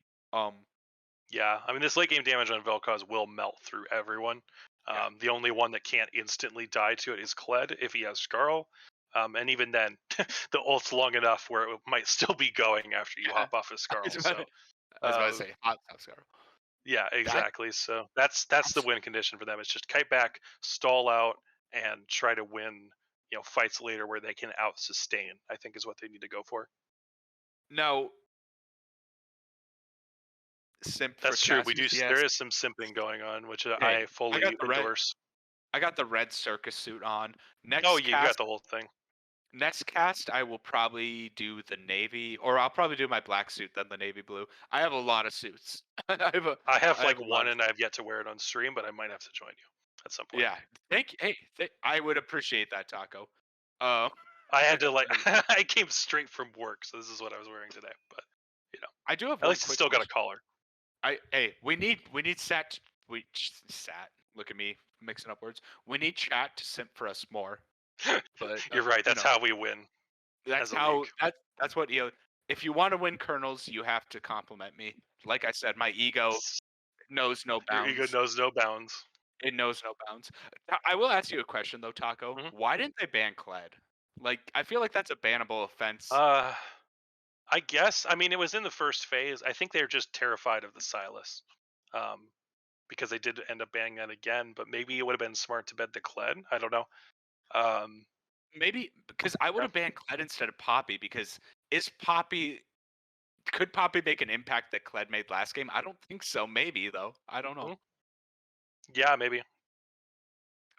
Yeah, I mean, this late game damage on Vel'Koz will melt through everyone. Yeah. The only one that can't instantly die to it is Kled if he has Skarl. And even then, the ult's long enough where it might still be going after you hop off of I Skarl. was about So, to, I was about to uh, say hot sauce Scarrow. yeah, That exactly. So that's the that's win condition for them. It's just kite back, stall out, and try to win. Fights later where they can out sustain. I think is what they need to go for. no simp for That's true. We do. Cassius. Yes. There is some simping going on, which Hey, I I fully got the red. endorse. I got the red circus suit on. Oh, you got the whole thing. Next cast, I will probably do the navy, or I'll probably do my black suit, then the navy blue. I have a lot of suits. I have I have like a lot one, of. and I've yet to wear it on stream, but I might have to join you at some point. Yeah. Thank you. Hey, I would appreciate that, Taco. Uh, I had to I, I came straight from work, so this is what I was wearing today. But I do have at one least it's quick still got a question. collar. We need sat. Look at me mixing up words. We need chat to simp for us more. But You're right. That's how we win that's as a how league. that's what if you want to win kernels, you have to compliment me. Like I said, my ego knows no Your ego bounds. knows no bounds. It knows no bounds. I will ask you a question though, Taco. Mhm. Why didn't they ban Kled? Like I feel like that's a bannable offense. I guess. I mean, it was in the first phase. I think they're just terrified of the Silas, um, because they did end up banning that again. But maybe it would have been smart to bet the Kled. I don't know. Um, Maybe because I would yeah. have banned Kled instead of Poppy because is Poppy could Poppy make an impact that Kled made last game? I don't think so. Maybe though. I don't know. Mhm. Yeah, maybe.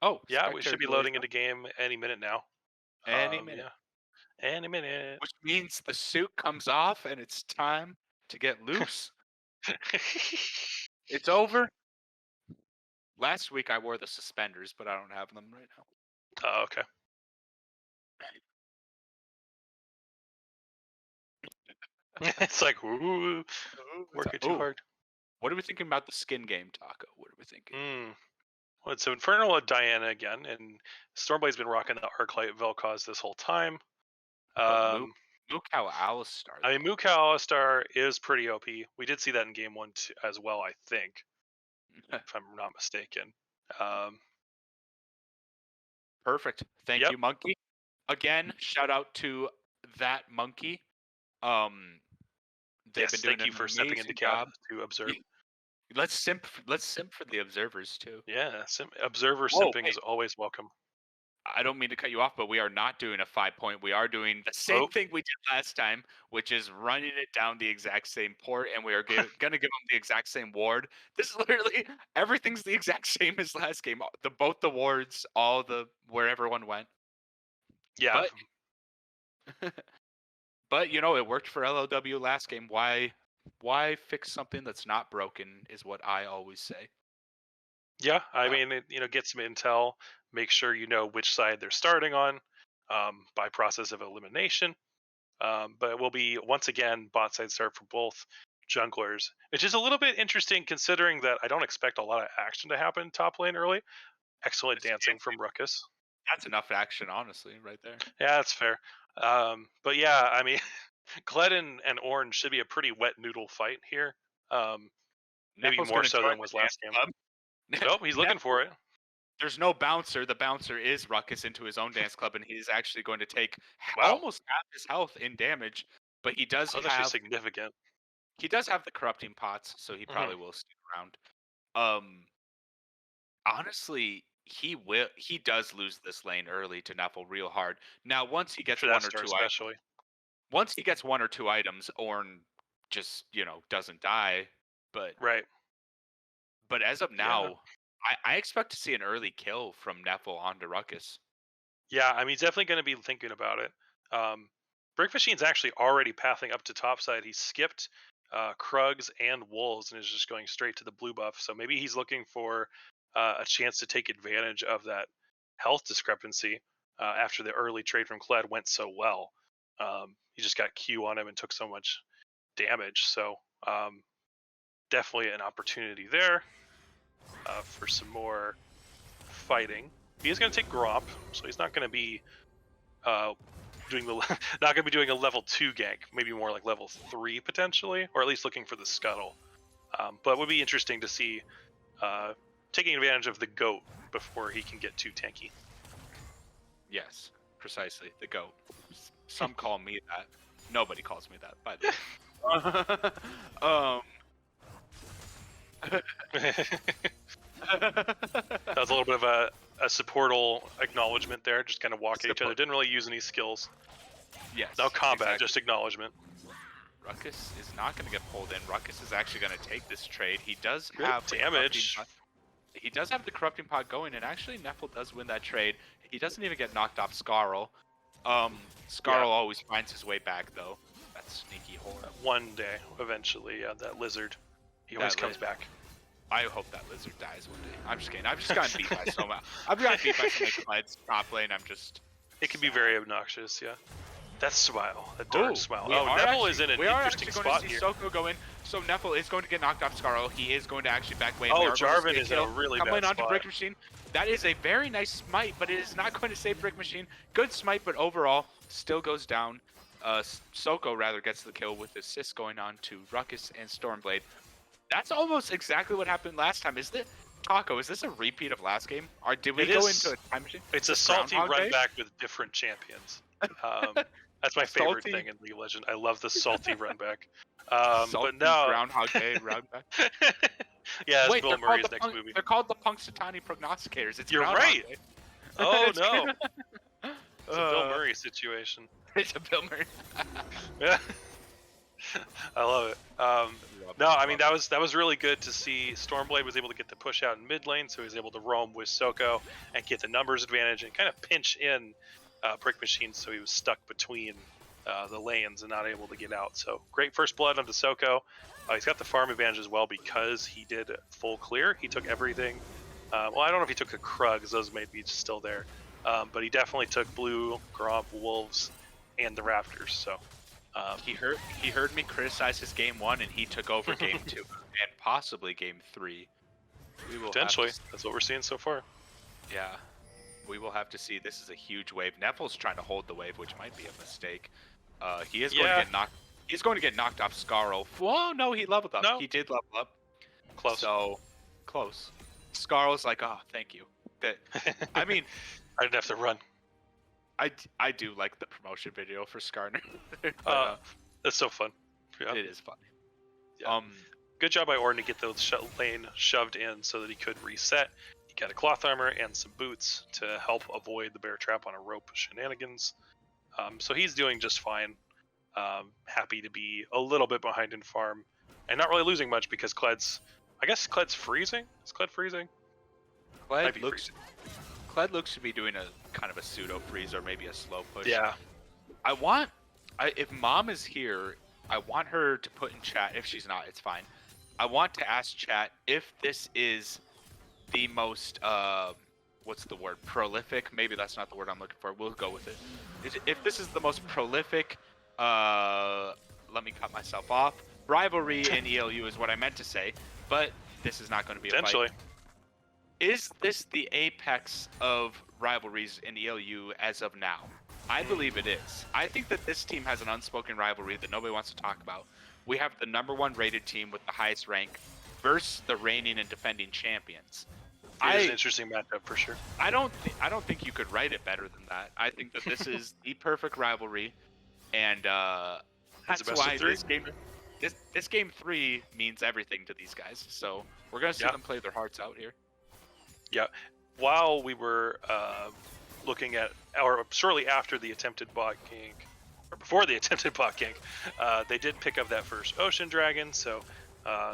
Oh, Yeah, we spectator should be delays loading into game any minute now. any minute. Yeah. Any minute. which means the suit comes off and it's time to get loose. It's over. Last week I wore the suspenders, but I don't have them right now. Oh, okay. It's like, ooh, working too hard. What are we thinking about the skin game, Taco? What are we thinking? Well, it's Infernal Diana again, and Stormblade's been rocking the Arclight Vel'Koz this whole time. But Mukau Alistar. I mean, Mukau Alistar is pretty OP. We did see that in game 1 as well, I think, if I'm not mistaken. Perfect. Thank Yep. you, Monkey. Again, shout out to that monkey. They've been doing thank you for stepping into job to observe. Let's simp for the observers too. Yeah, observer simping is always welcome. I don't mean to cut you off, but we are not doing a 5-point. We are doing the same thing we did last time, which is running it down the exact same port, and we are going to give them the exact same ward. This is literally everything's the exact same as last game. Both the wards, all the where everyone went. Yeah. But you know, it worked for LLW last game. Why fix something that's not broken is what I always say. Yeah, I mean, get some intel, make sure you know which side they're starting on by process of elimination. But it will be, once again, bot side start for both junglers, which is a little bit interesting considering that I don't expect a lot of action to happen top lane early. Excellent dancing from Ruckus. That's enough action, honestly, right there. Yeah, that's fair. But yeah, I mean, Kled and Orange should be a pretty wet noodle fight here. Maybe more so than was last game. Nope, he's looking for it. There's no bouncer. The bouncer is Ruckus into his own dance club, and he's actually going to take almost half his health in damage. But he does have significant. He does have the corrupting pots, so he probably will stick around. Honestly, he does lose this lane early to Nuffle real hard. Now, once he gets once he gets 1 or 2 items, Ornn just doesn't die. But But as of now, I expect to see an early kill from Nuffle onto Ruckus. Yeah, I mean, he's definitely going to be thinking about it. Brick Machine's actually already pathing up to topside. He skipped Krugs and Wolves and is just going straight to the blue buff. So maybe he's looking for a chance to take advantage of that health discrepancy after the early trade from Kled went so well. He just got Q on him and took so much damage. So definitely an opportunity there for some more fighting. He is going to take Gromp, so he's not going to be doing a level 2 gank, maybe more like level 3 potentially, or at least looking for the scuttle. But it would be interesting to see taking advantage of the goat before he can get too tanky. Yes, precisely, the goat. Some call me that. Nobody calls me that, by the way. That was a little bit of a supportal acknowledgement there, just kind of walk at each other. Didn't really use any skills. Yes. No combat, just acknowledgement. Ruckus is not going to get pulled in. Ruckus is actually going to take this trade. He does have damage. He does have the corrupting pod going, and actually Nuffle does win that trade. He doesn't even get knocked off Scarl. Scarl always finds his way back, though. That sneaky whore. One day, eventually, that lizard. He always comes back. I hope that lizard dies one day. I'm just kidding. I've just gotten beat by so much. I've gotten beat by so many Kleds top lane. I'm just. It can be very obnoxious, yeah. That smile, that dark smile. Nuffle is in an interesting spot here. Soko go in, so Nuffle is going to get knocked off Scarl. He is going to actually back away. Jarvan is in a really bad spot. Onto Brick Machine. That is a very nice smite, but it is not going to save Brick Machine. Good smite, but overall still goes down. Soko rather gets the kill with assists going on to Ruckus and Stormblade. That's almost exactly what happened last time. Is this a repeat of last game? Or did we go into a time machine? It's a salty run back with different champions. That's my favorite thing in League of Legends. I love the salty run back. But no. Groundhog Day run back. Yeah, that's Bill Murray's next movie. They're called the Punxsutawney Prognosticators. It's You're right. Day. Oh no. It's a Bill Murray situation. It's a Bill Murray. Yeah. I love it. No, I mean that was really good to see. Stormblade was able to get the push out in mid lane, so he was able to roam with Soko and get the numbers advantage and kind of pinch in brick machines, so he was stuck between the lanes and not able to get out. So great first blood onto Soko. He's got the farm advantage as well because he did full clear. He took everything. Well, I don't know if he took the Krugs; those may be still there. But he definitely took Blue, Gromp, Wolves, and the Raptors. So he heard me criticize his game 1, and he took over game 2 and possibly game 3. We will potentially, have to, that's what we're seeing so far. yeah, we will have to see. This is a huge wave. Neffle's trying to hold the wave, which might be a mistake. He is going to get knocked. He's going to get knocked off Scarl. Oh no, he leveled up. No. He did level up. Close. So close. Scarl's like, oh, thank you. That I mean, I didn't have to run. I do like the promotion video for Skarner. That's so fun. Yeah. It is funny. Yeah. Good job by Orn to get those lane shoved in so that he could reset. He got a cloth armor and some boots to help avoid the bear trap on a rope shenanigans. So he's doing just fine. Happy to be a little bit behind in farm and not really losing much because Kled's freezing. Is Kled freezing? Kled looks to be doing a kind of a pseudo freeze or maybe a slow push. Yeah. If Mom is here, I want her to put in chat. If she's not, it's fine. I want to ask chat if this is the most what's the word? Prolific? Maybe that's not the word I'm looking for. We'll go with it. If this is the most prolific, let me cut myself off. Rivalry in ELU is what I meant to say, but this is not going to be a Potentially. fight. Is this the apex of rivalries in ELU as of now? I believe it is. I think that this team has an unspoken rivalry that nobody wants to talk about. We have the #1 rated team with the highest rank versus the reigning and defending champions. It is an interesting matchup for sure. I don't think you could write it better than that. I think that this is the perfect rivalry, and that's why this game 3 means everything to these guys. So we're gonna see them play their hearts out here. Yeah. While we were looking at, or shortly after the attempted bot gank, or before the attempted bot gank, they did pick up that first Ocean Dragon. So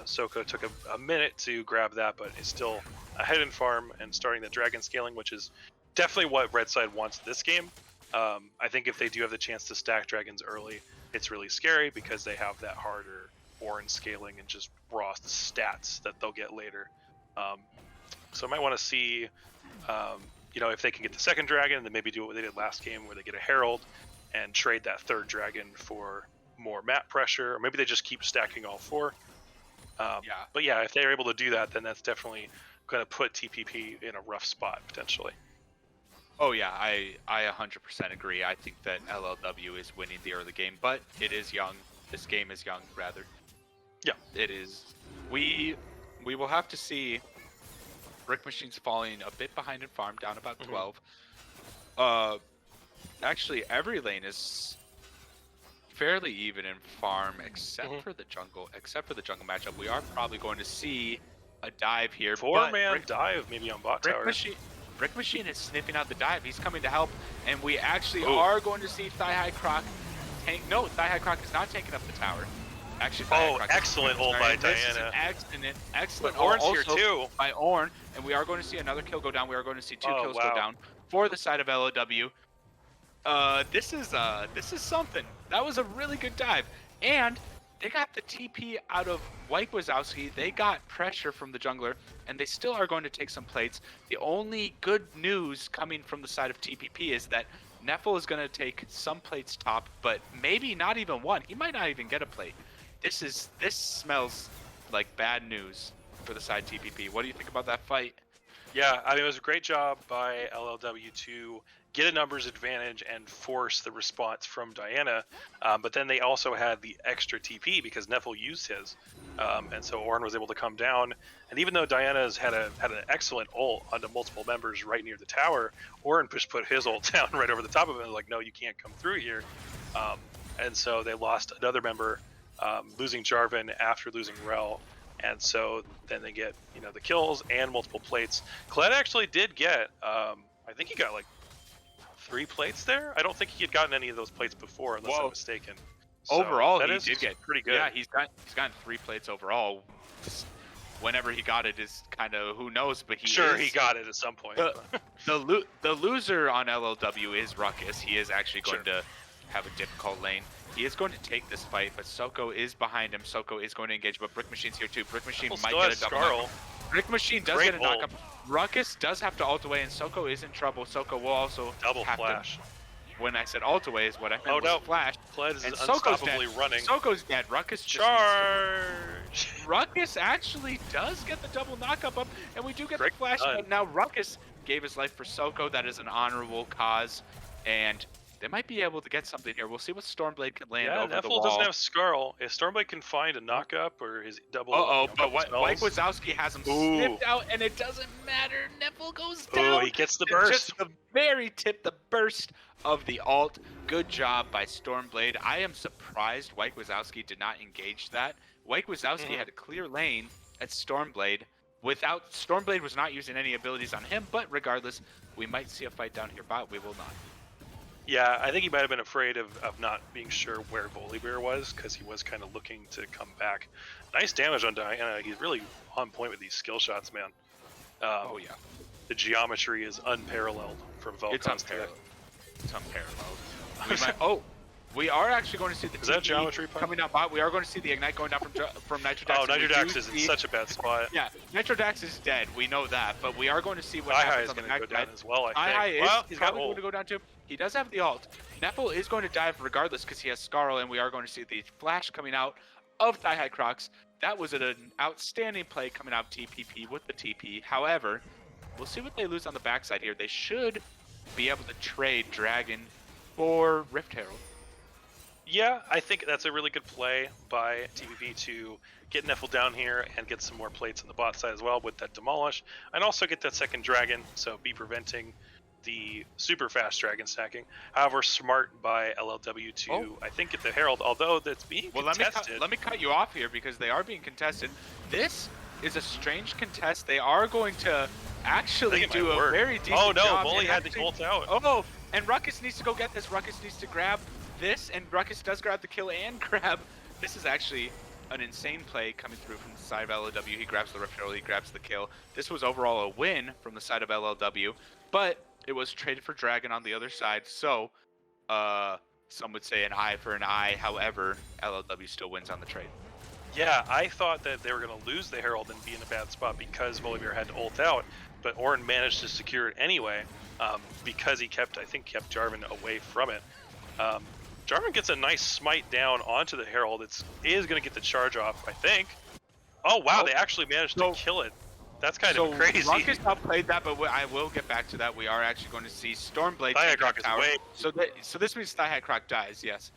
Soko took a minute to grab that, but is still ahead in farm and starting the dragon scaling, which is definitely what Red Side wants this game. I think if they do have the chance to stack dragons early, it's really scary because they have that harder orange scaling and just raw stats that they'll get later. So I might want to see, if they can get the second dragon, and then maybe do what they did last game, where they get a herald and trade that third dragon for more map pressure, or maybe they just keep stacking all 4. But yeah, if they're able to do that, then that's definitely going to put TPP in a rough spot potentially. Oh yeah, I 100% agree. I think that LLW is winning the early game, but it is young. This game is young, rather. Yeah, it is. We will have to see. Brick Machine's falling a bit behind in farm, down about 12. Actually, every lane is fairly even in farm, except for the jungle. Except for the jungle matchup, we are probably going to see a dive here. 4-man dive maybe on bot tower. Brick Machine is sniffing out the dive. He's coming to help, and we actually are going to see Thigh High Croc tank. No, Thigh High Croc is not taking up the tower. Actually, excellent ult by Diana. Excellent. Orn's here too. By Orn, and we are going to see another kill go down. We are going to see 2 kills go down for the side of LLW. This is something. That was a really good dive, and they got the TP out of White Wazowski. They got pressure from the jungler, and they still are going to take some plates. The only good news coming from the side of TPP is that Neffel is going to take some plates top, but maybe not even one. He might not even get a plate. This smells like bad news for the side TPP. What do you think about that fight? Yeah, I mean, it was a great job by LLW to get a numbers advantage and force the response from Diana, but then they also had the extra TP because Neffel used his, and so Ornn was able to come down. And even though Diana's had an excellent ult onto multiple members right near the tower, Ornn just put his ult down right over the top of it and like, no, you can't come through here. And so they lost another member, losing Jarvan after losing Rel. And so then they get, the kills and multiple plates. Kled actually did get, I think he got like 3 plates there. I don't think he had gotten any of those plates before, unless I'm mistaken. So overall, that he is did get pretty good. Yeah, he's gotten 3 plates overall. whenever he got it is kind of who knows, but he got it at some point. The loser on LLW is Ruckus. He is actually going to have a difficult lane. He is going to take this fight, but Soko is behind him. Soko is going to engage, but Brick Machine's here too. Brick Machine might get a double knock. Brick Machine does get a knock up. Ruckus does have to ult away, and Soko is in trouble. Soko will also double flash. When I said ult away is what I meant was flash. Kled is and unstoppably running. Soko's dead. Ruckus just charge. Ruckus actually does get the double knockup up, and we do get the flash. But now Ruckus gave his life for Soko. That is an honorable cause, and they might be able to get something here. We'll see what Stormblade can land over the wall. Neffel doesn't have Scarl. If Stormblade can find a knockup or his double. But White Wazowski has him snipped out, and it doesn't matter. Neffel goes down. Oh, he gets the burst. Just the very tip, the burst of the ult. Good job by Stormblade. I am surprised White Wazowski did not engage that. White Wazowski had a clear lane at Stormblade. Stormblade was not using any abilities on him, but regardless, we might see a fight down here, but we will not. Yeah, I think he might have been afraid of not being sure where Volibear was, because he was kind of looking to come back. Nice damage on Diana. He's really on point with these skill shots, man. Oh, yeah. The geometry is unparalleled from Volcom. It's unparalleled. It's unparalleled. We are actually going to see the is that geometry coming down bot. We are going to see the Ignite going down from Nitrodax. Oh, Nitrodax is in such a bad spot. Yeah, Nitrodax is dead. We know that, but we are going to see what happens on the Nitrodax. Is going to go down as well, I think. He's probably going to go down too. He does have the ult. Neffel is going to dive regardless because he has Scarl, and we are going to see the flash coming out of Thigh High Crocs. That was an outstanding play coming out of TPP with the TP. However, we'll see what they lose on the backside here. They should be able to trade Dragon for Rift Herald. Yeah, I think that's a really good play by TPP to get Neffel down here and get some more plates on the bot side as well with that Demolish, and also get that second Dragon, so be preventing the super fast Dragon stacking. However, smart by LLW to, I think, get the Herald, although that's being contested. Let me cut you off here because they are being contested. This is a strange contest. They are going to actually do a very decent job. Oh no, Bully had to ult out. Oh, and Ruckus needs to go get this. Ruckus needs to grab this, and Ruckus does grab the kill and grab. This is actually an insane play coming through from the side of LLW. He grabs the Rift Herald, he grabs the kill. This was overall a win from the side of LLW, but it was traded for Dragon on the other side, so some would say an eye for an eye. However, LLW still wins on the trade. Yeah, I thought that they were going to lose the Herald and be in a bad spot because Volibear had to ult out, but Orin managed to secure it anyway because he kept Jarvan away from it. Jarvan gets a nice smite down onto the Herald. It is going to get the charge off, I think. Oh, wow, they actually managed to kill it. That's kind of crazy. Ruckus outplayed that, but I will get back to that. We are actually going to see Stormblade take that tower. So this means Thigh High Croc dies, yes.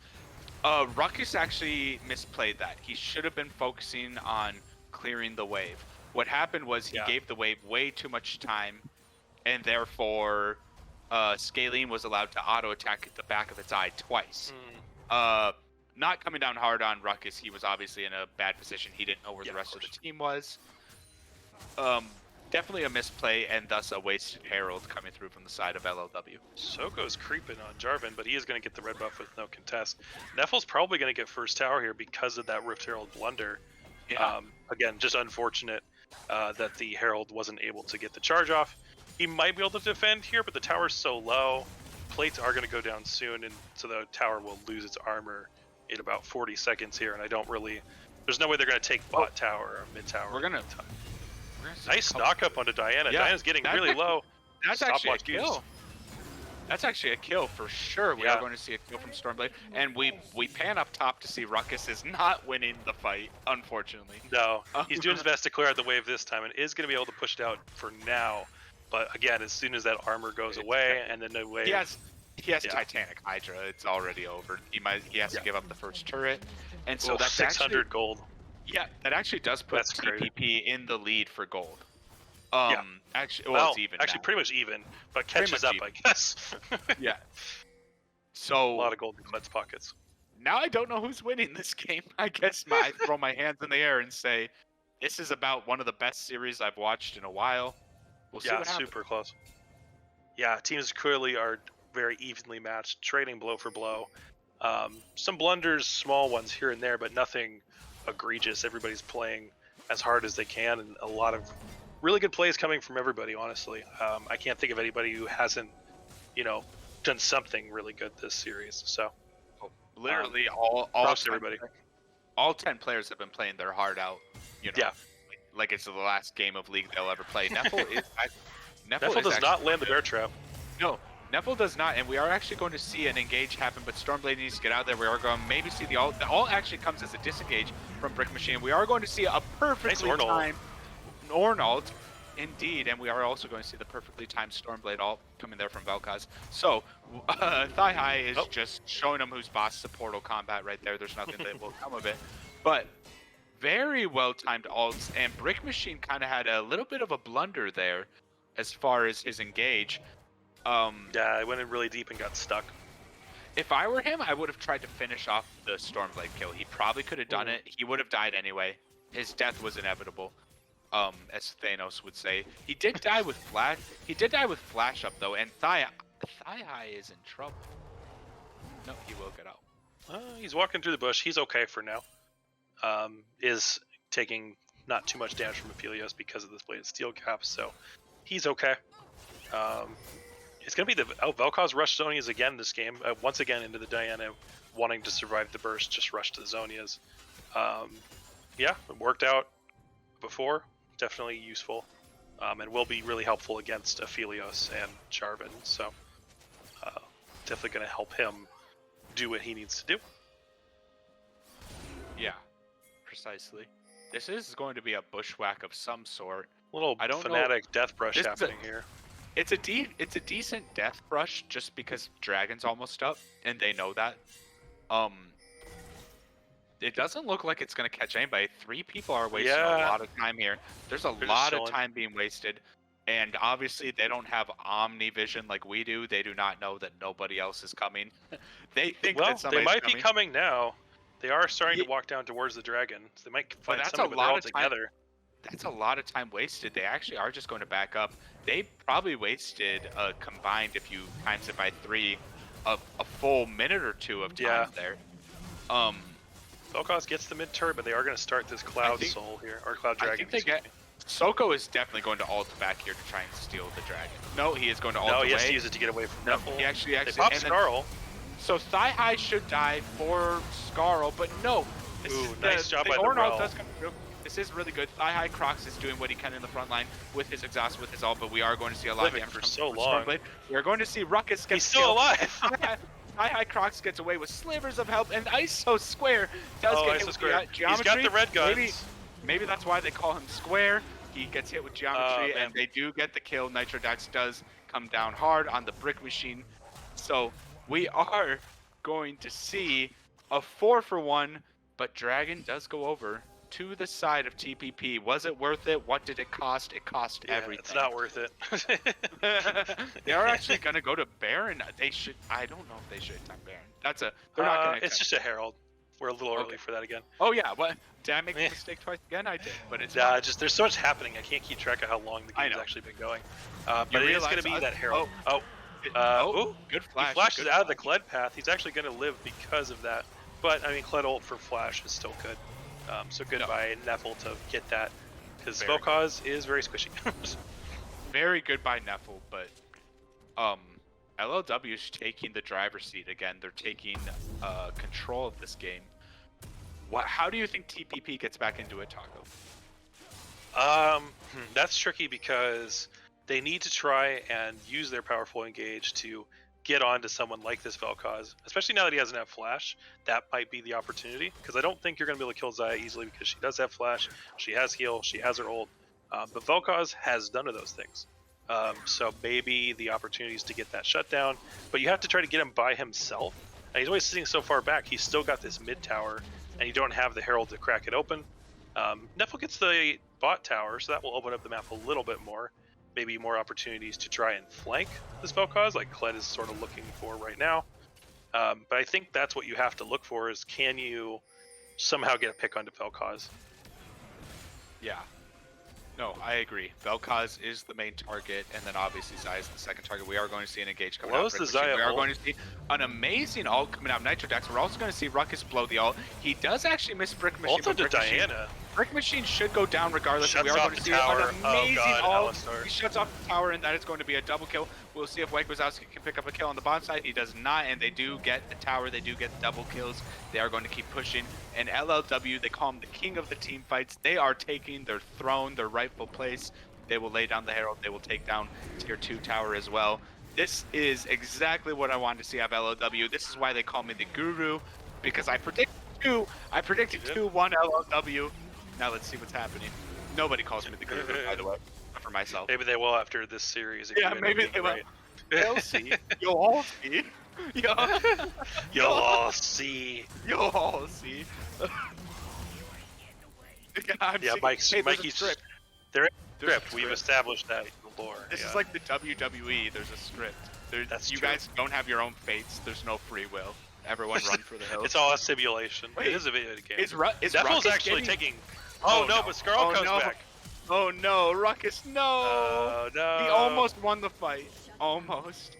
Ruckus actually misplayed that. He should have been focusing on clearing the wave. What happened was he gave the wave way too much time, and therefore Scalene was allowed to auto-attack at the back of its eye twice. Not coming down hard on Ruckus. He was obviously in a bad position. He didn't know where the rest of the team was. Definitely a misplay, and thus a wasted Herald coming through from the side of LLW. Soko's creeping on Jarvan, but he is going to get the red buff with no contest. Neffel's probably going to get first tower here because of that Rift Herald blunder. Yeah. Again, just unfortunate that the Herald wasn't able to get the charge off. He might be able to defend here, but the tower's so low. Plates are going to go down soon, and so the tower will lose its armor in about 40 seconds here, and I don't really... There's no way they're going to take bot tower or mid tower. We're gonna nice knock up onto Diana. Yeah, Diana's getting really low. That's actually a kill. That's actually a kill for sure. We are going to see a kill from Stormblade, and we pan up top to see Ruckus is not winning the fight, unfortunately. No, he's doing his best to clear out the wave this time, and is going to be able to push it out for now. But again, as soon as that armor goes away, and then the wave, he has Titanic Hydra. It's already over. He has to give up the first turret, and so that's 600 actually, gold. Yeah, that actually does put TPP in the lead for gold. Actually, it's even. Actually, pretty much even, but catches up, I guess. Yeah. So a lot of gold in Cled's pockets. Now I don't know who's winning this game. I guess I throw my hands in the air and say, this is about one of the best series I've watched in a while. We'll see what happens. Super close. Yeah, teams clearly are very evenly matched, trading blow for blow. Some blunders, small ones here and there, but nothing egregious. Everybody's playing as hard as they can, and a lot of really good plays coming from everybody. Honestly, I can't think of anybody who hasn't, done something really good this series. So Literally all props to 10 everybody. all 10 players have been playing their heart out. Yeah. Like it's the last game of League they'll ever play. Neffel does not land the bear trap. No, Neffel does not, and we are actually going to see an engage happen, but Stormblade needs to get out of there. We are going to maybe see the ult. The ult actually comes as a disengage from Brick Machine. We are going to see a perfectly Nice timed Ornn ult, indeed, and we are also going to see the perfectly timed Stormblade ult coming there from Vel'Koz. So, Thigh High is just showing him who's boss. The portal combat right there. There's nothing that will come of it. But very well timed ults, and Brick Machine kind of had a little bit of a blunder there as far as his engage. Yeah, I went in really deep and got stuck. If I were him, I would have tried to finish off the Stormblade kill. He probably could have done it. He would have died anyway. His death was inevitable, as Thanos would say. He did die with flash. He did die with flash up though, and Thigh High is in trouble. No, he will get out. He's walking through the bush. He's okay for now. Is taking not too much damage from Aphelios because of this Blade of Steel cap, so he's okay. It's going to be the Vel'Koz rush Zonias again this game. Once again into the Diana, wanting to survive the burst, just rush to the Zonias. Yeah, it worked out before. Definitely useful. And will be really helpful against Aphelios and Jarvan. So definitely going to help him do what he needs to do. Yeah, precisely. This is going to be a bushwhack of some sort. Little fanatic death brush happening here. It's a decent death brush just because Dragon's almost up and they know that. It doesn't look like it's gonna catch anybody. 3 people are wasting a lot of time here. There's a lot of time being wasted, and obviously they don't have omni vision like we do. They do not know that nobody else is coming. They think that somebody's they might coming. be coming now. They are starting to walk down towards the dragon. So they might find somebody, but they're all together. That's a lot of time wasted. They actually are just going to back up. They probably wasted combined, if you times it by 3, a full minute or 2 of time there. Vel'Koz gets the mid turret, but they are going to start this Cloud Soul here, or Cloud Dragon. I think they get. Soko is definitely going to ult back here to try and steal the dragon. No, he is going to ult away. No, he has to use it to get away from Neffel. He actually they pop Skarl. So Thigh High should die for Skarl, but no. Nice job by the Ornn does come through. This is really good. Thigh High Crocs is doing what he can in the front line with his exhaust, with his ult, but we are going to see a lot of damage for from so long. Stormblade. We are going to see Ruckus get He's still alive. Thigh High Crocs gets away with slivers of help, and ISO Square does get hit with geometry. He's got the red guns. Maybe that's why they call him Square. He gets hit with geometry, and they do get the kill. Nitrodax does come down hard on the Brick Machine. So we are going to see a 4-for-1, but Dragon does go over to the side of TPP. Was it worth it? What did it cost? It cost everything. It's not worth it. They are actually going to go to Baron. They should. I don't know if they should attack Baron. They're not going to. It's just a Herald. We're a little early for that again. Oh yeah. What? Did I make the mistake twice again? I did. But it's just there's so much happening. I can't keep track of how long the game's actually been going. But it is going to be that Herald. Good flash. He flashes out of the Kled path. He's actually going to live because of that. But I mean, Kled ult for flash is still good. So good by Neffel to get that, because Vel'Koz is very squishy. Very good by Neffel, but LLW is taking the driver's seat again. They're taking control of this game. How do you think TPP gets back into it, Taco? That's tricky because they need to try and use their powerful engage to get on to someone like this Vel'Koz, especially now that he doesn't have flash. That might be the opportunity, because I don't think you're going to be able to kill Xayah easily, because she does have flash, she has heal, she has her ult, but Vel'Koz has none of those things. So maybe the opportunity is to get that shutdown, but you have to try to get him by himself, and he's always sitting so far back. He's still got this mid tower, and you don't have the Herald to crack it open. Neffel gets the bot tower, so that will open up the map a little bit more. Maybe more opportunities to try and flank this Vel'Koz, like Kled is sort of looking for right now. But I think that's what you have to look for, is can you somehow get a pick onto Vel'Koz? Yeah. No, I agree. Vel'Koz is the main target, and then obviously Xayah is the second target. We are going to see an engage coming out. We are going to see an amazing ult coming out of Nitrodax. We're also going to see Ruckus blow the ult. He does actually miss Brick Machine. Also to Diana. Brick Machine should go down regardless. Shuts We are off going to the see tower. an Oh, amazing God, ult. Alistar. He shuts off the tower, and that is going to be a double kill. We'll see if White Wazowski can pick up a kill on the bottom side. He does not, and they do get the tower. They do get double kills. They are going to keep pushing. And LLW, they call him the king of the team fights. They are taking their throne, their rightful place. They will lay down the Herald. They will take down Tier 2 tower as well. This is exactly what I wanted to see out of LLW. This is why they call me the guru, because I predicted 2-1 LLW. Now let's see what's happening. Nobody calls me the guru, by the way, except for myself. Maybe they will after this series. If Yeah, you end up maybe getting they it will. right. They'll see. You'll all see. You'll all see. You'll all see. I'm Yeah, seeing- Mike's hey, there's a Mikey's strip. There's There's a script. We've strip. established that in the lore. This yeah. is like the WWE. There's a script. That's you true. guys don't have your own fates. There's no free will. Everyone run for the hills. It's all a simulation. Wait, it is a video game. Is Devil's Ruckus actually getting... taking. Oh, no, but Scarl comes no. back. Oh no, Ruckus, no! Oh no. He almost won the fight. Almost.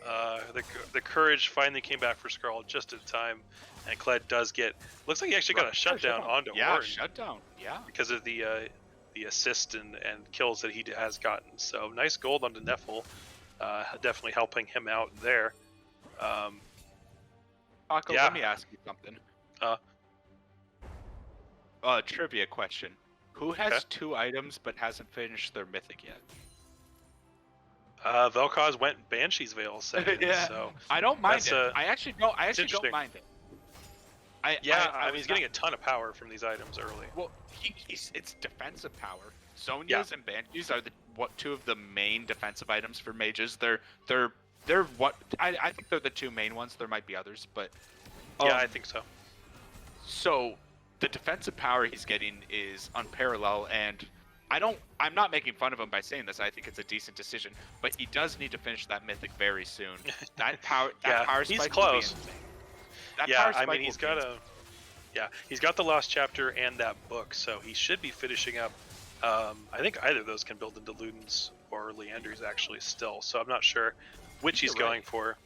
The courage finally came back for Scarl just in time, and Kled does get. Looks like he actually got a shutdown onto Ornn shutdown. Yeah. because of the assist and kills that he has gotten. So nice gold onto Neffel, definitely helping him out there. Taco, Yeah. let me ask you something. Trivia question. Who has Okay. 2 items but hasn't finished their mythic yet? Vel'Koz went Banshee's Veil second, Yeah. so I don't mind That's, it. I actually don't interesting. mind it. I mean, was he's getting a ton of power from these items early. Well, it's defensive power. Zonias and Banshees are 2 of the main defensive items for mages. They're what I think they're the 2 main ones. There might be others, but Yeah, I think so. So the defensive power he's getting is unparalleled, and I'm not making fun of him by saying this. I think it's a decent decision, but he does need to finish that mythic very soon. That power Yeah, spike he's will be close. insane. That Yeah, power I spike mean, will he's be got insane. he's got the Lost Chapter and that book, so he should be finishing up. I think either of those can build into Luden's or Leander's actually still, so I'm not sure which he's you're going right. for.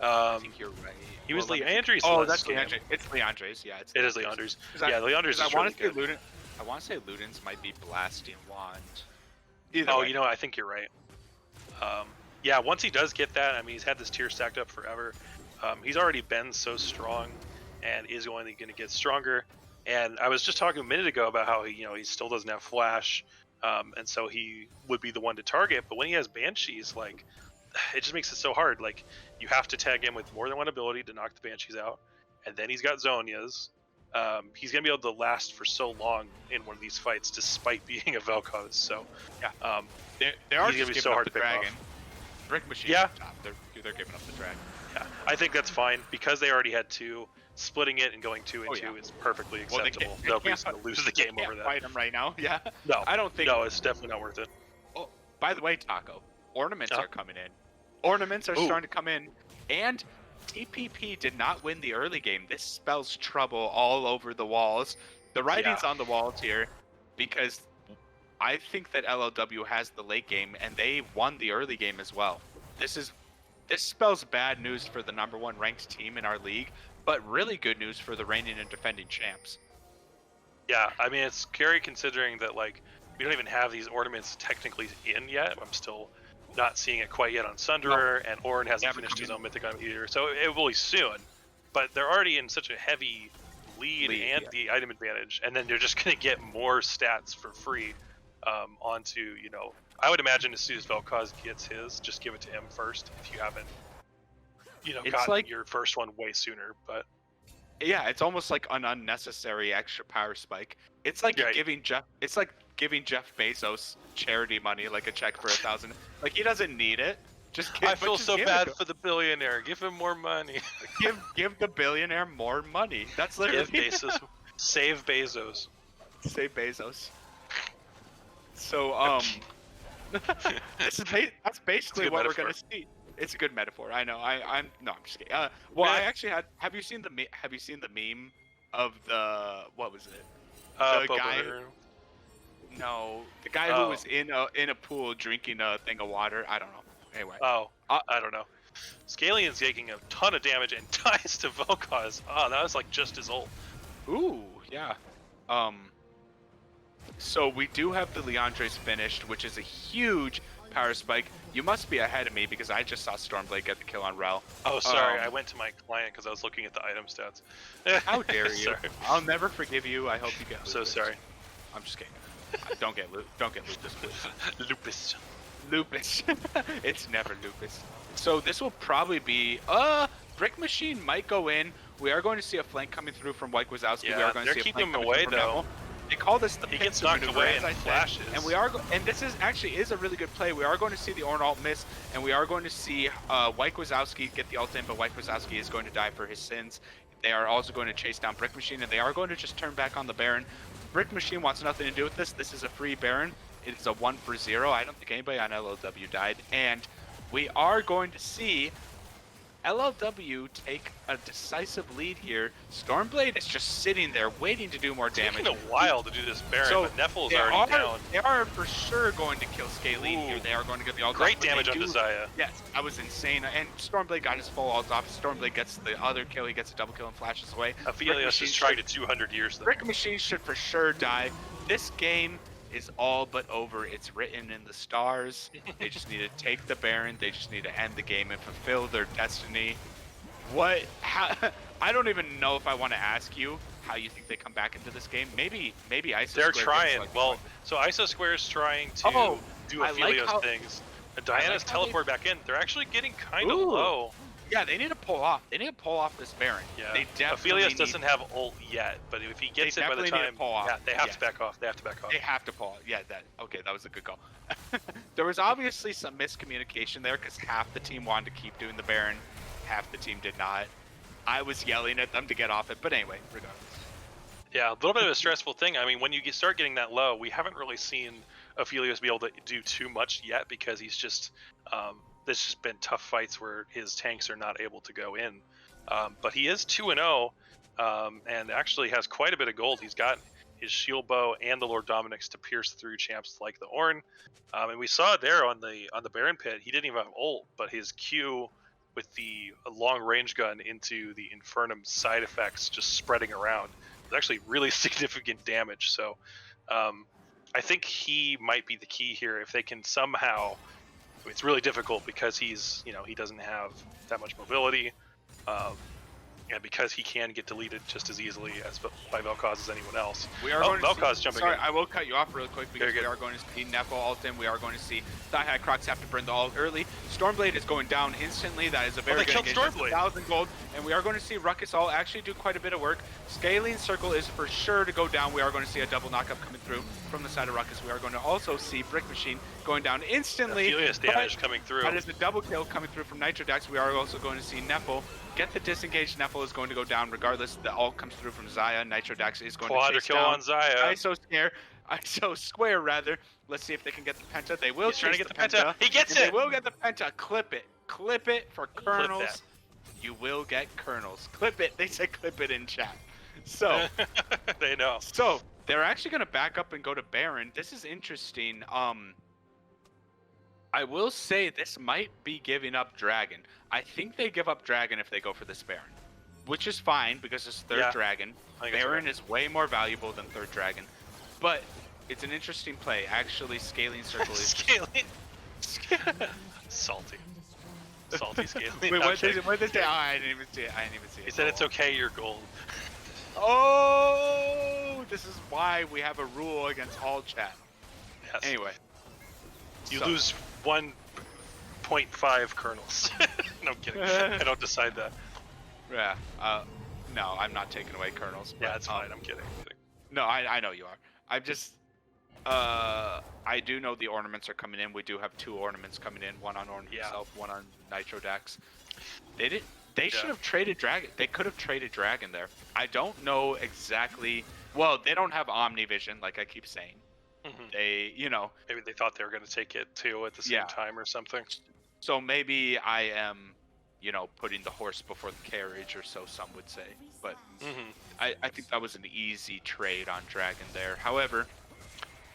I think you're right. He was Well, let me- Leandre's. Oh, last that's game. Leandre. It's Leandre's. Yeah, It is Leander's. 'Cause Yeah, Leander's I is want really to say good. Luden. I want to say Luden's might be Blasting Wand. Either Oh, way. you know, I think you're right. Yeah, once he does get that, I mean, he's had this tier stacked up forever. He's already been so strong, and is only going to get stronger. And I was just talking a minute ago about how he still doesn't have flash, and so he would be the one to target. But when he has Banshees, like, it just makes it so hard. Like, you have to tag him with more than one ability to knock the Banshees out, and then he's got Zonias. He's gonna be able to last for so long in one of these fights, despite being a Vel'Koz. So, Yeah. They are he's just gonna be giving so up hard the to pick dragon. off. Brick Machine. Yeah. on top. They're giving up the dragon. yeah, I think that's fine because they already had 2. Splitting it and going 2 and Oh, 2 yeah. is perfectly Well, they acceptable. can't- they No can't- reason to lose the game over Can't that. fight him right now. Yeah. No, I don't think. no, it's definitely not worth it. Oh, by the way, Taco, ornaments Uh-huh. are coming in. Ornaments are Ooh. starting to come in, and TPP did not win the early game. This spells trouble all over the walls. The writing's on the walls here, because I think that LLW has the late game, and they won the early game as well. This spells bad news for the #1 ranked team in our league, but really good news for the reigning and defending champs. Yeah, I mean, it's scary considering that, like, we don't even have these ornaments technically in yet. I'm still not seeing it quite yet on Sunderer, and Ornn hasn't Haven't finished come his in. own mythic item either. So it will be soon, but they're already in such a heavy lead and yeah. the item advantage, and then they're just going to get more stats for free onto, I would imagine as soon as Vel'Koz gets his, just give it to him first if you haven't, It's gotten like- your first one way sooner. But Yeah, it's almost like an unnecessary extra power spike. It's like Right. giving Jeff Bezos charity money, like a check for 1,000. Like, he doesn't need it. Just give, I feel just so give bad it for the billionaire. Give him more money. to- give the billionaire more money. That's Give literally Bezos, save Bezos. say Bezos. So that's basically good what metaphor. we're gonna see. It's a good metaphor. I know. I'm just kidding. Well, I Yeah. actually have you seen the meme of the, what was it? Boba guy- Ritter. No, the guy Oh. who was in a pool drinking a thing of water. I don't know. Anyway, Oh, I don't know. Scalian's taking a ton of damage and dies to Vel'Koz. Oh, that was like just his ult. ooh, yeah. So we do have the Leandres finished, which is a huge power spike. You must be ahead of me because I just saw Stormblade get the kill on Rel. Oh, sorry, I went to my client because I was looking at the item stats. How dare you? Sorry. I'll never forgive you. I hope you get lupus. So sorry. I'm just kidding. Don't get lupus, please. Lupus. Lupus. It's never lupus. So this will probably be Brick Machine might go in. We are going to see a flank coming through from White Wazowski. Yeah, We are going to they're see a keeping flank him coming away, through from though. Neville. They call this the He gets pincer knocked maneuver, away as in I said. flashes. And we are, and this is actually a really good play. We are going to see the Ornn ult miss, and we are going to see White Wazowski get the ult in, but White Wazowski is going to die for his sins. They are also going to chase down Brick Machine, and they are going to just turn back on the Baron. Brick Machine wants nothing to do with this. This is a free Baron. It is a 1 for 0. I don't think anybody on LLW died, and we are going to see LLW take a decisive lead here. Stormblade is just sitting there waiting to do more damage. Taking a while to do this Baron, So but Neffel is they already down. They are for sure going to kill Scalene here. Ooh. They are going to get the ult Great off, but damage they on do- Desire. Yes, that was insane. And Stormblade got his full ult off. Stormblade gets the other kill. He gets a double kill and flashes away. Aphelios has tried it 200 years though. Brick Machine should for sure die. This game is all but over. It's written in the stars. They just need to take the Baron. They just need to end the game and fulfill their destiny. I don't even know if I want to ask you how you think they come back into this game. Maybe ISO They're Square trying. gets, like, Well, so ISO Square's trying to do I like Aphelios how- things. And Diana's like how they- teleport back in. They're actually getting kind of Ooh. low. yeah, they need to pull off. They need to pull off this Baron. Yeah. They definitely Aphelios doesn't have ult yet, but if he gets it by the definitely need to time, pull off. yeah, they have Yes. to back off. They have to back off. They have to pull. Yeah, that was a good call. There was obviously some miscommunication there because half the team wanted to keep doing the Baron, half the team did not. I was yelling at them to get off it, but anyway, regardless. Yeah, a little bit of a stressful thing. I mean, when you start getting that low, we haven't really seen Aphelios be able to do too much yet because he's just there's just been tough fights where his tanks are not able to go in. But he is 2-0 and actually has quite a bit of gold. He's got his shield bow and the Lord Dominic's to pierce through champs like the Ornn. And we saw it there on the Baron pit. He didn't even have ult, but his Q with the long range gun into the Infernum side effects just spreading around. It's actually really significant damage. So I think he might be the key here if they can somehow. I mean, it's really difficult because he's he doesn't have that much mobility, and because he can get deleted just as easily as by Vel'Koz as anyone else. We are going to Vel'Koz see, jumping sorry, in. I will cut you off real quick because Very we good. are going to see Neffel ult in. We are going to see Thigh-High Crocs have to burn the ult early. Stormblade is going down instantly. That is a very they good killed engagement. Stormblade. 1,000 gold. And we are going to see Ruckus ult actually do quite a bit of work. Scaling Circle is for sure to go down. We are going to see a double knockup coming through from the side of Ruckus. We are going to also see Brick Machine going down instantly. Aphelios damage coming through. That is a double kill coming through from Nitrodax. We are also going to see Neffel get the disengaged. Neffel is going to go down regardless. The ult comes through from Xayah. Nitrodax is going Quadra to chase kill down on Xayah. ISO Square rather. Let's see if they can get the penta. They will. He's trying to chase get the penta. He gets and it! They will get the penta. Clip it for Clip kernels. that. You will get kernels. Clip it. They said clip it in chat. So They know. they're actually gonna back up and go to Baron. This is interesting. I will say this might be giving up Dragon. I think they give up Dragon if they go for this Baron, which is fine because it's third Yeah, Dragon. I think that's Baron right. is way more valuable than third Dragon, but it's an interesting play. Actually, Scaling Circle is Scaling. Salty. Salty scaling. Wait, what did they say? Oh, I didn't even see it. He said it's okay, you're gold. Oh, this is why we have a rule against all chat. Yes. Anyway, You so- lose 1.5 kernels. No, I'm kidding. I don't decide that. Yeah. No, I'm not taking away kernels. Yeah, but, it's fine. I'm kidding. No, I know you are. I'm just. I do know the ornaments are coming in. We do have 2 ornaments coming in. One on Ornn Yeah. himself, one on Nitrodax. They did. They should Yeah. have traded Dragon. They could have traded Dragon there. I don't know exactly. Well, they don't have Omnivision, like I keep saying. Mhm. They, Maybe they thought they were going to take it too at the same Yeah. time or something. So maybe I am, putting the horse before the carriage, or so some would say. But Hmm. I think that was an easy trade on Dragon there. However,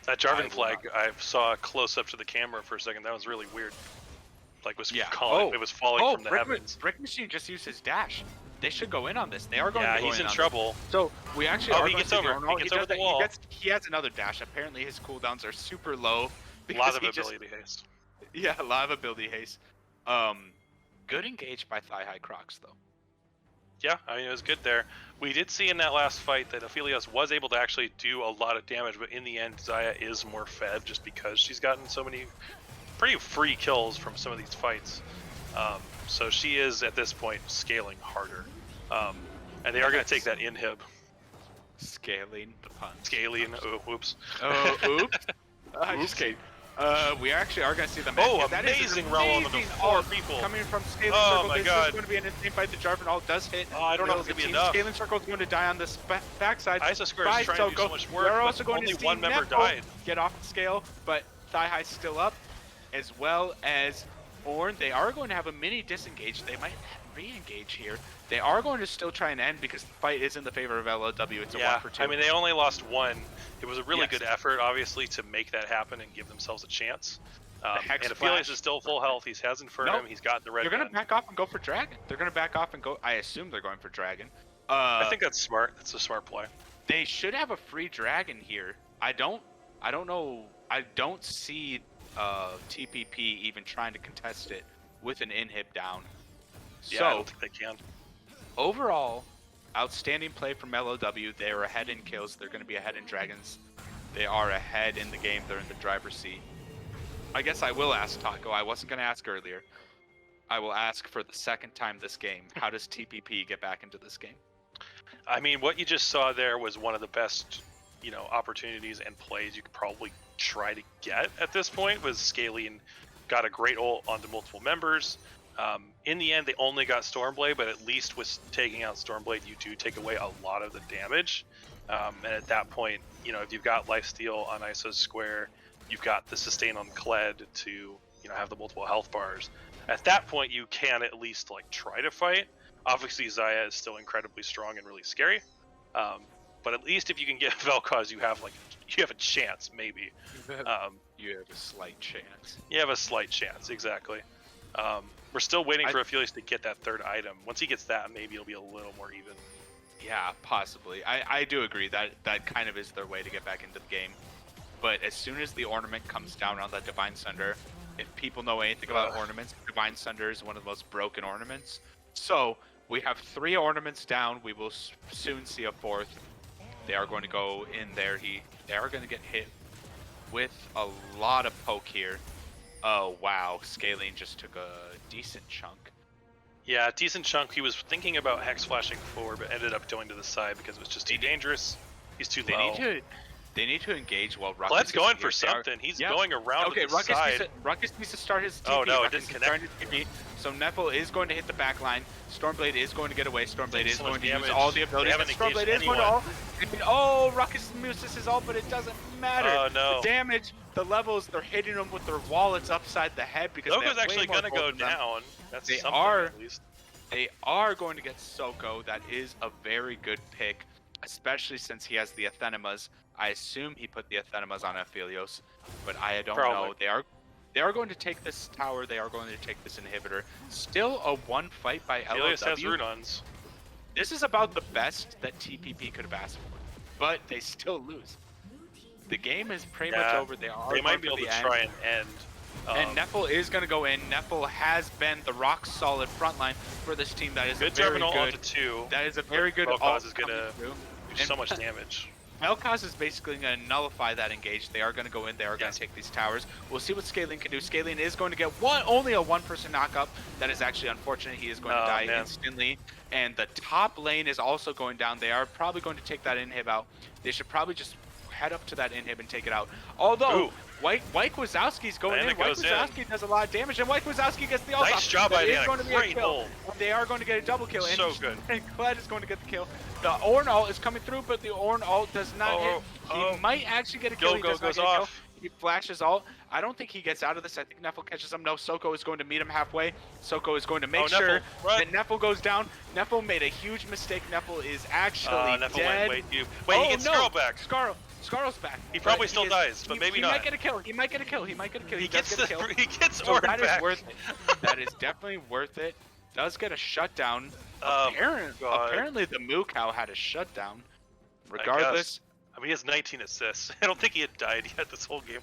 That I Jarvan will flag, I saw a close up to the camera for a second. That was really weird. Like Yeah. it was falling from the Brick, heavens. Brick Machine just used his dash. They should go in on this. They are going Yeah, to go he's in on trouble. This. So we actually Oh, are he going gets to see the over. Ornal. He gets does over the that- wall. He has another dash. Apparently his cooldowns are super low. A lot of he just- ability haste. Yeah, a lot of ability haste. Good engage by Thigh High Crocs though. Yeah, I mean, it was good there. We did see in that last fight that Aphelios was able to actually do a lot of damage, but in the end, Xayah is more fed just because she's gotten so many pretty free kills from some of these fights. So she is, at this point, scaling harder. And they are going to take that inhib. Scaling the pun. Scaling, oh, whoops. Oh, oops. I'm just kidding. We actually are going to see them. Oh, that is amazing an roll on the amazing 4 ult people. coming from Scaling Oh Circle. my This God. is going to be an insane fight. The Jarvan ult does hit. Oh, I don't know if it's going to be enough. Scaling Circle is going to die on this backside. Iso Square is trying to do so much work, We're but also going only to see one member Nepo died. get off the scale, but Thigh High's still up, as well as Ornn. They are going to have a mini disengage. They might re-engage here. They are going to still try and end because the fight is in the favor of LLW. It's a 1 for 2. I mean, they only lost 1. It was a really Yes. good effort, obviously, to make that happen and give themselves a chance. Hex And Flash. Aphelios is still full health. He has Infernum. Nope. He's got the red They're going gun. to back off and go for Dragon. They're going to back off and go. I assume they're going for Dragon. I think that's smart. That's a smart play. They should have a free Dragon here. I don't know. I don't see TPP even trying to contest it with an inhib down. Yeah, So I don't think they can. overall, outstanding play from LLW. They are ahead in kills. They're going to be ahead in Dragons. They are ahead in the game. They're in the driver's seat. I guess I will ask Taco. I wasn't going to ask earlier. I will ask for the second time this game. How does TPP get back into this game? I mean, what you just saw there was one of the best, opportunities and plays you could probably try to get at this point. Was Scaling got a great ult onto multiple members. In the end, they only got Stormblade, but at least with taking out Stormblade, you do take away a lot of the damage. And at that point, if you've got Lifesteal on Iso's Square, you've got the sustain on Kled to, have the multiple health bars. At that point, you can at least try to fight. Obviously, Xayah is still incredibly strong and really scary. But at least if you can get Vel'Koz, you have a chance, maybe. You have a slight chance. You have a slight chance, exactly. We're still waiting for Aphelios to get that third item. Once he gets that, maybe it'll be a little more even. Yeah, possibly. I do agree that kind of is their way to get back into the game. But as soon as the ornament comes down on that Divine Sunder, if people know anything about ornaments, Divine Sunder is one of the most broken ornaments. So we have 3 ornaments down. We will soon see a 4th. They are going to go in there. They are going to get hit with a lot of poke here. Oh wow, Scaling just took a decent chunk. Yeah, decent chunk. He was thinking about Hex flashing forward, but ended up going to the side because it was just too dangerous. He's too low. They need to engage while Ruckus Let's is going here. for something. He's going around to the Ruckus side. Ruckus needs to start his TP. Oh no, it Ruckus didn't is connect. starting his TP. So Nephil is going to hit the back line. Stormblade is going to get away. Stormblade is so going much to use damage. all the abilities. They haven't Stormblade engaged is going to anyone. ult. Oh, Ruckus misses his ult, but it doesn't matter. Oh no. The damage, the levels, they're hitting them with their wallets upside the head because Logo's actually going to go down. That's They something are. at least. They are going to get Soko. That is a very good pick, especially since he has the Athenemas. I assume he put the Athenemas on Aphelios, but I don't know. They are going to take this tower. They are going to take this inhibitor. Still a 1 fight by Aphelios has LLW. Runons. This is about the best that TPP could have asked for, but they still lose. The game is pretty much over. They might be able to try and end. And Nephil is going to go in. Nephil has been the rock-solid front line for this team. That is good very terminal good. onto 2. That is a very good Vel'Koz ult is going to coming do so much damage. Vel'Koz is basically going to nullify that engage. They are going to go in. They are going to take these towers. We'll see what Scaling can do. Scaling is going to get only a 1-person knockup. That is actually unfortunate. He is going to die instantly. And the top lane is also going down. They are probably going to take that inhib out. They should probably just head up to that inhib and take it out. Although, White Wazowski's going in. White Wazowski does a lot of damage, and White Wazowski gets the ult. Nice job by Diana. Great kill. They are going to get a double kill. So good. And Kled is going to get the kill. The Ornn ult is coming through, but the Ornn ult does not hit. He might actually get a kill. Go goes off. He flashes ult. I don't think he gets out of this. I think Nephil catches him. No, Soko is going to meet him halfway. Soko is going to make sure that Nephil goes down. Nephil made a huge mistake. Nephil is actually dead. Wait, he gets Scarl back. Scarl's back. He probably still dies, but maybe not. He might get a kill. He gets Ornn back. back. Worth it. That is definitely worth it. does get a shutdown. God. Apparently the Moo Cow had a shutdown. I Regardless, mean, he has 19 assists. I don't think he had died yet this whole game.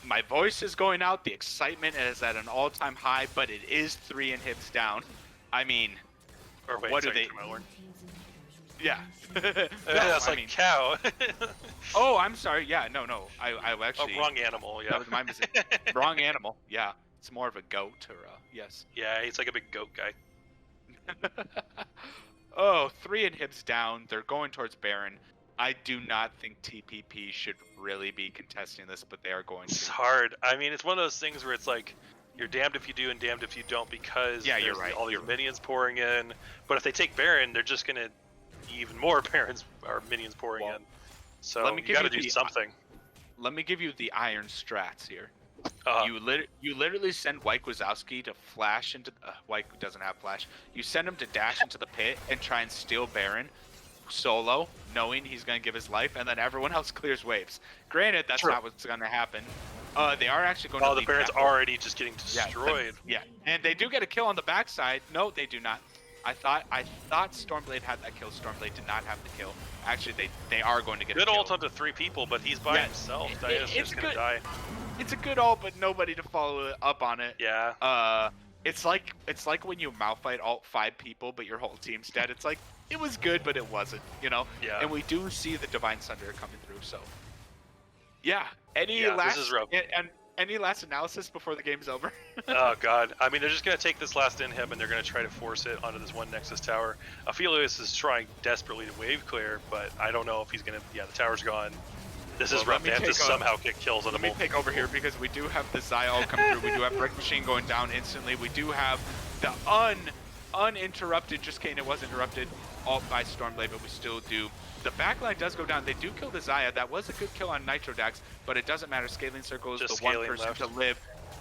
my voice is going out. The excitement is at an all-time high, but it is 3 inhibs down. I mean, Or wait, what do sorry, they? my lord. Yeah. That's I like mean, cow. oh, I'm sorry. Yeah, no. I Oh, actually. wrong animal. Yeah. That was my mistake. Wrong animal. Yeah, it's more of a goat or a yes. Yeah, he's like a big goat guy. Oh, 3 inhibs down. They're going towards Baron. I do not think TPP should really be contesting this, but they are going It's to. hard. I mean, it's one of those things where it's like you're damned if you do and damned if you don't because Yeah, you're there's right, all these you're right. minions pouring in. But if they take Baron, they're just gonna even more Barons or minions pouring Well, in. So let me you give got to you do the- something. Let me give you the iron strats here. Uh, You literally send White Wazowski to flash into. White doesn't have flash. You send him to dash into the pit and try and steal Baron solo, knowing he's going to give his life, and then everyone else clears waves. Granted, that's True. not what's going to happen. They are actually going to. oh, the leave Baron's Temple. already just getting destroyed. Yeah, and they do get a kill on the backside. No, they do not. I thought Stormblade had that kill. Stormblade did not have the kill. Actually, they are going to get Good a kill. ult onto 3 people, but he's by Yeah, himself. it's Diana's just gonna good. die. It's a good ult, but nobody to follow up on it. Yeah. It's like when you malfight all 5 people, but your whole team's dead. It's like it was good, but it wasn't, you know. Yeah. And we do see the Divine Sunder coming through. So, yeah. Yeah, last this is rough. and any last analysis before the game's over? Oh god. I mean, they're just gonna take this last inhib and they're gonna try to force it onto this one Nexus tower. Aphelios is trying desperately to wave clear, but I don't know if he's gonna. Yeah, the tower's gone. This is Well, rough. They have to somehow get kills on Let the me take over here because we do have the Xyal come through. We do have Brick Machine going down instantly. We do have the uninterrupted, just kidding, it was interrupted, ult by Stormblade, but we still do. The backline does go down. They do kill the Xayah. That was a good kill on Nitrodax, but it doesn't matter. Scaling Circle is Just the one Scaling person left. to live.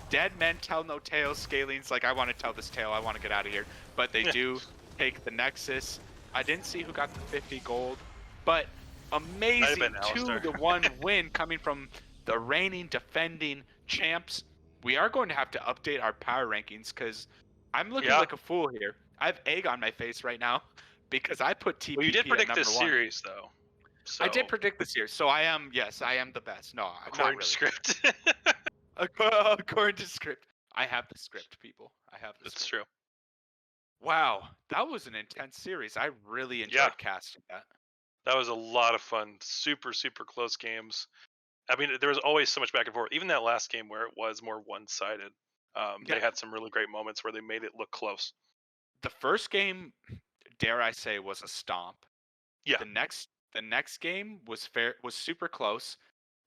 Dead men tell no tales. Scaling's like, I want to tell this tale. I want to get out of here. But they do take the Nexus. I didn't see who got the 50 gold, but amazing been Alistar. 2-1 win coming from the reigning defending champs. We are going to have to update our power rankings because I'm looking Yeah. like a fool here. I have egg on my face right now because I put TPP Well, you did at predict number this 1. series, though. So, I did predict this year, so I am the best. No, not according really. to script. According to script. I have the script, people. I have the That's script. true. Wow, that was an intense series. I really enjoyed Yeah. casting that. That was a lot of fun. Super, super close games. I mean, there was always so much back and forth. Even that last game where it was more one-sided, Yeah. they had some really great moments where they made it look close. The first game, dare I say, was a stomp. Yeah. The next game was super close.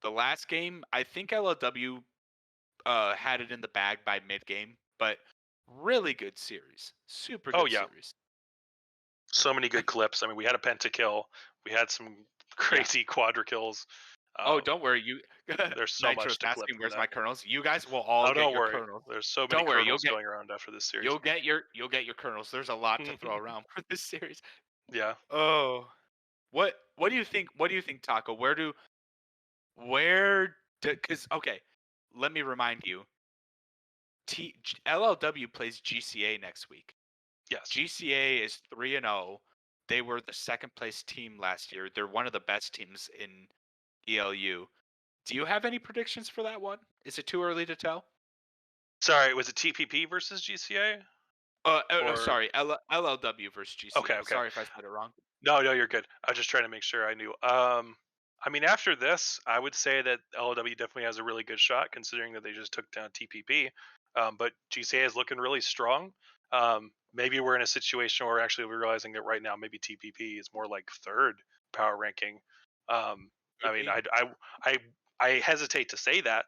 The last game, I think LLW had it in the bag by mid game, but really good series. Super good Oh, yeah. series. So many good clips. I mean, we had a pentakill. We had some crazy quadra kills. Oh, don't worry, you. There's so Nitro's much to clip asking, from "Where's that." my kernels?" You guys will all Oh, get don't your worry. kernels. There's so many Don't worry, you'll kernels get- going around after this series. You'll get your kernels. There's a lot to throw around for this series. Yeah. Oh, what do you think? What do you think, Taco? Because okay, let me remind you. LLW plays GCA next week. Yes. GCA is 3-0. They were the second place team last year. They're one of the best teams in ELU. Do you have any predictions for that one? Is it too early to tell? Sorry, was it TPP versus GCA? Or- Sorry, LLW versus GCA. Okay. Sorry if I said it wrong. No, you're good. I was just trying to make sure I knew. I mean, after this, I would say that LLW definitely has a really good shot, considering that they just took down TPP. But GCA is looking really strong. Maybe we're in a situation where actually we're realizing that right now maybe TPP is more like third power ranking. I mean, I hesitate to say that,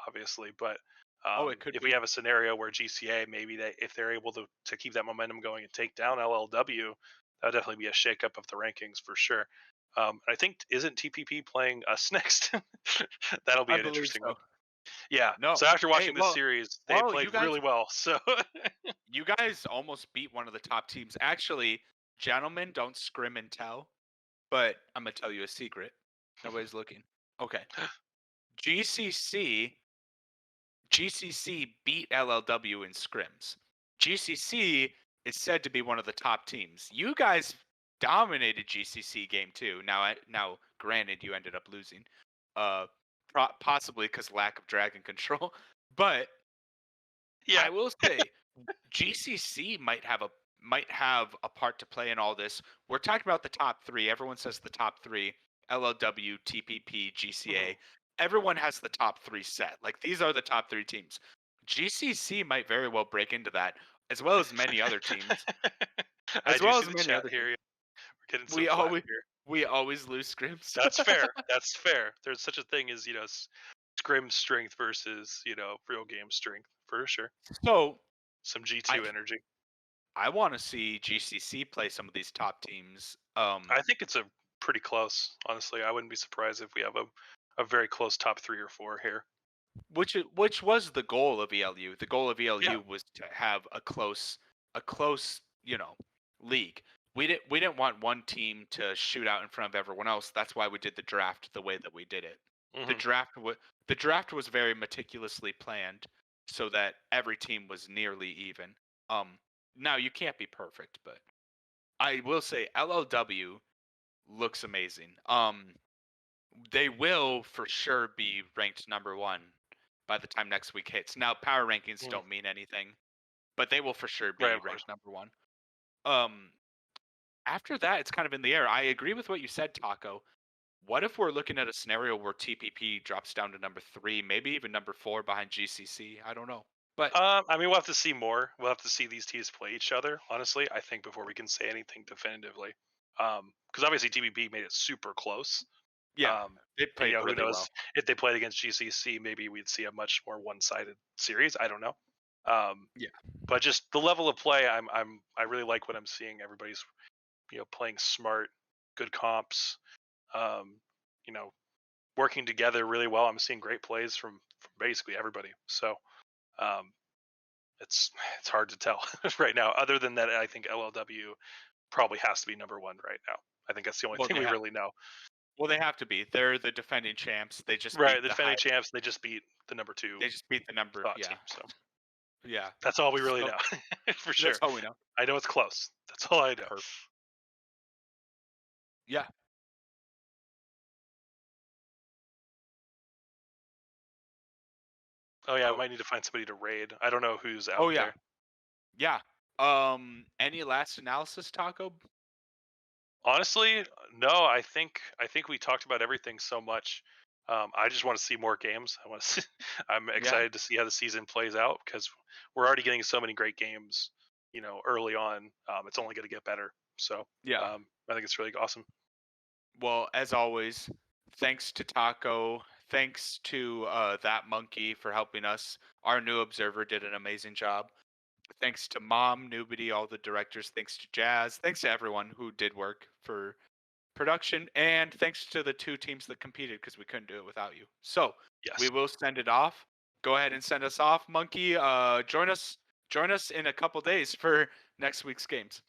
obviously, but It could if be. we have a scenario where GCA maybe if they're able to keep that momentum going and take down LLW, that'll definitely be a shakeup of the rankings for sure. I think isn't TPP playing us next? That'll be I an believe interesting so. one. Yeah. No. So after watching Hey, this series, they well, played you guys- really well. So You guys almost beat one of the top teams. Actually, gentlemen, don't scrim and tell, but I'm gonna tell you a secret. Nobody's looking. Okay. GCC beat LLW in scrims. GCC is said to be one of the top teams. You guys dominated GCC game 2. Now, granted, you ended up losing, uh, possibly because lack of dragon control. But Yeah. I will say, GCC might have a part to play in all this. We're talking about the top 3. Everyone says the top 3: LLW, TPP, GCA. Everyone has the top 3 set. Like, these are the top 3 teams. GCC might very well break into that, as well as many other teams. I As do well see as the many chat other here. teams. We're getting some We flack always here. we always lose scrims. That's fair. That's fair. There's such a thing as scrim strength versus real game strength for sure. So Some G2 energy. I want to see GCC play some of these top teams. I think it's a pretty close. Honestly, I wouldn't be surprised if we have a very close top 3 or 4 here. Which was the goal of ELU. The goal of ELU Yeah. was to have a close, league. We didn't want one team to shoot out in front of everyone else. That's why we did the draft the way that we did it. The draft was very meticulously planned so that every team was nearly even. Now you can't be perfect, but I will say LLW looks amazing. They will for sure be ranked number 1 by the time next week hits. Now, power rankings don't mean anything, but they will for sure be ranked number 1. After that, it's kind of in the air. I agree with what you said, Taco. What if we're looking at a scenario where TPP drops down to number 3, maybe even number 4 behind GCC? I don't know. But I mean, we'll have to see more. We'll have to see these teams play each other, honestly, I think, before we can say anything definitively. Because obviously TPP made it super close. yeah, they played who really knows well. if they played against GCC, maybe we'd see a much more one-sided series. I don't know. Yeah. But just the level of play, I really like what I'm seeing. Everybody's playing smart, good comps, working together really well. I'm seeing great plays from basically everybody. So it's hard to tell right now. Other than that, I think LLW probably has to be number 1 right now. I think that's the only thing we really know. Well, they have to be. They're the defending champs. They just Right, beat the defending champs. They just beat the number 2. They just beat the number team. So yeah, that's all we really know for sure. That's all we know. I know it's close. That's all I know. Perfect. Yeah. Oh yeah, I might need to find somebody to raid. I don't know who's out Oh yeah. there. Yeah. Any last analysis, Taco? Honestly, no. I think we talked about everything so much. I just want to see more games. I'm excited to see how the season plays out because we're already getting so many great games. Early on, it's only going to get better. So Yeah. I think it's really awesome. Well, as always, thanks to Taco. Thanks to that monkey for helping us. Our new observer did an amazing job. Thanks to Mom, Nubity, all the directors. Thanks to Jazz. Thanks to everyone who did work for production. And thanks to the 2 teams that competed because we couldn't do it without you. So Yes. we will send it off. Go ahead and send us off, Monkey. Join us in a couple days for next week's games.